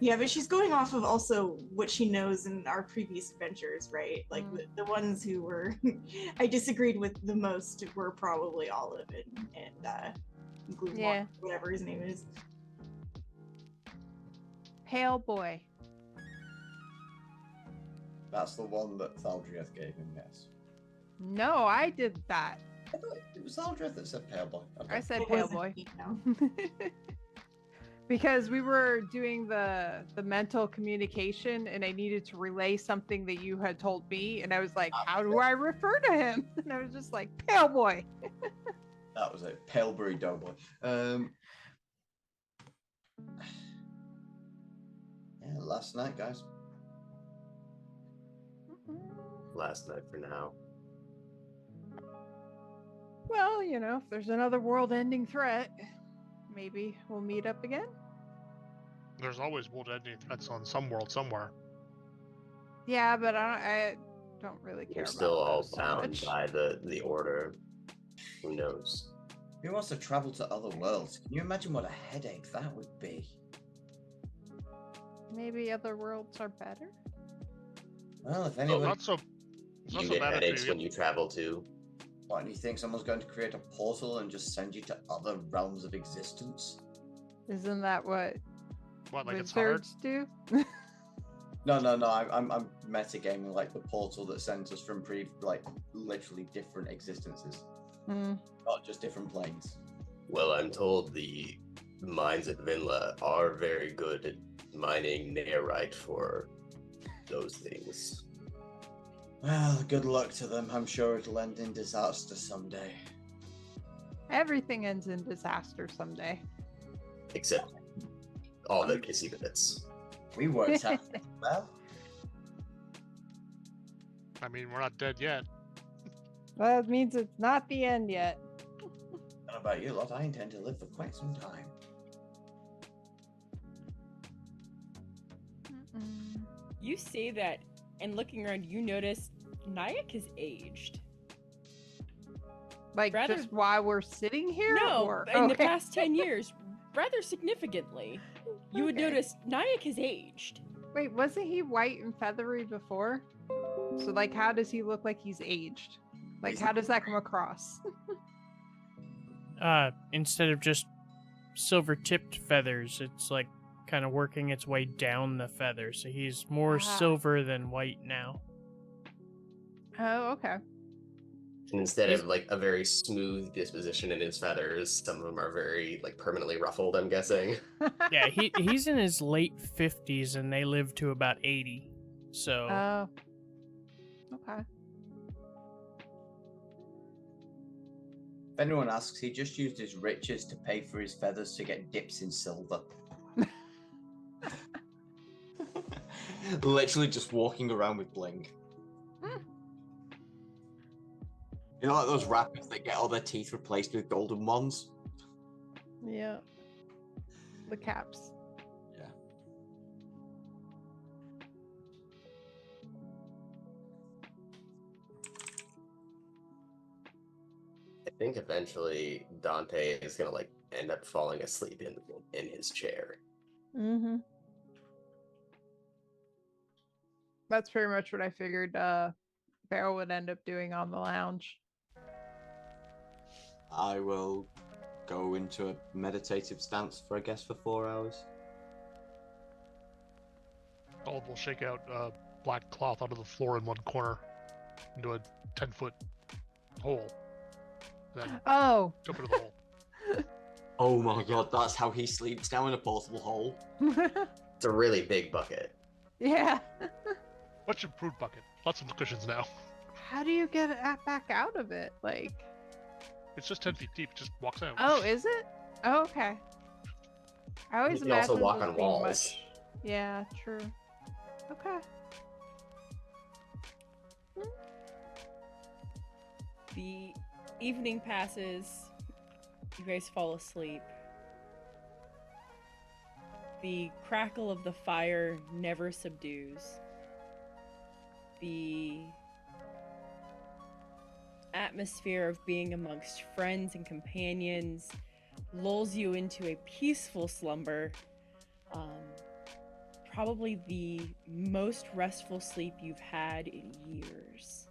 Yeah, but she's going off of also what she knows in our previous adventures, right? Like Mm. the ones who were I disagreed with the most were probably Olive and Gloomon, Yeah. whatever his name is. Pale boy. That's the one that Thaldrieth gave him, yes. No, I did that. I thought it was Thaldrieth that said pale boy. Okay. I said It pale wasn't boy. me, no. Because we were doing the mental communication and I needed to relay something that you had told me and I was like, how do I refer to him? And I was just like, pale boy. That was it. Palebury Doughboy. Yeah, last night, guys. Last night for now. Well, you know, if there's another world-ending threat, maybe we'll meet up again. There's always world-ending threats on some world somewhere. Yeah, but I don't really care You're about still all those so bound much. by the order. Who knows? Who wants to travel to other worlds? Can you imagine what a headache that would be? Maybe other worlds are better. Well, if Oh, anyone... not so. It's not You so get bad headaches if when you travel to. What, and you think someone's going to create a portal and just send you to other realms of existence? Isn't that what like it's hard. wizards do? No. I'm metagaming like the portal that sends us from literally different existences, Hmm. not just different planes. Well, I'm told the mines at Vinla are very good at mining Nearite for those things. Well, good luck to them. I'm sure it'll end in disaster someday. Everything ends in disaster someday. Except all the kissy bits. We worked out well. I mean, we're not dead yet. Well, that means it's not the end yet. I don't know about you lot, I intend to live for quite some time. You say that, and looking around, you notice Nyack has aged. Like Rather- just while we're sitting here? No, or... in the okay. past 10 years, rather significantly. You would Okay. notice Nyack has aged. Wait, wasn't he white and feathery before? So like how does he look like he's aged? Like how does that come across? Instead of just silver tipped feathers, it's like kind of working its way down the feather. So he's more Ah. silver than white now. Oh, okay. And instead of like a very smooth disposition in his feathers, some of them are very like permanently ruffled, I'm guessing. Yeah, he's in his late 50s and they live to about 80. So Oh. Okay. If anyone asks, he just used his riches to pay for his feathers to get dips in silver. Literally just walking around with bling. You know, like those rappers that get all their teeth replaced with golden ones? Yeah. The caps. Yeah. I think eventually Dante is gonna like end up falling asleep in his chair. Mm-hmm. That's pretty much what I figured Beryl would end up doing on the lounge. I will go into a meditative stance for, I guess, for 4 hours. Olive will shake out black cloth out of the floor in one corner into a 10-foot hole. Then Oh. jump into the hole. Oh my god, that's how he sleeps now, in a portable hole. It's a really big bucket. Yeah. Much improved bucket. Lots of cushions now. How do you get it back out of it? Like, It's just 10 feet deep. It just walks out. oh, is it? Oh, okay. I always You can also imagined walk this on being walls. much- Yeah, true. Okay. The evening passes. You guys fall asleep. The crackle of the fire never subdues. The atmosphere of being amongst friends and companions lulls you into a peaceful slumber. Probably the most restful sleep you've had in years.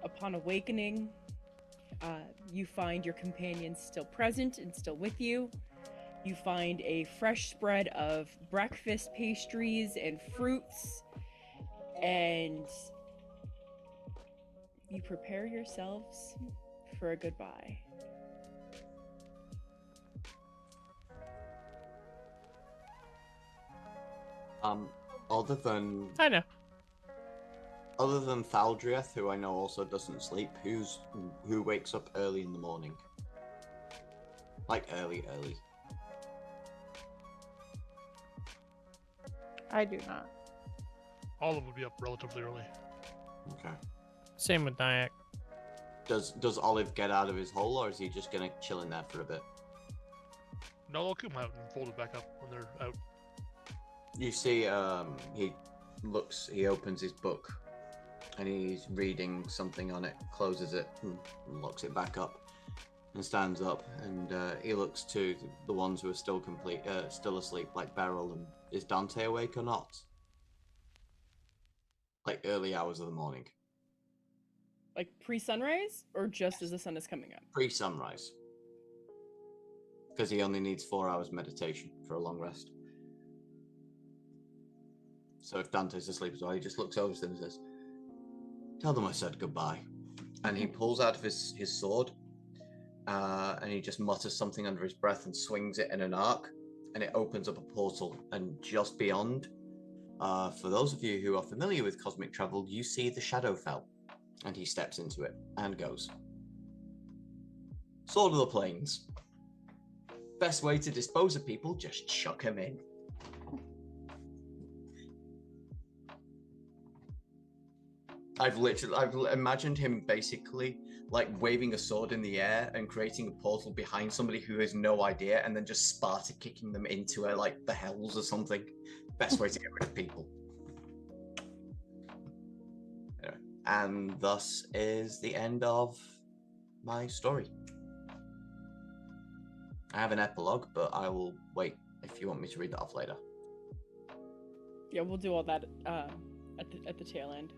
Upon awakening, you find your companions still present and still with you. You find a fresh spread of breakfast pastries and fruits, and you prepare yourselves for a goodbye. I know. Other than Thaldrieth, who I know also doesn't sleep, who wakes up early in the morning? Like early. I do not. All of them would be up relatively early. Okay. Same with Nyack. Does Olive get out of his hole, or is he just gonna chill in there for a bit? No, they'll come out and fold it back up when they're out. You see, he opens his book, and he's reading something on it, closes it, and locks it back up, and stands up, and he looks to the ones who are still asleep, like Beryl, and is Dante awake or not? Like early hours of the morning. Like pre-sunrise, or just as the sun is coming up? Pre-sunrise. Because he only needs 4 hours meditation for a long rest. So if Dante's asleep as well, he just looks over to them and says, "Tell them I said goodbye." And he pulls out of his sword, and he just mutters something under his breath and swings it in an arc, and it opens up a portal. And just beyond, for those of you who are familiar with cosmic travel, you see the Shadowfell. And he steps into it and goes, "Sword of the Plains. Best way to dispose of people, just chuck him in." I've imagined him basically like waving a sword in the air and creating a portal behind somebody who has no idea, and then just Sparta kicking them into like the hells or something. Best way to get rid of people. Anyway, and thus is the end of my story. I have an epilogue, but I will wait if you want me to read that off later. Yeah, we'll do all that at the tail end.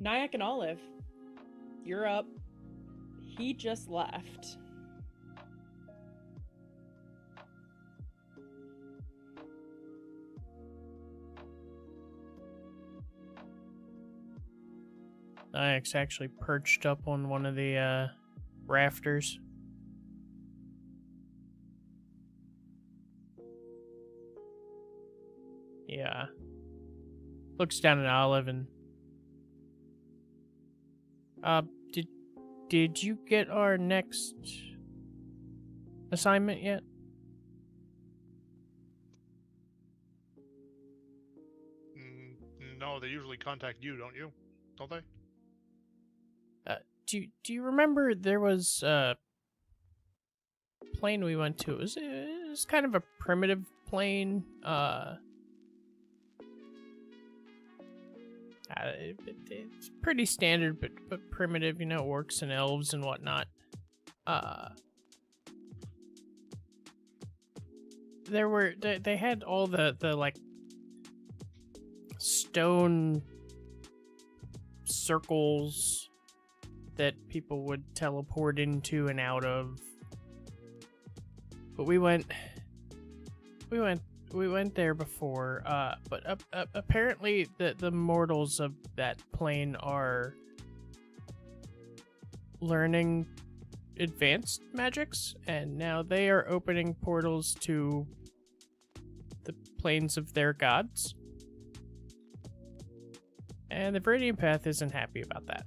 Nyack and Olive, you're up. He just left. Nyack's actually perched up on one of the rafters. Yeah. Looks down at Olive and did you get our next assignment yet? No, they usually contact you, don't you? Don't they? Do you remember there was a plane we went to? It was kind of a primitive plane. It's pretty standard, but primitive. You know, orcs and elves and whatnot. They had all the like stone circles that people would teleport into and out of. But we went there before, but apparently the mortals of that plane are learning advanced magics, and now they are opening portals to the planes of their gods. And the Viridian Path isn't happy about that.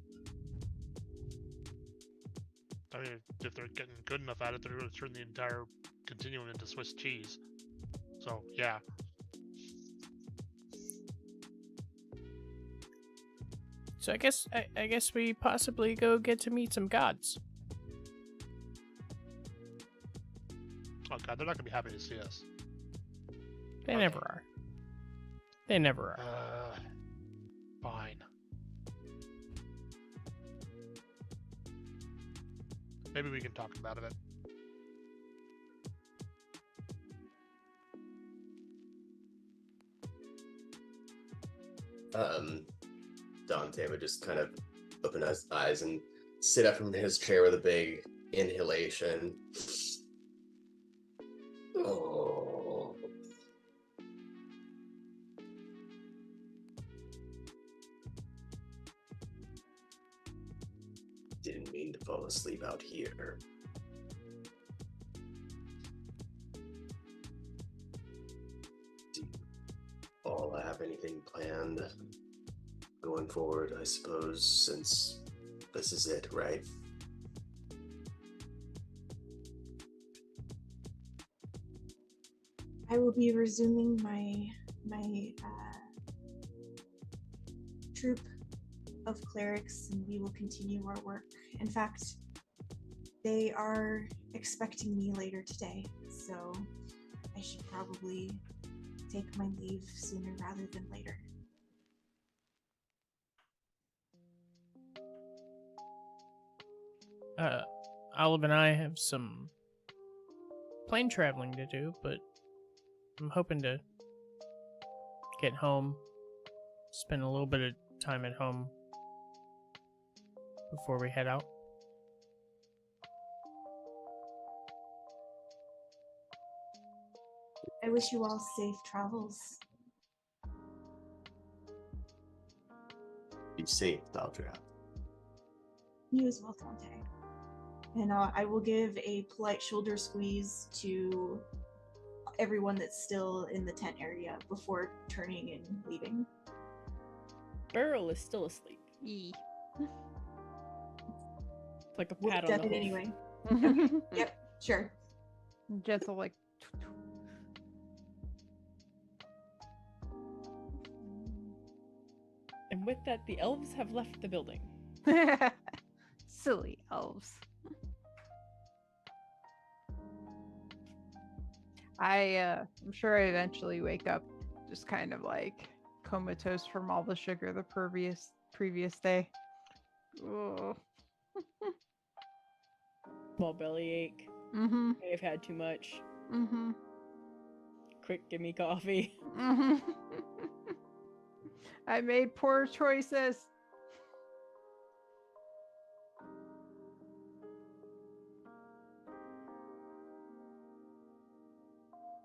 I mean, if they're getting good enough at it, they're going to turn the entire continuum into Swiss cheese. So, yeah. So I guess we possibly go get to meet some gods. Oh god, they're not going to be happy to see us. They never are. They never are. Fine. Maybe we can talk about it. Dante would just kind of open his eyes and sit up from his chair with a big inhalation. Oh. Didn't mean to fall asleep out here. Do you all have anything planned going forward, I suppose, since this is it, right? I will be resuming my troop of clerics, and we will continue our work. In fact, they are expecting me later today, so I should probably take my leave sooner rather than later. Olive and I have some plane traveling to do, but I'm hoping to get home, spend a little bit of time at home before we head out. I wish you all safe travels. Be safe, Daldra. You as well, Dante. And I will give a polite shoulder squeeze to everyone that's still in the tent area before turning and leaving. Beryl is still asleep. Yee. It's like a Would pat have on done the it head. anyway. Yep, sure. Gentle, like. And with that, the elves have left the building. Silly elves. I'm sure I eventually wake up just kind of like comatose from all the sugar the previous day. Ugh. Small bellyache. Mm-hmm. May have had too much. Mm-hmm. Quick, give me coffee. Mm-hmm. I made poor choices.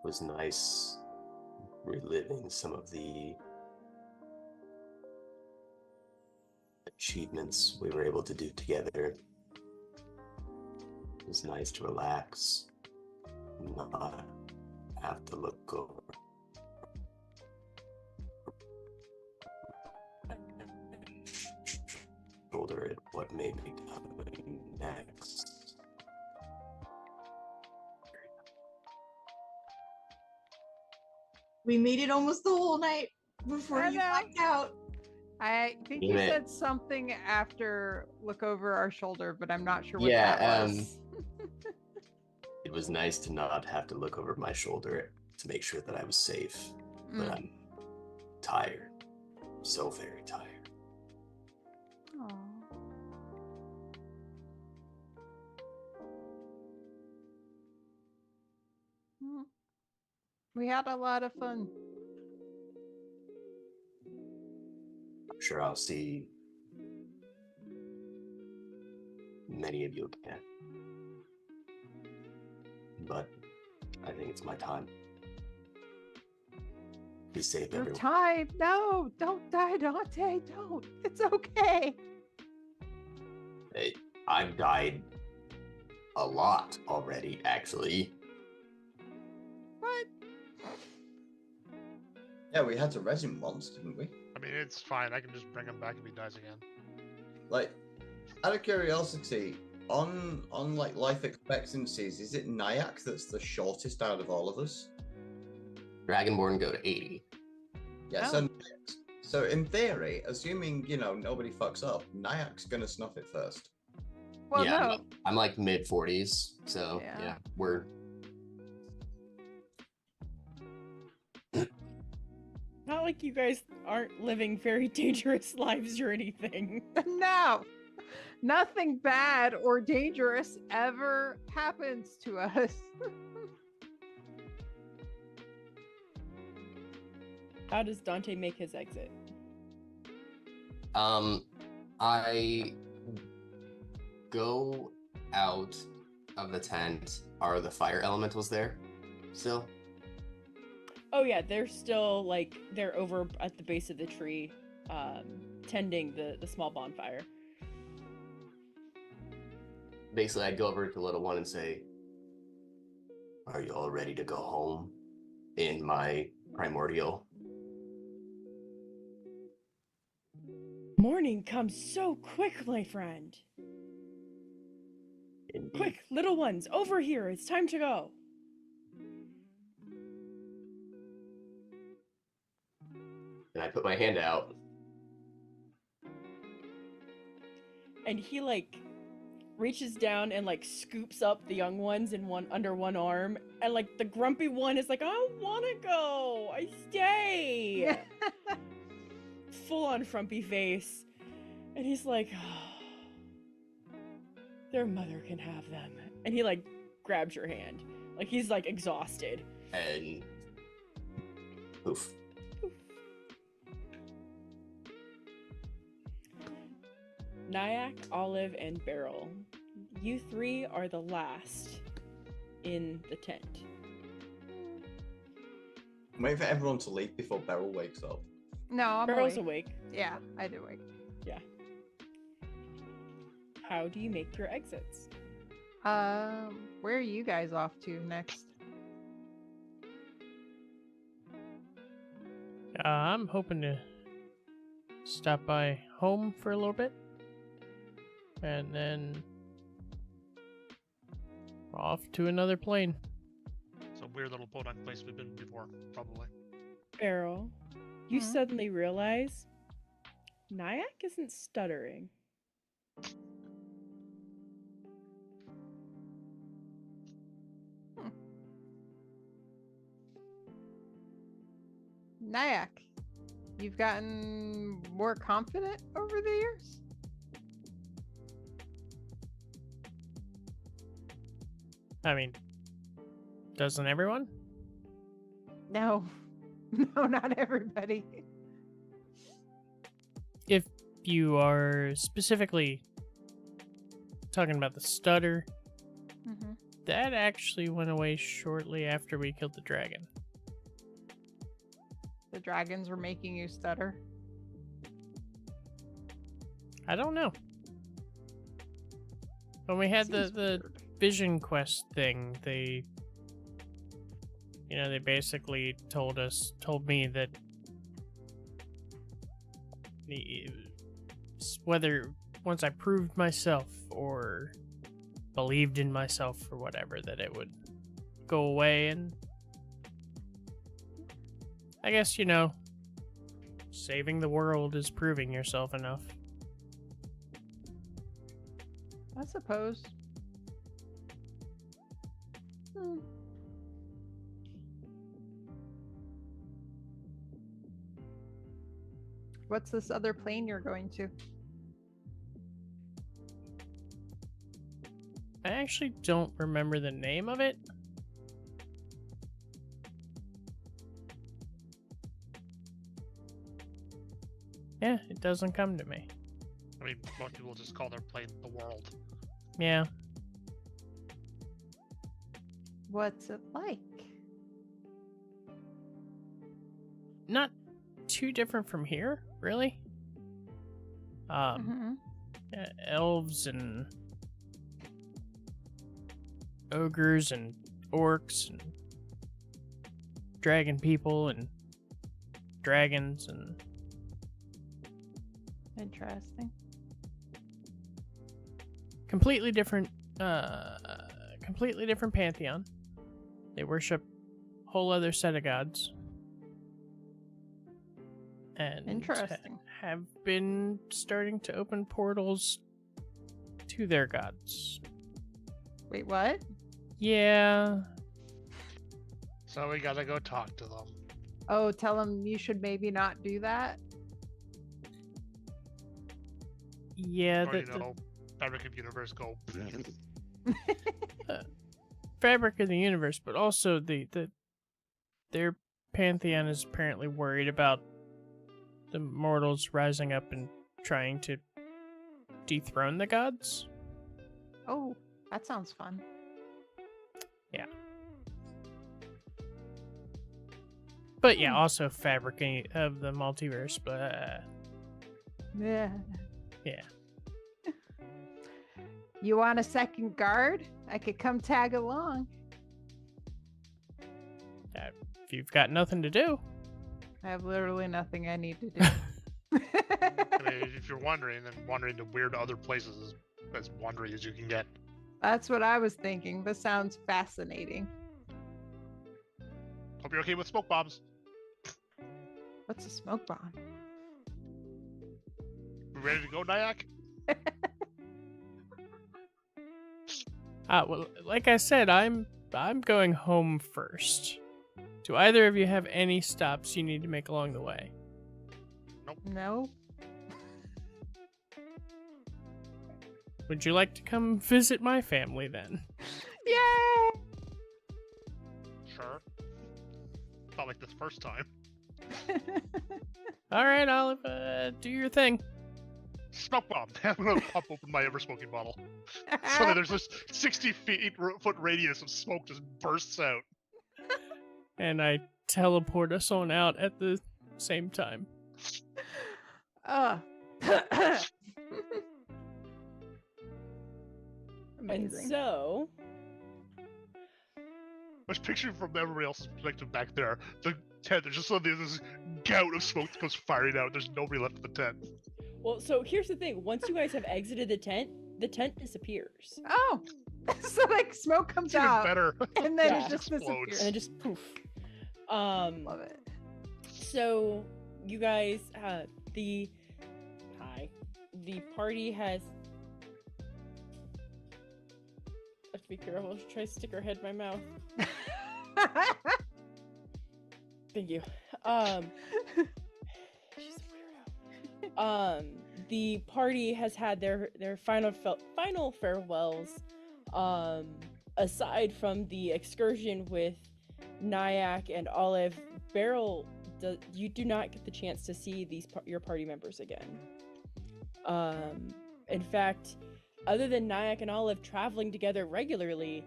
It was nice reliving some of the achievements we were able to do together. It was nice to relax, not have to look over. Shoulder at what may be coming next. We made it almost the whole night before I you know. blacked out. I think you Damn it. said something after look over our shoulder, but I'm not sure what Yeah, that was. It was nice to not have to look over my shoulder to make sure that I was safe, but I'm tired. So very tired. Aw. Mm. We had a lot of fun. I'm sure I'll see many of you again. But I think it's my time. Be safe, Your everyone. time. No, don't die, Dante. Don't. It's okay. Hey, I've died a lot already, actually. What? Yeah, we had to res him once, didn't we? I mean, it's fine. I can just bring him back if he dies again. Like, out of curiosity, on like life expectancies, is it Nyack that's the shortest out of all of us? Dragonborn go to 80. Yeah, so in theory, assuming, nobody fucks up, Nyack's gonna snuff it first. Well, yeah, no. I'm like mid 40s, so Yeah. yeah, we're Not like you guys aren't living very dangerous lives or anything. No. Nothing bad or dangerous ever happens to us. How does Dante make his exit? I go out of the tent. Are the fire elementals there still? Oh yeah, they're still like they're over at the base of the tree, tending the small bonfire. Basically, I'd go over to the little one and say, "Are you all ready to go home?" In my primordial. Morning comes so quick, my friend. Indeed. Quick, little ones, over here. It's time to go. And I put my hand out. And he like reaches down and like scoops up the young ones in under one arm, and like the grumpy one is like, I don't want to go. I stay. Full on frumpy face. And he's like, oh, their mother can have them. And he like grabs your hand. Like he's like exhausted. And poof. Nyack, Olive, and Beryl. You three are the last in the tent. I'm waiting for everyone to leave before Beryl wakes up. No, I'm Beryl's awake. awake. Yeah, I do wake. Yeah. How do you make your exits? Where are you guys off to next? I'm hoping to stop by home for a little bit. And then off to another plane. It's a weird little boat on place we've been before, probably. Beryl, you Mhm. suddenly realize Nyack isn't stuttering. Nyack, you've gotten more confident over the years? I mean, doesn't everyone? No. No, not everybody. If you are specifically talking about the stutter, Mm-hmm. that actually went away shortly after we killed the dragon. The dragons were making you stutter. I don't know. When we had Seems the weird. vision quest thing, they basically told me that whether once I proved myself or believed in myself or whatever, that it would go away. And I guess, saving the world is proving yourself enough. I suppose. Hmm. What's this other plane you're going to? I actually don't remember the name of it. Yeah, it doesn't come to me. I mean, most people just call their plane the world. Yeah. What's it like? Not too different from here, really. Mhm. Elves and ogres and orcs and dragon people and dragons and Interesting. completely different pantheon. They worship a whole other set of gods. And Interesting. have been starting to open portals to their gods. Wait, what? Yeah. So we gotta go talk to them. Oh, tell them you should maybe not do that. Yeah, Or, the Fabric of Universe go. fabric of the universe, but also their pantheon is apparently worried about the mortals rising up and trying to dethrone the gods. Oh, that sounds fun. But yeah, also fabric of the multiverse. But Yeah. yeah, You want a second guard? I could come tag along. if you've got nothing to do, I have literally nothing I need to do. I mean, if you're wandering, then wandering to weird other places is as wandering as you can get. That's what I was thinking. This sounds fascinating. Hope you're okay with smoke bombs. What's a smoke bomb? We ready to go, Nyack? well, like I said, I'm going home first. Do either of you have any stops you need to make along the way? No. Would you like to come visit my family then? Yay! Sure. Not like this first time. All right, Olive, do your thing. Smoke bomb. I'm gonna pop open my ever smoking bottle. So that there's this 60-foot radius of smoke just bursts out. And I teleport us on out at the same time. And Amazing. so, I was picturing from everybody else's perspective back there. The tent, there's just suddenly this gout of smoke that goes firing out. There's nobody left in the tent. well, so here's the thing. Once you guys have exited the tent disappears. Oh, so like smoke comes It's even out, better. and then Yeah. it just Explodes. disappears. And it just poof. Love it. So you guys, the party has. I have to be careful. She'll try to stick her head in my mouth. Thank you. She's a weirdo. The party has had their final farewells. Aside from the excursion with Nyack and Olive, Beryl, you do not get the chance to see your party members again. In fact, other than Nyack and Olive traveling together regularly,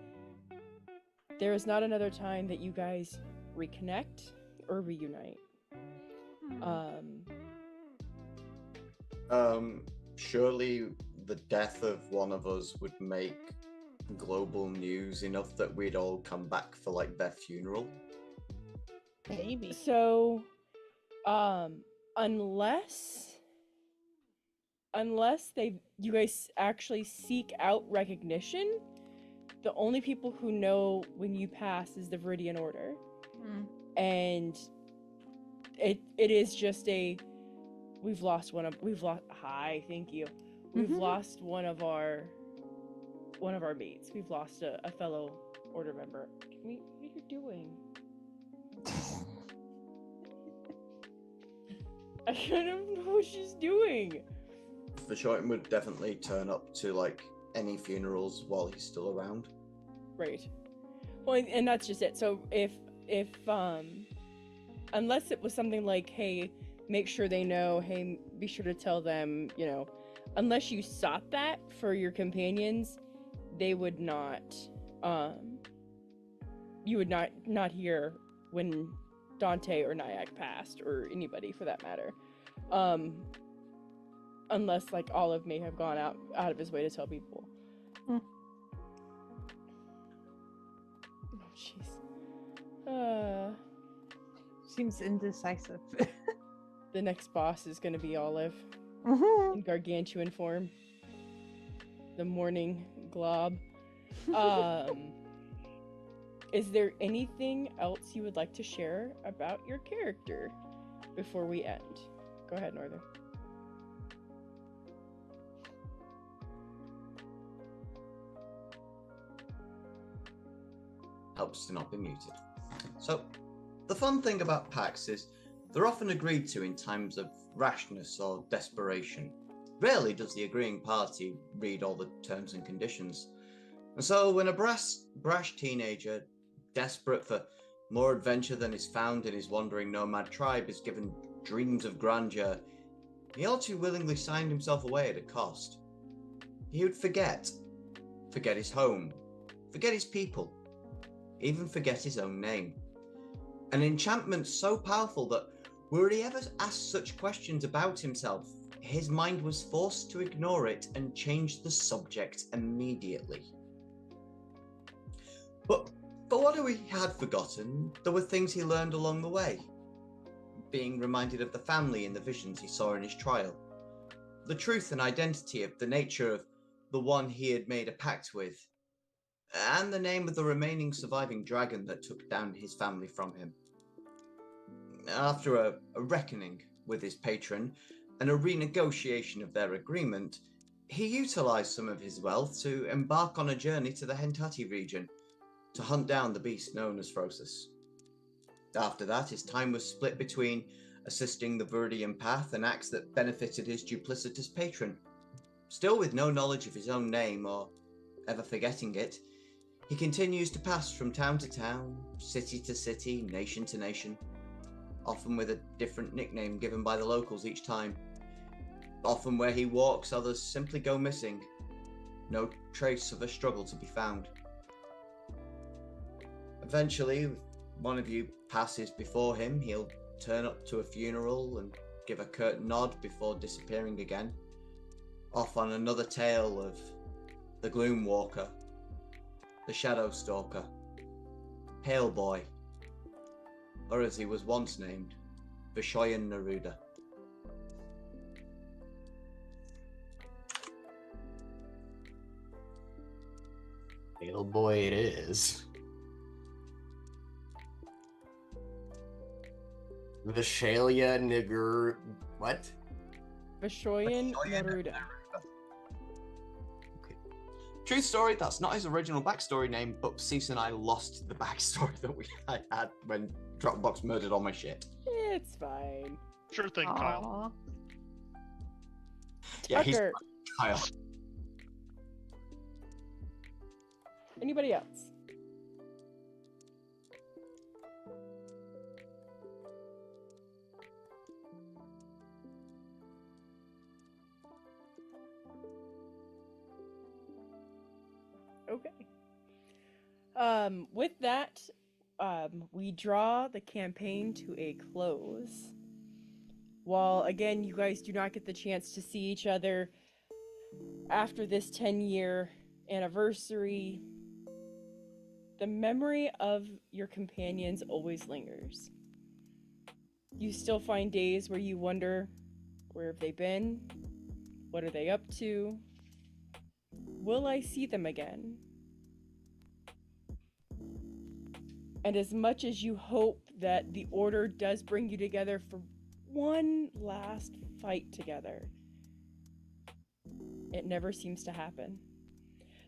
there is not another time that you guys reconnect or reunite. Surely the death of one of us would make global news enough that we'd all come back for like their funeral. Maybe. So, unless you guys actually seek out recognition, the only people who know when you pass is the Viridian Order. And it is just we've lost hi, thank you. We've lost one of our mates. We've lost a fellow order member. What are you doing? I don't know what she's doing. For sure, it would definitely turn up to like any funerals while he's still around. Right. Well, and that's just it. So if unless it was something like, hey, make sure they know, hey, be sure to tell them, unless you sought that for your companions, they would not, you would not hear when Dante or Nyack passed, or anybody for that matter. Unless like Olive may have gone out of his way to tell people. Oh jeez. Seems indecisive. The next boss is gonna be Olive in gargantuan form. The morning glob. Is there anything else you would like to share about your character before we end? Go ahead, Northern. Helps to not be muted. So, the fun thing about pacts is they're often agreed to in times of rashness or desperation. Rarely does the agreeing party read all the terms and conditions. And so when a brash teenager, desperate for more adventure than is found in his wandering nomad tribe, is given dreams of grandeur, he all too willingly signed himself away at a cost. He would forget his home, forget his people, even forget his own name. An enchantment so powerful that were he ever asked such questions about himself, his mind was forced to ignore it and change the subject immediately. But what he had forgotten, there were things he learned along the way. Being reminded of the family and the visions he saw in his trial. The truth and identity of the nature of the one he had made a pact with. And the name of the remaining surviving dragon that took down his family from him. After a reckoning with his patron and a renegotiation of their agreement, he utilized some of his wealth to embark on a journey to the Hentati region to hunt down the beast known as Phrosis. After that, his time was split between assisting the Viridian Path, an act that benefited his duplicitous patron. Still with no knowledge of his own name or ever forgetting it, he continues to pass from town to town, city to city, nation to nation, often with a different nickname given by the locals each time. Often where he walks, others simply go missing. No trace of a struggle to be found. Eventually, one of you passes before him, he'll turn up to a funeral and give a curt nod before disappearing again. Off on another tale of the Gloom Walker, the Shadow Stalker, Pale Boy, or as he was once named, Vishoyan Neruda. Pale boy it is. Vishalia Nigur... What? Vishoyan Neruda. Okay. True story, that's not his original backstory name, but Cease and I lost the backstory that I had when Dropbox murdered all my shit. It's fine. Sure thing, Kyle. Yeah, he's Tucker. Kyle. Anybody else? Okay. With that, we draw the campaign to a close. While, again, you guys do not get the chance to see each other after this 10-year anniversary, the memory of your companions always lingers. You still find days where you wonder, where have they been? What are they up to? Will I see them again? And as much as you hope that the Order does bring you together for one last fight together, it never seems to happen.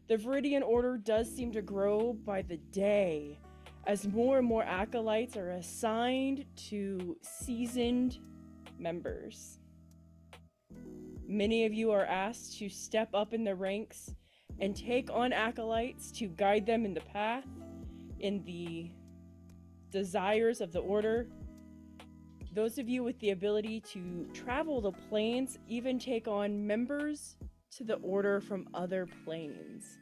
The Viridian Order does seem to grow by the day as more and more acolytes are assigned to seasoned members. Many of you are asked to step up in the ranks and take on acolytes to guide them in the path, in the desires of the Order. Those of you with the ability to travel the planes even take on members to the Order from other planes.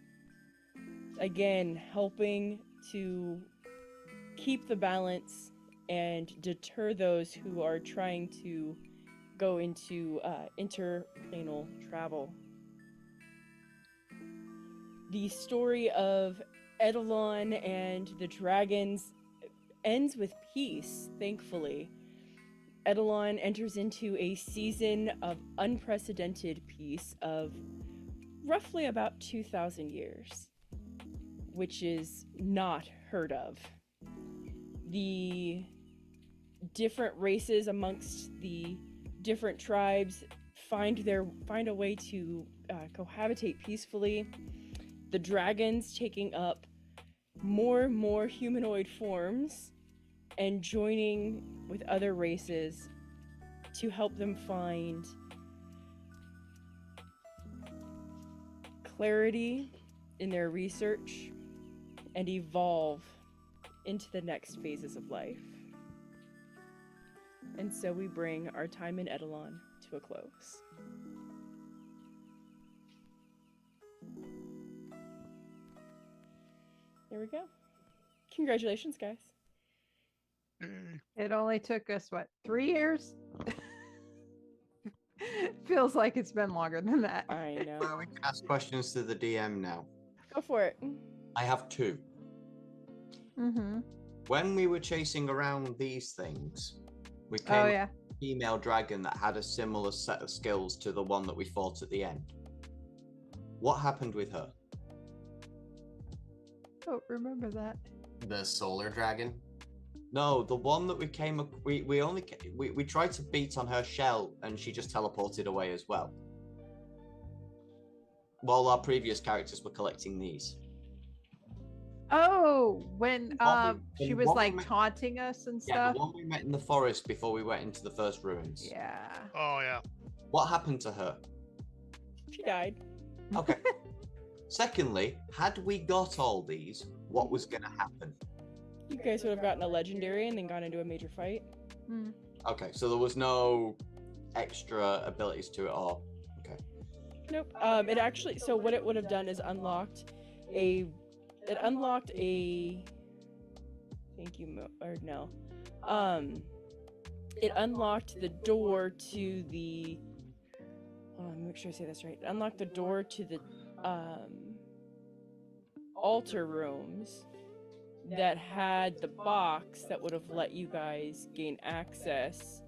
Again, helping to keep the balance and deter those who are trying to go into interplanal travel. The story of Eidolon and the dragons ends with peace, thankfully. Eidolon enters into a season of unprecedented peace of roughly about 2,000 years, which is not heard of. The different races amongst the different tribes find a way to cohabitate peacefully. The dragons taking up more and more humanoid forms and joining with other races to help them find clarity in their research and evolve into the next phases of life. And so we bring our time in Eidolon to a close. There we go. Congratulations, guys. It only took us, what, 3 years? Feels like it's been longer than that. I Well, know. we can ask questions to the DM now. Go for it. I have 2. Mm-hmm. When we were chasing around these things, we came Oh, yeah. a female dragon that had a similar set of skills to the one that we fought at the end. What happened with her? Don't remember that. The solar dragon. No, the one that we came up, we tried to beat on her shell and she just teleported away as well. While our previous characters were collecting these. Oh, when she was what we like met- taunting us and Yeah, stuff. the one we met in the forest before we went into the first ruins. Yeah. Oh yeah. What happened to her? She died. Okay. Secondly, had we got all these, what was going to happen? You guys would have gotten a legendary and then gone into a major fight. Mm. Okay, so there was no extra abilities to it all. Okay. Nope. It actually, so what it would have done is it unlocked a, thank you, or no. It unlocked the door to the, let me make sure I say this right. It unlocked the door to the, altar rooms that had the box that would have let you guys gain access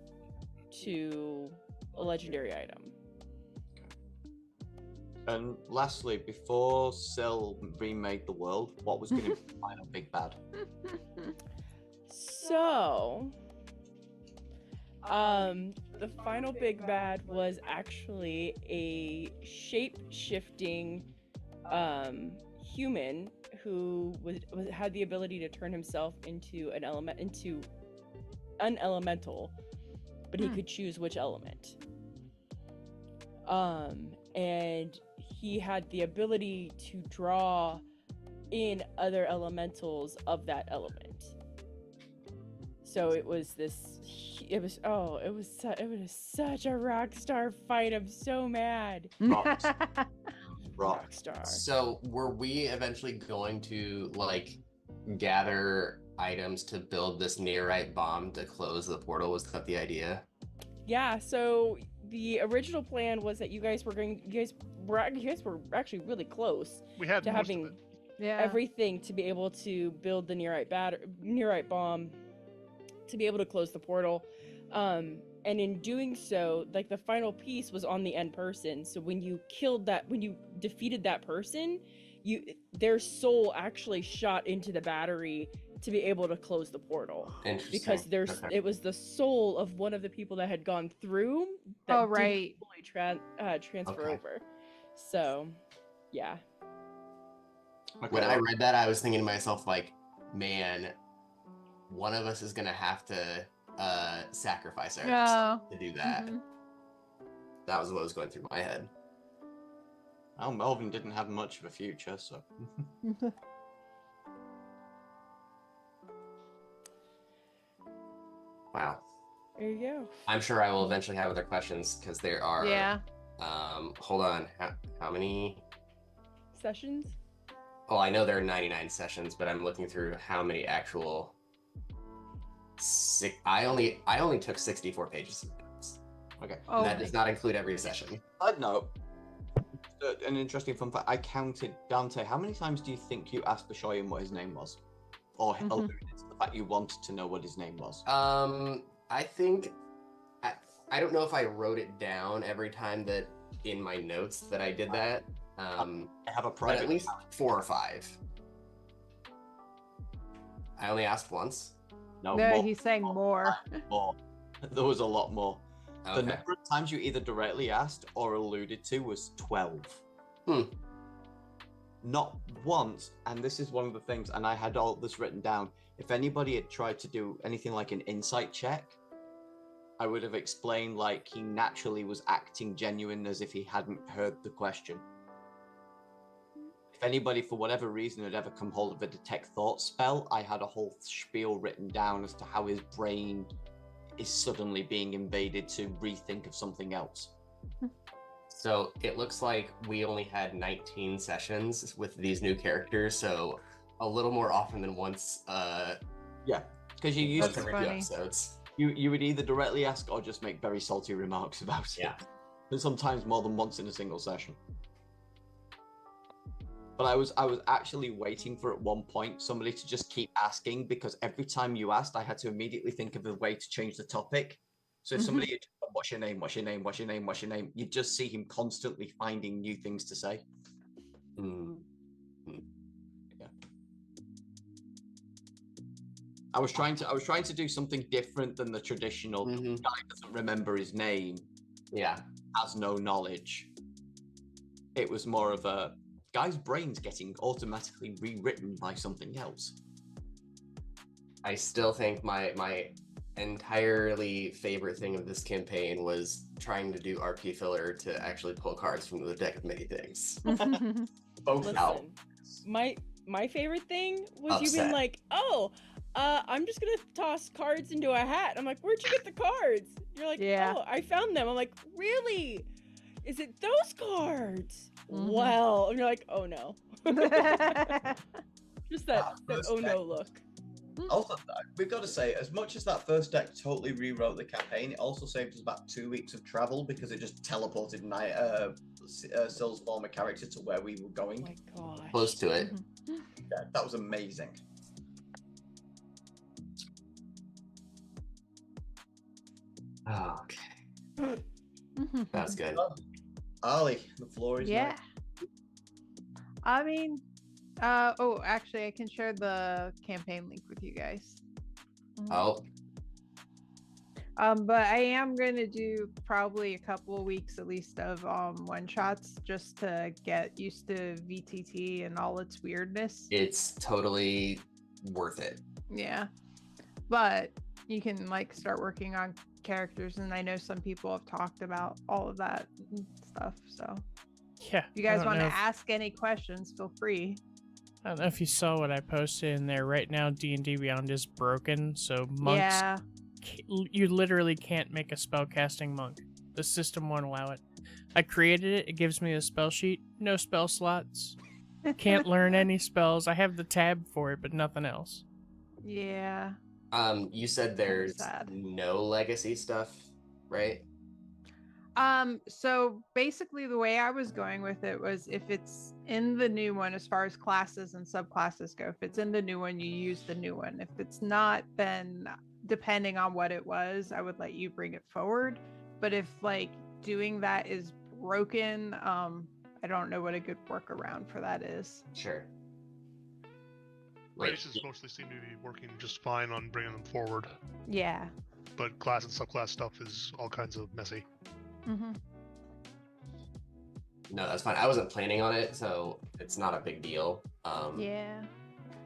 to a legendary item. And lastly, before Syl remade the world, what was going to be the final big bad? So, the final big bad was actually a shape-shifting human who had the ability to turn himself into an elemental, but he could choose which element. And he had the ability to draw in other elementals of that element. So it was such a rock star fight. I'm so mad. Rocks. Rock star. So were we eventually going to like gather items to build this nearite bomb to close the portal? Was that the idea? Yeah, so the original plan was that you guys were actually really close We had to most having of it. Yeah. everything to be able to build the nearite bomb to be able to close the portal. And in doing so, like the final piece was on the end person. So when you defeated that person, their soul actually shot into the battery to be able to close the portal. Interesting. Because Okay. it was the soul of one of the people that had gone through that Oh, didn't right. fully transfer Okay. over. So, yeah. When I read that, I was thinking to myself, like, man, one of us is gonna have to sacrifice ourselves to do that. Mhm. That was what was going through my head. Well, Melvin didn't have much of a future, so. Wow. There you go. I'm sure I will eventually have other questions because there are. Yeah. Hold on. How many? Sessions? Oh, I know there are 99 sessions, but I'm looking through how many actual. I only took 64 pages of notes. Okay. Oh, And that does not include every session. Side note, an interesting fun fact. I counted, Dante, how many times do you think you asked the Shoyan what his name was? Or Mhm. alluded to the fact you wanted to know what his name was? I think I don't know if I wrote it down every time that in my notes that I did that. I have a But private at least 4 or 5. I only asked once. No, more, he's saying more. more. There was a lot more. The Okay. number of times you either directly asked or alluded to was 12. Hmm. Not once, and this is one of the things, and I had all this written down. If anybody had tried to do anything like an insight check, I would have explained like he naturally was acting genuine as if he hadn't heard the question. If anybody, for whatever reason, had ever come hold of a detect thought spell, I had a whole spiel written down as to how his brain is suddenly being invaded to rethink of something else. So it looks like we only had 19 sessions with these new characters, so a little more often than once. Yeah, because you used Once every funny. few episodes. you would either directly ask or just make very salty remarks about it. Yeah. And sometimes more than once in a single session. But I was actually waiting for at one point somebody to just keep asking, because every time you asked, I had to immediately think of a way to change the topic. So if somebody had, what's your name, what's your name, what's your name, what's your name, you'd just see him constantly finding new things to say. Mm. Yeah. I was trying to do something different than the traditional Mhm. guy doesn't remember his name, Yeah. has no knowledge. It was more of a guy's brain's getting automatically rewritten by something else. I still think my entirely favorite thing of this campaign was trying to do RP filler to actually pull cards from the deck of many things. Both out. Listen, my favorite thing was you Upset. being like, "Oh, I'm just gonna toss cards into a hat." I'm like, "Where'd you get the cards?" You're like, Yeah. "Oh, I found them." I'm like, "Really? Is it those cards?" Mhm. Well, and you're like, "Oh no." Just that first oh no deck. look. Also, we've got to say, as much as that first deck totally rewrote the campaign, it also saved us about 2 weeks of travel because it just teleported Sill's former character to where we were Oh going. my gosh. Close to it. Yeah, that was amazing. Oh, okay. That's good. Ali, the floor is Yeah. yours. I mean, actually, I can share the campaign link with you guys. Oh, But I am gonna do probably a couple of weeks at least of one shots just to get used to VTT and all its weirdness. it's totally worth it. Yeah, but you can like start working on characters, and I know some people have talked about all of that and stuff. So Yeah. if you guys I don't want to know if- ask any questions, feel free. I don't know if you saw what I posted in there. Right now, D&D Beyond is broken, so monks, Yeah. you literally can't make a spellcasting monk. The system won't allow it. I created it. It gives me a spell sheet. No spell slots. Can't learn any spells. I have the tab for it, but nothing else. Yeah. You said there's sad. no legacy stuff, right? So basically the way I was going with it was if it's in the new one, as far as classes and subclasses go, if it's in the new one, you use the new one. If it's not, then depending on what it was, I would let you bring it forward. But if like doing that is broken, I don't know what a good workaround for that is. Sure. Wait, Races mostly seem to be working just fine on bringing them forward, Yeah. but class and subclass stuff is all kinds of messy. Mm-hmm. no, that's fine. I wasn't planning on it, so it's not a big deal. Yeah.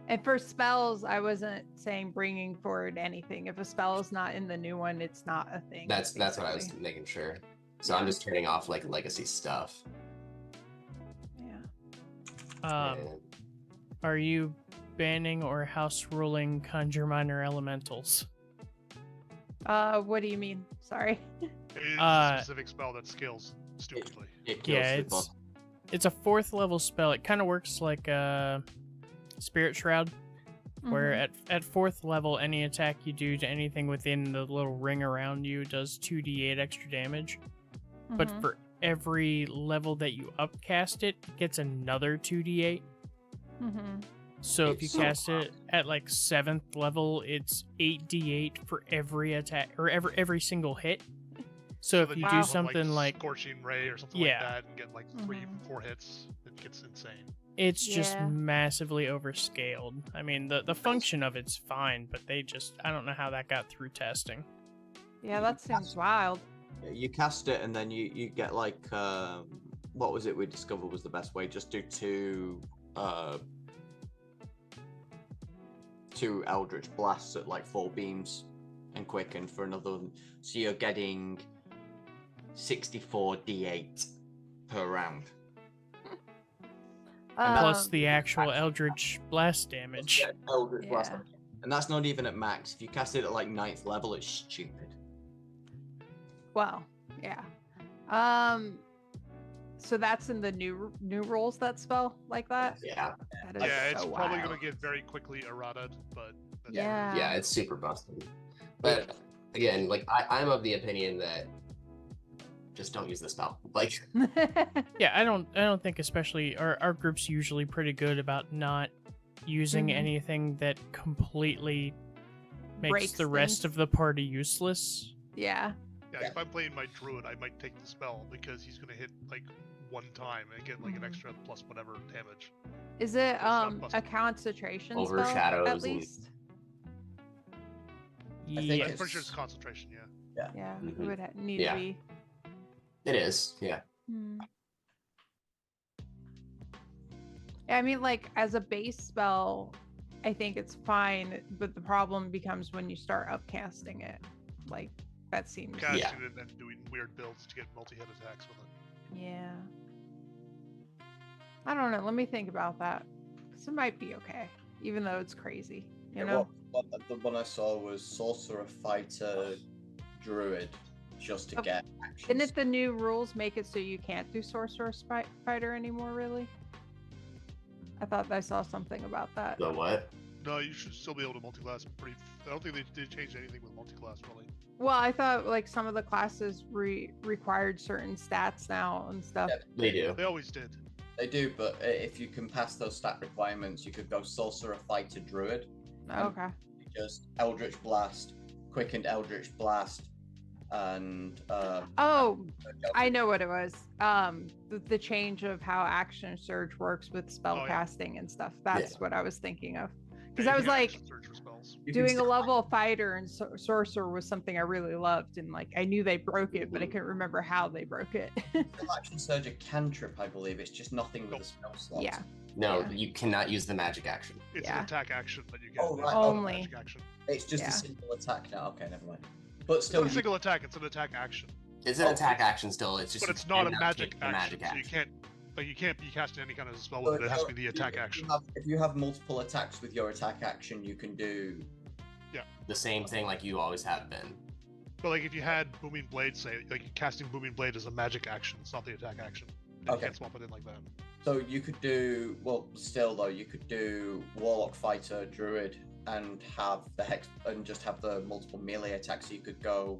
And for spells, I wasn't saying bringing forward anything. If a spell is not in the new one, it's not a thing. That's what I was basically. making sure. So I'm just turning off like legacy stuff. Yeah. And Are you banning or house ruling conjure minor elementals? What do you mean? Sorry. It is a Uh, specific spell that scales stupidly. It kills Yeah, the boss. it's a 4th level spell. It kind of works like a Spirit Shroud, where at 4th level, any attack you do to anything within the little ring around you does 2d8 extra damage. But for every level that you upcast it, it gets another 2d8. So if you It's so cast it at like 7th level, it's 8d8 for every attack or every single hit. So if then you you do want, something like Scorching Ray or something Yeah. like that and get like 3-4 hits, it gets insane. it's just Yeah. massively overscaled. I mean, the function of it's fine, but I don't know how that got through testing. Yeah, that seems wild. You cast it and then you get like what was it we discovered was the best way? Just do two Eldritch blasts at like 4 beams and quicken for another. So you're getting 64 d8 per round. Plus the actual Eldritch Blast damage. Yeah, Eldritch Blast. Yeah. And that's not even at max. If you cast it at like 9th level, it's stupid. Well, yeah. So that's in the new rules, that spell like that. Yeah. That is Yeah, it's so probably wild. going to get very quickly errated, but that's Yeah. Yeah, it's super busted. But again, like I'm of the opinion that just don't use the spell. Like, Yeah, I don't think especially our group's usually pretty good about not using Mhm. anything that completely makes Breaks the rest things. of the party useless. Yeah. Yeah, if I'm playing my druid, I might take the spell because he's gonna hit like one time and get like an Mhm. extra plus whatever damage. Is it not a busted. concentration Overshadows spell at and- least? think Yeah. I'm pretty sure it's concentration. Yeah. Yeah, it Mhm. would need Yeah. to be. it is. Yeah. Yeah, I mean, like as a base spell, I think it's fine, but the problem becomes when you start upcasting it. Like that seems. Casting Yeah. it and then doing weird builds to get multi-hit attacks with it. Yeah. I don't know. Let me think about that. 'Cause it might be okay, even though it's crazy. You know. The one I saw was sorcerer, fighter, druid, just to Oh, get actions. Didn't it the new rules make it so you can't do sorcerer fighter anymore? Really? I thought I saw something about that. The what? No, you should still be able to multi-class pretty. I don't think they changed anything with multi-class really. Well, I thought like some of the classes required certain stats now and stuff. Yeah, They do. They always did. They do, but if you can pass those stat requirements, you could go sorcerer, fighter, druid. Okay. Just Eldritch Blast, quickened Eldritch Blast, and Oh, I know what it was. The change of how action surge works with spell Oh, yeah. casting and stuff. That's what I was thinking of. Because Yeah, I you was can like, action search for spells. you can doing a still- level fighter and sorcerer was something I really loved, and like I knew they broke it, but I couldn't remember how they broke it. still action surge a cantrip, I believe. It's just nothing with a spell slot. Yeah. No, Yeah. you cannot use the magic action. It's Yeah. an attack action that you get. Oh, It's right. not a Only. magic action. It's just Yeah. a single attack now. Okay, never mind. But It's still, not a single attack. It's an attack action, It's an attack action still. It's just but you it's not a cannot magic take the action. magic So you can't, like, you can't be casting any kind of spell with it. It has to be the attack action. If you have multiple attacks with your attack action, you can do. The same thing like you always have been. But like, if you had booming blade, say, like casting booming blade is a magic action. It's not the attack action. You Okay. can't swap it in like that. So you could do well. Still though, you could do warlock, fighter, druid, and have the hex, and just have the multiple melee attacks. So you could go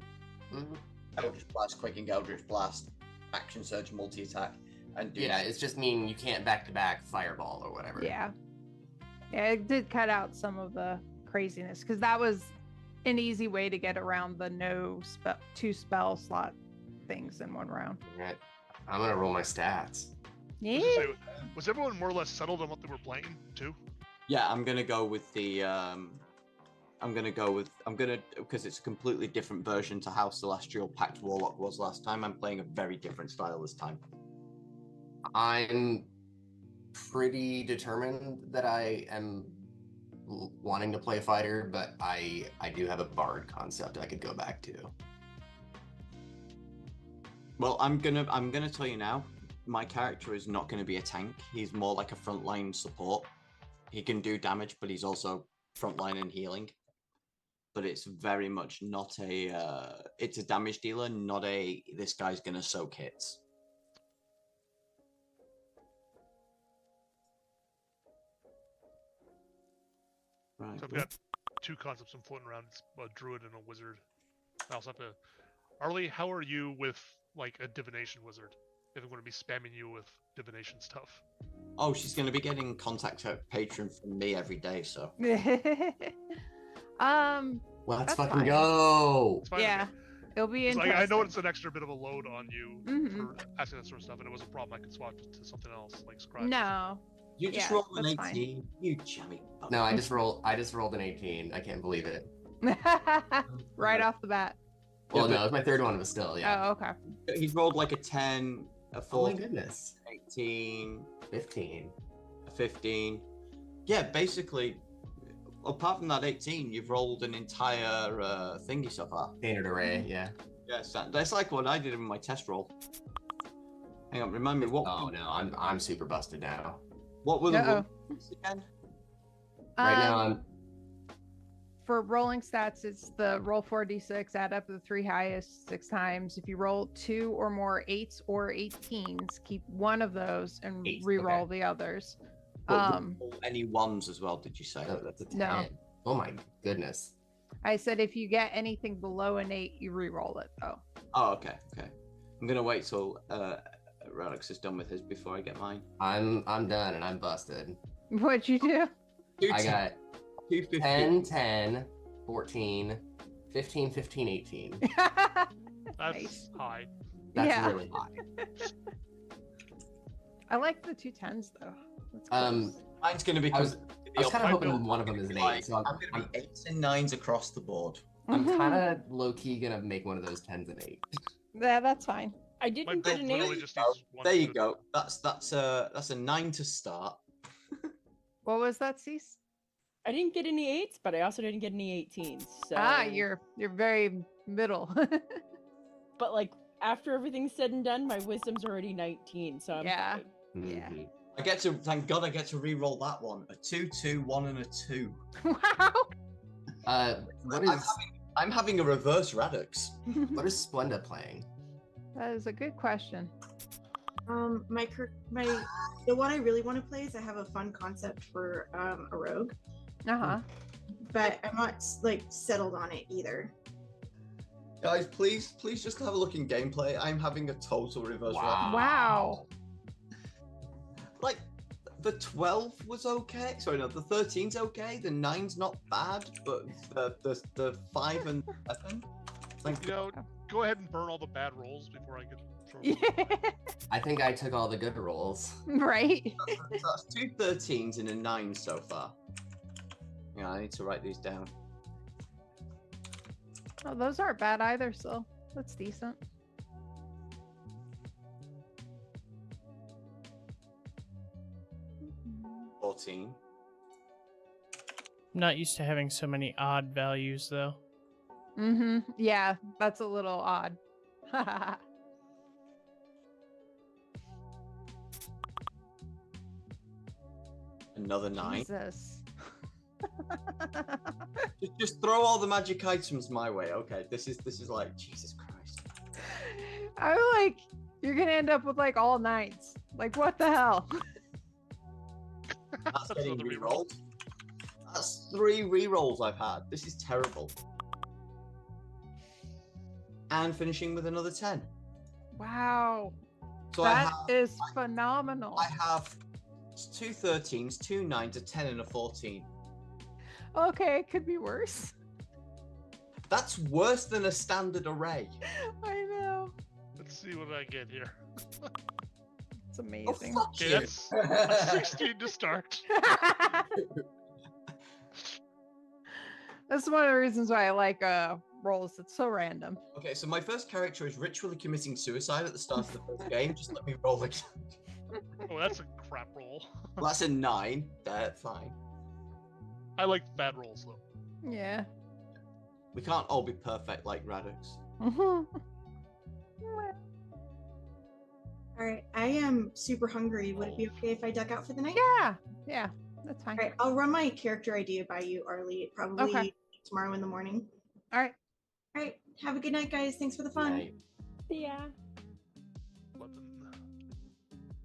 Mhm. Eldritch Blast, quicking Eldritch Blast, action surge, multi attack, and do. Yeah, it's just mean you can't back to back fireball or whatever. Yeah. Yeah, it did cut out some of the craziness because that was an easy way to get around the two spell slot things in one round. Right. I'm gonna roll my stats. Yeah. Was everyone more or less settled on what they were playing too? Yeah, I'm gonna go with the. Because it's a completely different version to how Celestial Pact Warlock was last time. I'm playing a very different style this time. I'm pretty determined that I am wanting to play fighter, but I do have a bard concept I could go back to. Well, I'm gonna tell you now. My character is not gonna be a tank. He's more like a frontline support. He can do damage, but he's also frontline and healing. But it's very much not a. It's a damage dealer, not a. This guy's gonna soak hits. Right. So I've got two concepts I'm floating around: it's a druid and a wizard. I also have to. Arlie, how are you with like a divination wizard? If I'm going to be spamming you with divination stuff. Oh, she's gonna be getting contact her patron from me every day. So Let's That's fucking fine. go! It's fine. Yeah, it'll be 'Cause, interesting. like, I know it's an extra bit of a load on you Mhm. for asking that sort of stuff, and it was a problem. I could swap it to something else, like scribe. No. you just Yeah, roll an that's fine. 18. You jammy. bugger. No, I just rolled an 18. I can't believe it. Right off the bat. Well, but- no, it's my third one, but still, yeah. Oh, okay. He's rolled like a 10, a Oh 4, my goodness. 18, 15. a 15. Yeah, basically, apart from that 18, you've rolled an entire thingy so far. Standard array, yeah. Yes, that's like what I did in my test roll. Hang on, remind me what. Oh no, I'm super busted now. What were the Uh-oh. rules again? Right now, Um, I'm For rolling stats, it's the roll 4d6, add up the 3 highest 6 times. If you roll 2 or more 8s or 18s, keep one of those and Eight, re-roll okay. the others. But any ones as well, did you say? oh, that's a 10. No. Oh my goodness. I said if you get anything below an 8, you re-roll it, though. Oh, okay. I'm gonna wait till Radix is done with his before I get mine. I'm done and I'm busted. What'd you do? I got 250. 10, 10, 14, 15, 15, 18. That's Nice. high. That's Yeah. really high. I like the 2 10s, though. That's close. Mine's gonna be. I was kind of I hoping built- one of them is an 8. Like, So I'm gonna be 8s and 9s across the board. I'm Mhm. kind of low key gonna make one of those 10s an 8. Yeah, that's fine. I My didn't build get an literally 8. just needs one. There you good- go. That's a 9 to start. What was that, Cease? I didn't get any 8s, but I also didn't get any 18s. So You're very middle. But like after everything's said and done, my wisdom's already 19, so I'm Yeah. fine. Yeah. Mhm. I get to. Thank God I get to re-roll that one. A 2, 2, 1, and a 2. Wow. What is I'm having a reverse Radix. what is Splenda playing? That is a good question. The one I really want to play is I have a fun concept for a rogue, Uh-huh. but I'm not like settled on it either. Guys, please just have a look in gameplay. I'm having a total reverse Radix. Wow. Like, the 12 was okay. Sorry, no, the 13's okay. The 9's not bad, but the 5 and 7. Like, You know, go ahead and burn all the bad rolls before I get thrown. Yeah. I think I took all the good rolls. Right. that's 2 13s and a 9 so far. Yeah, I need to write these down. Oh, those aren't bad either, so that's decent. Mm-hmm. 14. I'm not used to having so many odd values, though. Mm-hmm. Yeah, that's a little odd. Another 9. Jesus. Just throw all the magic items my way. Okay, this is like Jesus Christ. I'm like, you're gonna end up with like all 9s. Like, what the hell? That's getting Another reroll. re-rolled. That's 3 re-rolls I've had. This is terrible. And finishing with another 10. Wow. So That is phenomenal. I have 2 13s, 2 9s, a 10, and a 14. Okay, it could be worse. That's worse than a standard array. I know. Let's see what I get here. It's Oh, amazing. fuck Okay, you. that's a 16 to start. That's one of the reasons why I like rolls. It's so random. Okay, so my first character is ritually committing suicide at the start of the first game. Just let me roll it. Oh, that's a crap roll. Well, that's a 9. That's fine. I like bad rolls though. Yeah. We can't all be perfect like Radix. Mhm. All right, I am super hungry. Would it be okay if I duck out for the night? Yeah, that's fine. All right, I'll run my character idea by you, Arlie. Probably Okay. tomorrow in the morning. All right. All right, have a good night, guys. Thanks for the fun. Night. Yeah. 11.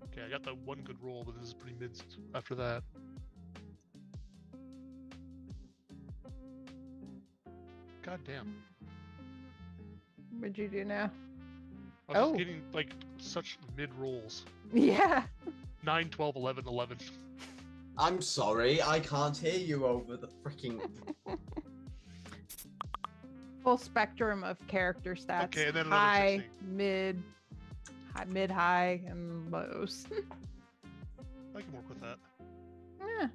Okay, I got the one good roll, but this is pretty mid after that. God damn. What'd you do now? I was Oh. just getting like such mid rolls. Yeah. 9, 12, 11, 11. I'm sorry, I can't hear you over the freaking. Full spectrum of character stats. Okay, and then another high, 16. mid, high, and lows. I can work with that. Yeah.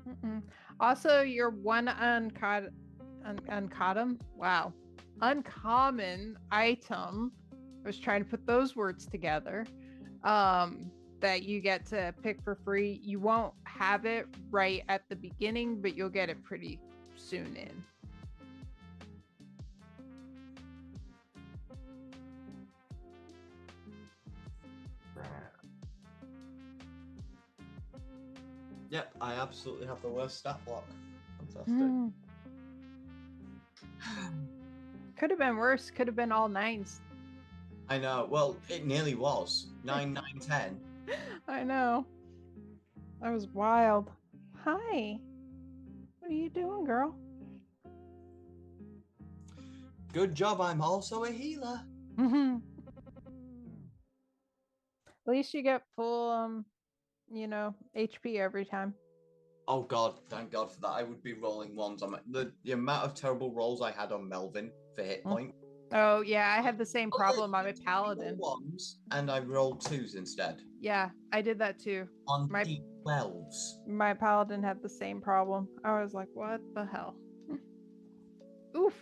Mm-mm. Also, your one uncommon item. I was trying to put those words together. That you get to pick for free. You won't have it right at the beginning, but you'll get it pretty soon in. Yep, I absolutely have the worst stat block. Fantastic. Hmm. Could have been worse. Could have been all 9s. I know. Well, it nearly was. 9, 9, 10. I know. That was wild. Hi. What are you doing, girl? Good job, I'm also a healer. At least you get full, HP every time. Oh god, thank god for that. I would be rolling ones on the amount of terrible rolls I had on Melvin for hit point. Oh, yeah, I had the same problem on my paladin. Ones, and I rolled 2s instead. Yeah, I did that too. On My- D12s. My paladin had the same problem. I was like, what the hell? Oof.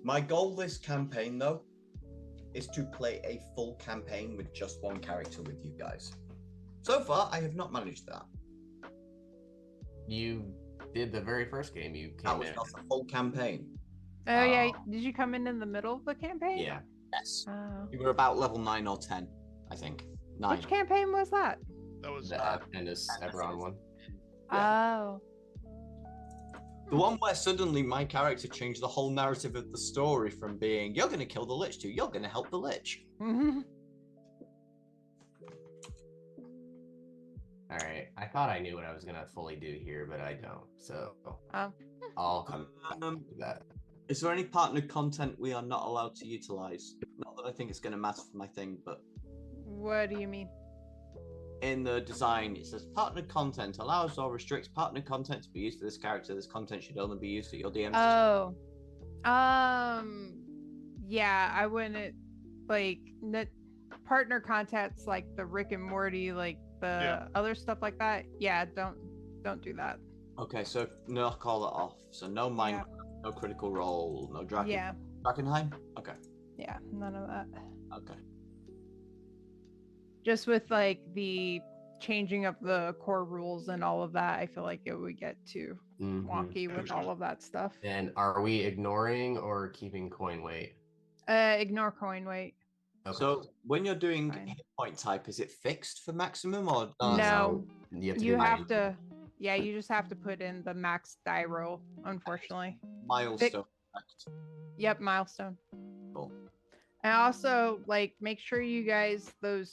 My goal this campaign, though, is to play a full campaign with just one character with you guys. So far, I have not managed that. You did the very first game you That came was in. not a full campaign. Oh, yeah. Did you come in the middle of the campaign? Yeah. Yes. Oh. You were about level 9 or 10, I think. 9. Which campaign was that? That was The Appendus Everon one. Yeah. Oh. The one where suddenly my character changed the whole narrative of the story from being, you're going to kill the Lich, to you're going to help the Lich. Alright. I thought I knew what I was gonna fully do here, but I don't. So Oh. I'll come back to that. Is there any partner content we are not allowed to utilize? Not that I think it's going to matter for my thing, but What do you mean? in the design, it says partner content allows or restricts partner content to be used for this character. This content should only be used for your DM. Oh. Yeah, I wouldn't partner contacts like the Rick and Morty, like the other stuff like that. Yeah, don't do that. Okay, so knock all that off. So no Minecraft, no Critical Role, no Dragon. Yeah. Drakenheim? Okay. Yeah, none of that. Okay. Just with like the changing of the core rules and all of that, I feel like it would get too wonky with all of that stuff. And are we ignoring or keeping coin weight? Ignore coin weight. Okay. So when you're doing Fine. hit point type, is it fixed for maximum or No. You You have do to, yeah, you just have to put in the max die roll, unfortunately. milestone? Yep, milestone. Cool. And also, like, make sure you guys the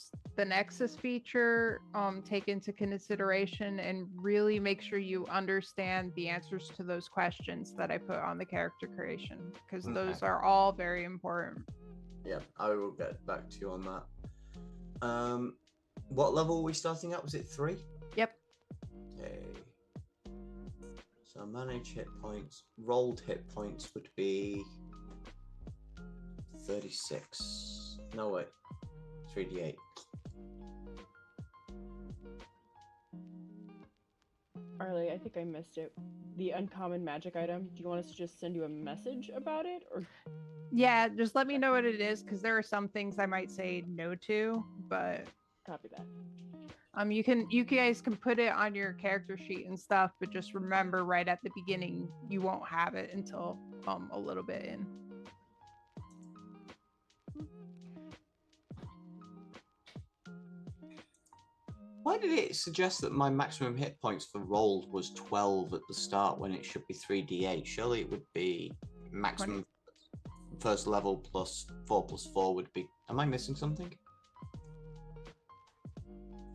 Nexus feature take into consideration and really make sure you understand the answers to those questions that I put on the character creation, because those are all very important. Yeah, I will get back to you on that. What level are we starting at? Was it 3? Yep. Okay. So manage hit points. Rolled hit points would be 36. No, wait. 3d8. Arlie, I think I missed it. The uncommon magic item. Do you want us to just send you a message about it, or? Yeah, just let me know what it is, because there are some things I might say no to, but Copy that. you guys can put it on your character sheet and stuff, but just remember right at the beginning you won't have it until a little bit in. Why did it suggest that my maximum hit points for rolled was 12 at the start when it should be 3d8? Surely it would be maximum first level plus 4 plus 4 would be... Am I missing something?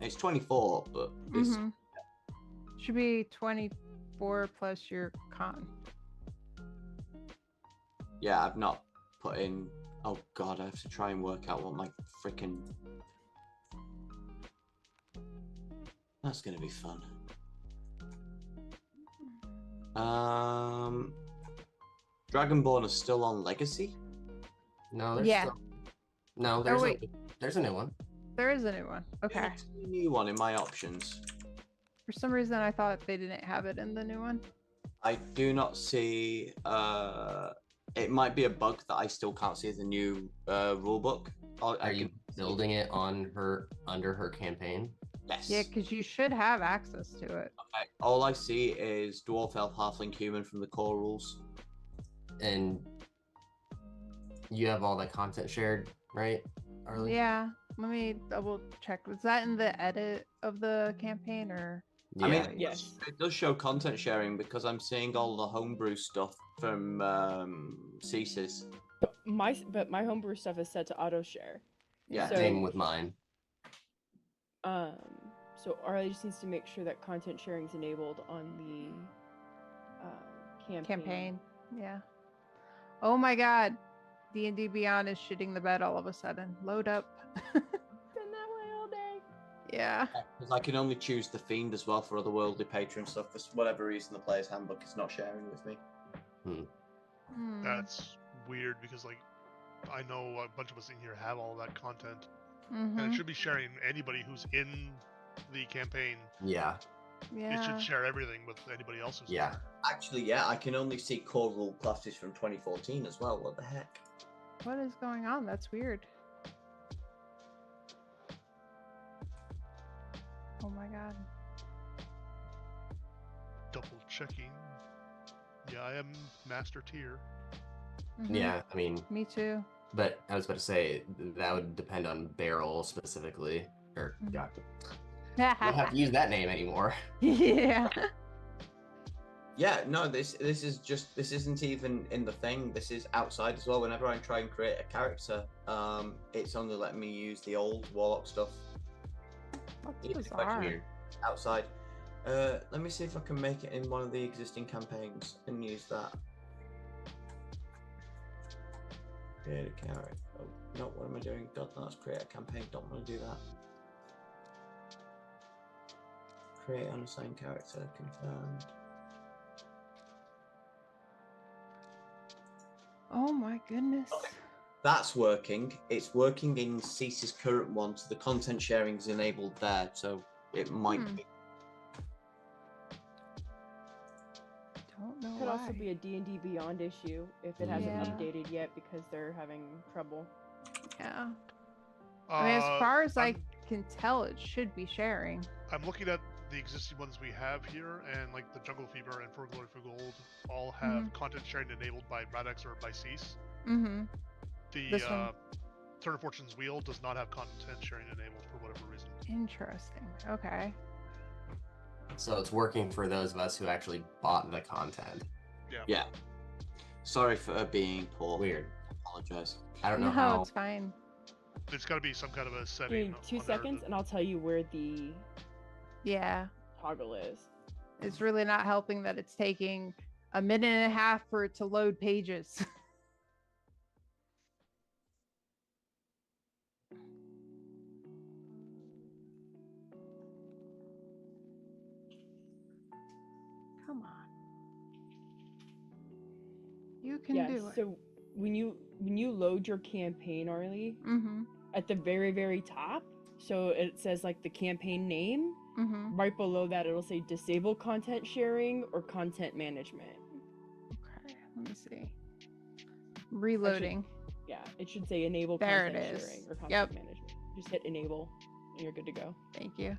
It's 24, but it's... Should be 24 plus your con. Yeah, I've not put in... Oh god, I have to try and work out what my freaking... That's gonna be fun. Dragonborn is still on Legacy? No, there's Yeah. still... No, there's wait. there's a new one. There is a new one. Okay. It's a new one in my options. For some reason, I thought they didn't have it in the new one. I do not see... It might be a bug that I still can't see the new rulebook. Are you building it on her under her campaign? Yes. Yeah, because you should have access to it. Okay. All I see is Dwarf, Elf, Halfling, Human from the core rules. And you have all that content shared right, Arlie? Yeah. Let me double check. Was that in the edit of the campaign or? Yeah. I mean, Yes. it does show content sharing because I'm seeing all the homebrew stuff from CSIS. But my homebrew stuff is set to auto share. Yeah. So- Same with mine. So Arlie just needs to make sure that content sharing is enabled on the campaign. Yeah. Oh my god. D&D Beyond is shitting the bed all of a sudden. Load up. Been that way all day. Yeah. Because I can only choose the Fiend as well for otherworldly patron stuff. For whatever reason, the player's handbook is not sharing with me. Hmm. That's weird because like I know a bunch of us in here have all that content, Mhm. and it should be sharing anybody who's in the campaign. Yeah. It Yeah. should share everything with anybody else who's in Yeah. there. Actually, yeah, I can only see core rule classes from 2014 as well. What the heck? What is going on? That's weird. Oh my god. Double checking. Yeah, I am master tier. Mhm. Yeah. I mean, Me too. but I was about to say that would depend on Barrel specifically. Or Mhm. God, I don't have to use that name anymore. Yeah. Yeah, no, this isn't even in the thing. This is outside as well. Whenever I try and create a character, it's only letting me use the old warlock stuff. That's Even if I bizarre. Weird. outside. Let me see if I can make it in one of the existing campaigns and use that. Create a character. Oh, no, what am I doing? God, no, let's create a campaign. Don't want to do that. Create unassigned character. Confirmed. Oh my goodness. Okay. That's working. It's working in Cease's current one, so the content sharing is enabled there, so it might be. Don't know Could why. also be a D&D Beyond issue if it hasn't Yeah. updated yet because they're having trouble. Yeah. I mean, as Uh, far as I I'm- can tell, it should be sharing. I'm looking at the existing ones we have here, and like the Jungle Fever and For Glory for Gold all have content sharing enabled by Radex or by Cease. Mm-hmm. The This one. Turn of Fortune's Wheel does not have content sharing enabled for whatever reason. Interesting. Okay. So it's working for those of us who actually bought the content. Yeah. Sorry for being poor. Weird. I apologize. I don't know No, how. it's fine. There's got to be some kind of a Give setting. me 2 under seconds the- and I'll tell you where the Yeah. toggle is. It's really not helping that it's taking a minute and a half for it to load pages. Come on. You can Yeah, do it. so when you load your campaign, Arlie, Mm-hmm. at the very, very top, so it says like the campaign name, Mm-hmm. right below that it'll say disable content sharing or content management. Okay. Let me see. Reloading. Yeah, it should say enable There it content is. sharing or content Yep. management. Just hit enable and you're good to go. Thank you.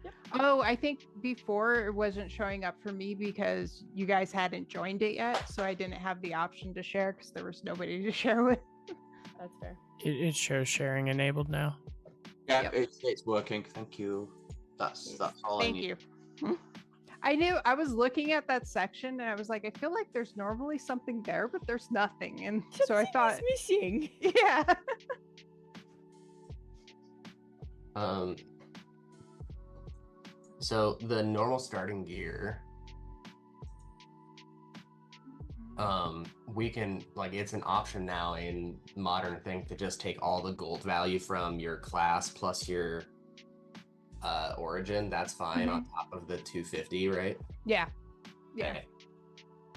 Yep. Oh, I think before it wasn't showing up for me because you guys hadn't joined it yet, so I didn't have the option to share because there was nobody to share with. That's fair. It shows sharing enabled now. Yeah, Yep. it's working. Thank you. That's all I Thank need. you. I knew I was looking at that section and I was like, I feel like there's normally something there, but there's nothing. And so I thought, Something's missing. yeah. So the normal starting gear, we can, like, it's an option now in Modern Think to just take all the gold value from your class plus your origin. That's fine on top of the 250, right? Yeah. Yeah. Okay.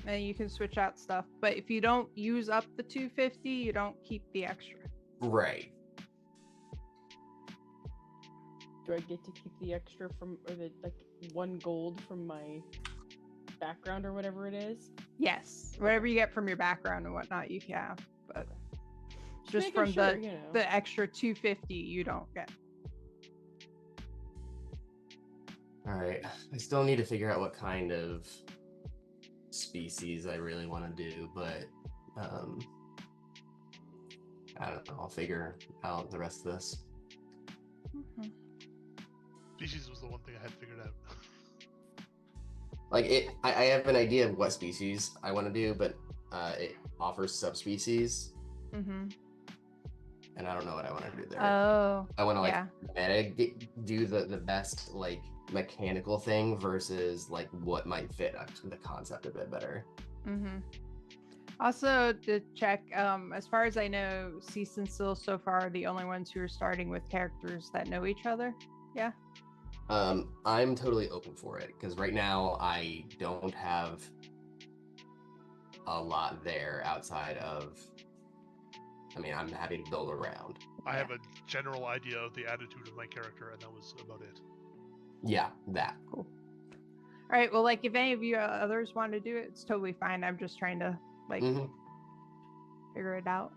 And you can switch out stuff. But if you don't use up the 250, you don't keep the extra. Right. Do I get to keep the extra from, or the like 1 gold from my background or whatever it is? Yes. Whatever you get from your background and whatnot, you can have. But just making from sure, you know. the extra 250, you don't get. All right. I still need to figure out what kind of species I really want to do, but I don't know. I'll figure out the rest of this. Mhm. Species was the one thing I had figured out. Like I have an idea of what species I want to do, but it offers subspecies, Mhm. and I don't know what I want to do there. Oh. I want to like yeah. do the best like mechanical thing versus like what might fit the concept a bit better. Mm-hmm. Also, to check, as far as I know, Cease and Still so far are the only ones who are starting with characters that know each other. Yeah. I'm totally open for it because right now I don't have a lot there outside of. I mean, I'm having to build around. I have a general idea of the attitude of my character, and that was about it. Yeah, that. Cool. All right. Well, like, if any of you others want to do it, it's totally fine. I'm just trying to like figure it out.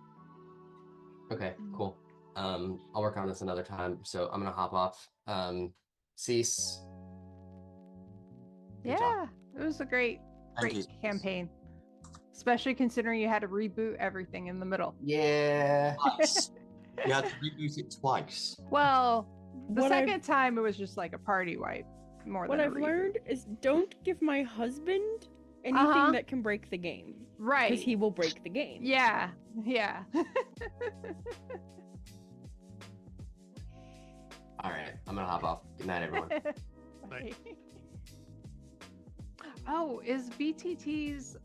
Okay, cool. I'll work on this another time. So I'm gonna hop off. Cease. Good job. It was a great Thank you. campaign, especially considering you had to reboot everything in the middle. Yeah. Twice. You had to reboot it twice. Well, the What I've- second time it was just like a party wipe more What than a I've reboot. learned is don't give my husband anything Uh-huh. that can break the game. Right. Because he will break the game. Yeah. Yeah. All right, I'm gonna hop off. Good night, everyone. Night. Oh, is BTT's